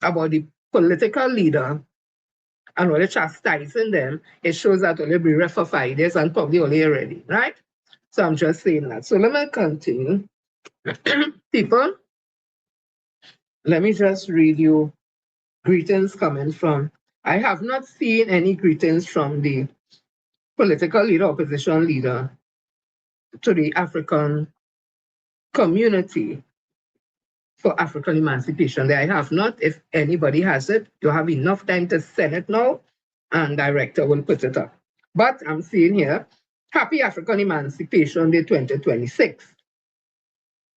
about the political leader and only chastising them, it shows that only be ref for 5 days and probably only already, right? So I'm just saying that. So let me continue. People, let me just read you greetings coming from, I have not seen any greetings from the political leader, opposition leader to the African community for African emancipation. I have not. If anybody has it, you have enough time to send it now, and director will put it up. But I'm seeing here, Happy African Emancipation Day 2026.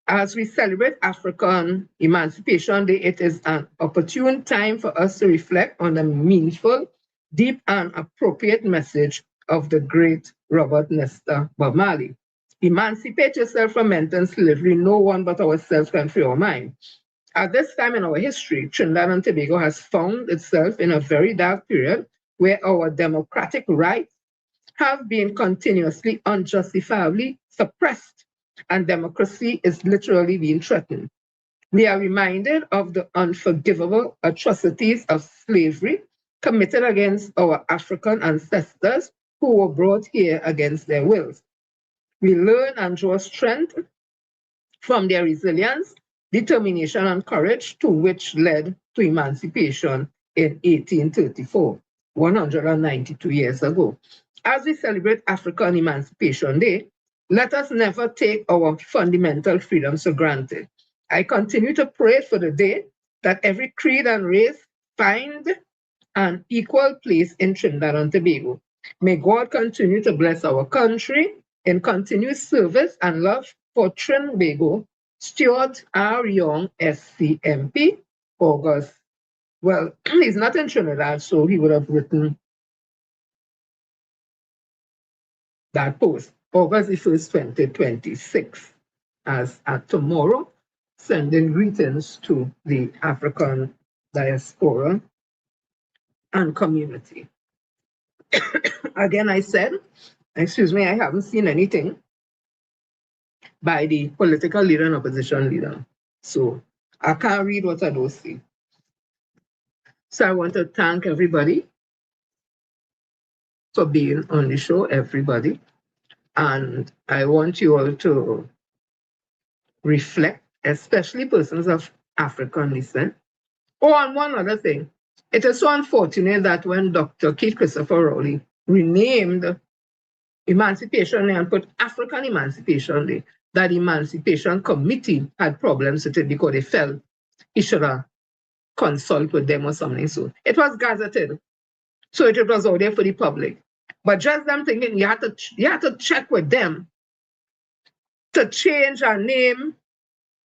As we celebrate African Emancipation Day, it is an opportune time for us to reflect on the meaningful, deep, and appropriate message of the great Robert Nesta Bob Marley. Emancipate yourself from mental slavery. No one but ourselves can free our mind. At this time in our history, Trinidad and Tobago has found itself in a very dark period where our democratic rights have been continuously, unjustifiably suppressed, and democracy is literally being threatened. We are reminded of the unforgivable atrocities of slavery committed against our African ancestors who were brought here against their wills. We learn and draw strength from their resilience, determination and courage to which led to emancipation in 1834, 192 years ago. As we celebrate African Emancipation Day, let us never take our fundamental freedoms for granted. I continue to pray for the day that every creed and race find an equal place in Trinidad and Tobago. May God continue to bless our country in continuous service and love for Trinbago. Stuart R. Young, SCMP, August. Well, he's not in Trinidad, so he would have written that post. August the 1st, 2026, as at tomorrow, sending greetings to the African diaspora and community. Again, I said, excuse me, I haven't seen anything by the political leader and opposition leader. So I can't read what I don't see. So I want to thank everybody for being on the show, everybody. And I want you all to reflect, especially persons of African descent. Oh, and one other thing. It is so unfortunate that when Dr. Keith Christopher Rowley renamed Emancipation Day and put African Emancipation Day, that Emancipation Committee had problems with it because they felt he should have consulted with them or something. So it was gazetted. So it was out there for the public. But just them thinking you had to check with them to change our name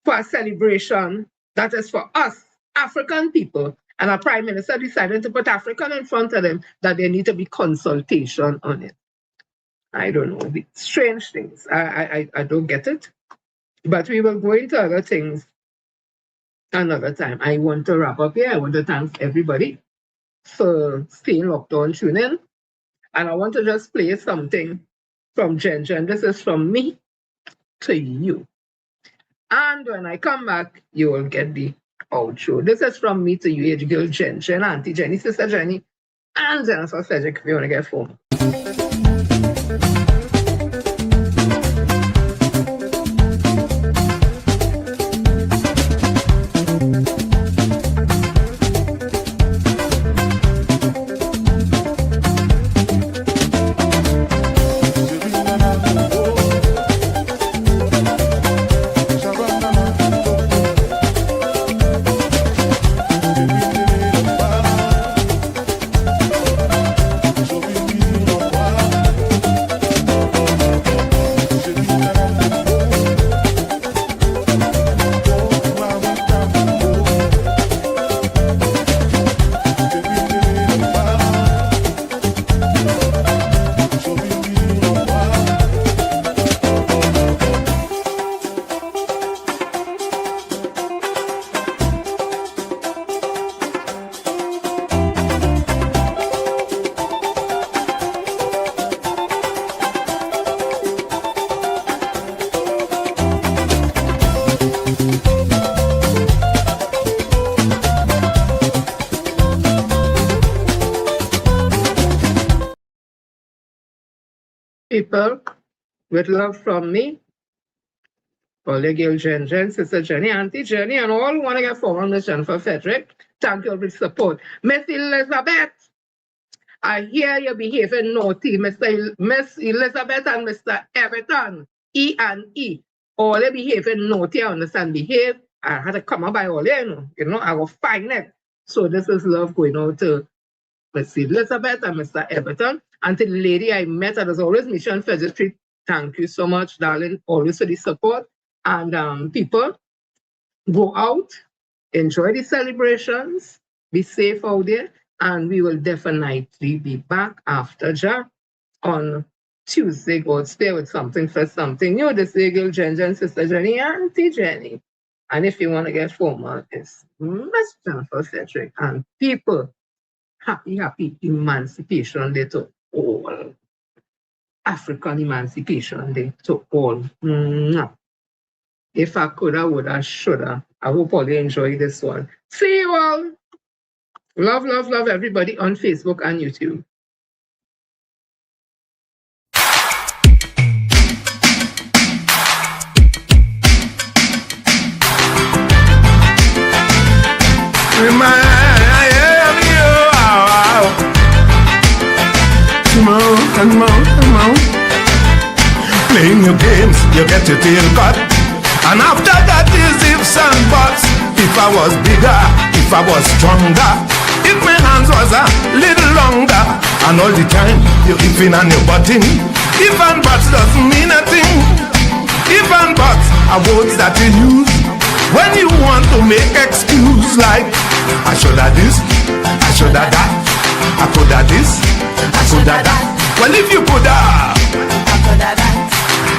for a celebration that is for us, African people, and our Prime Minister decided to put African in front of them, that there need to be consultation on it. I don't know, strange things. I don't get it. But we will go into other things another time. I want to wrap up here. I want to thank everybody for staying locked on, tune in. And I want to just play something from Ginger, and this is from me to you. And when I come back, you will get the outro. This is from me to you, age girl Ginger, and Auntie Jenny, Sister Jenny, and Jennifer Cedric, if you want to get home. People, with love from me, all the girl Jen, Sister Jenny, Auntie Jenny, and all who want to get forward, Miss Jennifer Frederick. Thank you for the support. Miss Elizabeth, I hear you behaving naughty, Miss Elizabeth and Mr. Everton, E and E. All they behaving naughty, I understand, behave. I had to come up by all I will find it. So this is love going out to Miss Elizabeth and Mr. Everton. And to the lady I met, and as always, Mission Frederick, thank you so much, darling, always for the support. And people, go out, enjoy the celebrations, be safe out there, and we will definitely be back after on Tuesday, God's Day, with something for something new. This is girl Jen, Sister Jenny, Auntie Jenny. And if you want to get formal, it's Miss Jennifer Frederick. And people, happy Emancipation Day to all. African Emancipation Day to all. If I coulda, woulda, shoulda. I hope all you enjoy this one. See you all. Love, love, love everybody on Facebook and YouTube. I am you. More and more and more. Playing your games, you get your tail cut. And after that is ifs and buts. If I was bigger, if I was stronger, if my hands was a little longer. And all the time, you're ifing and you're butting. If and buts doesn't mean a thing. If and buts are words that you use when you want to make excuse, like I should have this, I should have that, I could have this, I could have that. Well, if you could have, I could have that.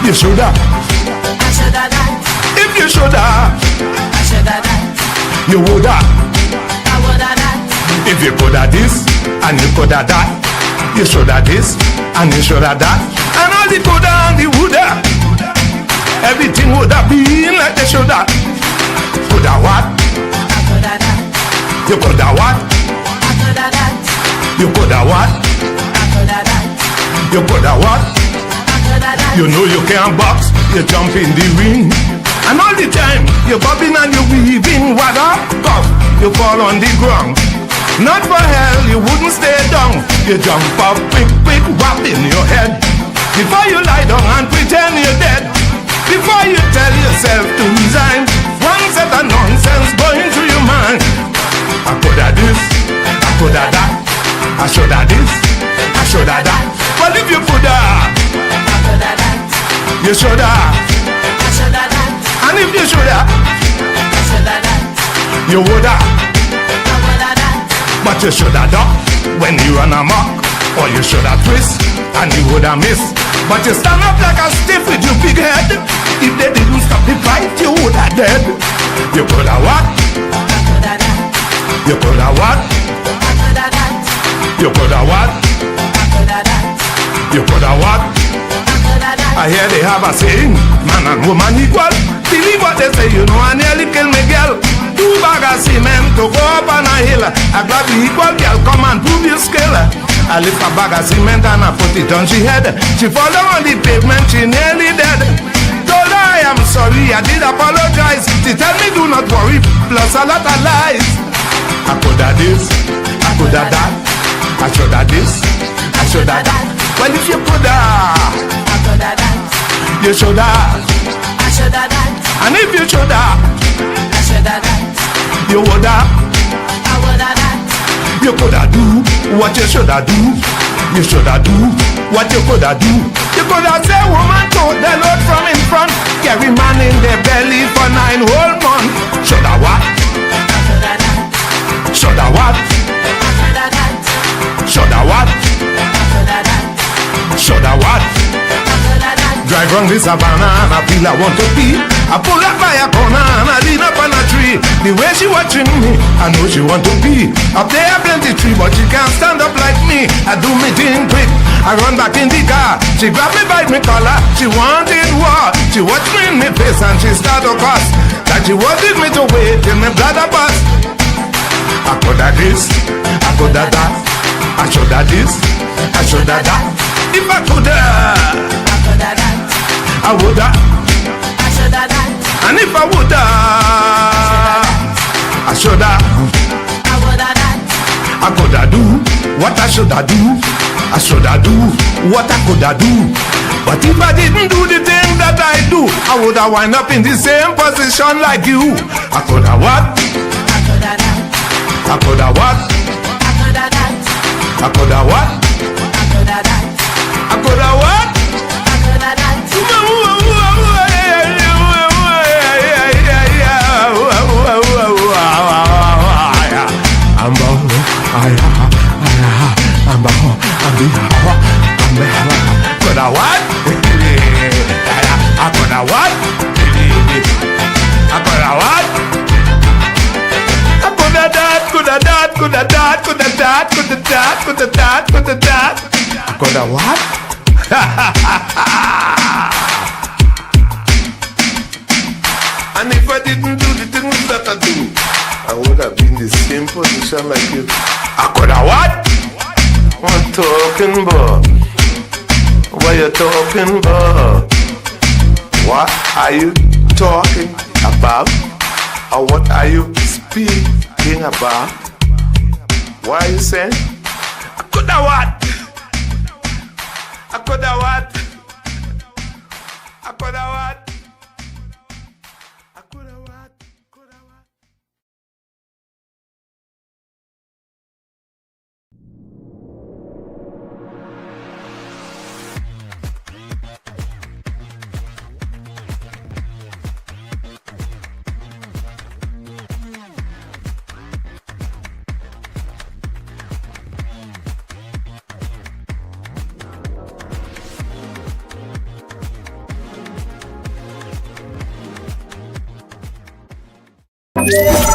You should have, I should have that. If you should have, I should have that. You would have, I would have that. If you could have this and you could have that, you should have this and you should have that. And all the coulda and the woulda, everything would have been like they should have. Coulda what? I coulda that. You coulda what? I coulda that. You coulda what? I coulda that. You coulda what? I coulda that. You know you can't box, you jump in the ring. And all the time, you're bobbing and you're weaving. What up? Puff, you fall on the ground. Not for hell, you wouldn't stay down. You jump up, quick, quick, whap in your head. Before you lie down and pretend you're dead. Before you tell yourself to resign, one set of nonsense going through your mind. I could have this, I could have that, I should have this, I should have that. Well, if you could have, I could have that, you should have, I should have that. And if you should have, I should have that, you would have, I would have that. But you should have done when you run amok, or you should have twist and you would have missed. But you stand up like a stiff with your big head. If they didn't stop the fight, you would have dead. You could have what? I could have that. You could have what? I could have that. You could have what? I could have that. You could have what? I could have that. I hear they have a saying, man and woman equal. Believe what they say, you know, I nearly kill me girl. 2 bags of cement to go up on a hill. I grab the equal girl, come and prove your skill. I lift a bag of cement and I put it on she head. She fall down on the pavement, she nearly dead. Told her I am sorry, I did apologize. She tell me do not worry, plus a lot of lies. I could have this, I could have that, I should have this, I should have that. Well, if you could have, I could have that, you should have, I should have that. And if you should have, I should have that, you would have, I would have that. You coulda do what you shoulda do. You shoulda do what you coulda do. You coulda say woman told the Lord from in front, carry man in their belly for 9 whole months. Shoulda what? I coulda that. Shoulda what? I coulda that. Shoulda what? I coulda that. Shoulda what? I coulda that. Drive round the savannah and I feel I want to pee. I pull up by a corner and I lean up on a tree. The way she watching me, I know she want to pee. Up there plenty tree, but she can't stand up like me. I do me thing quick, I run back in the car. She grab me by me collar, she wanted war. She watch me in my face and she start to cuss, like she wanted me to wait till my bladder bust. I coulda this, I coulda that, I shoulda this, I shoulda that. If I coulda, I coulda that, I woulda, I shoulda that. And if I woulda, I shoulda, I woulda that. I coulda do what I shoulda do. I shoulda do what I coulda do. But if I didn't do the thing that I do, I woulda wind up in the same position like you. I coulda what? I coulda that. I coulda what? I coulda that. I coulda what? I coulda that. I coulda what? I coulda that. Coulda what? I coulda what? I coulda what? I coulda that, coulda that, coulda that, coulda that, coulda that, coulda that, coulda that. I coulda what? And if I didn't do the things that I do, I would have been in the same position like you. I coulda what? What talking about? What you talking about? What are you talking about? Or what are you speaking king of bar. Why you saying? I coulda what? I coulda what? I coulda what? I coulda what? Coulda what? Yeah.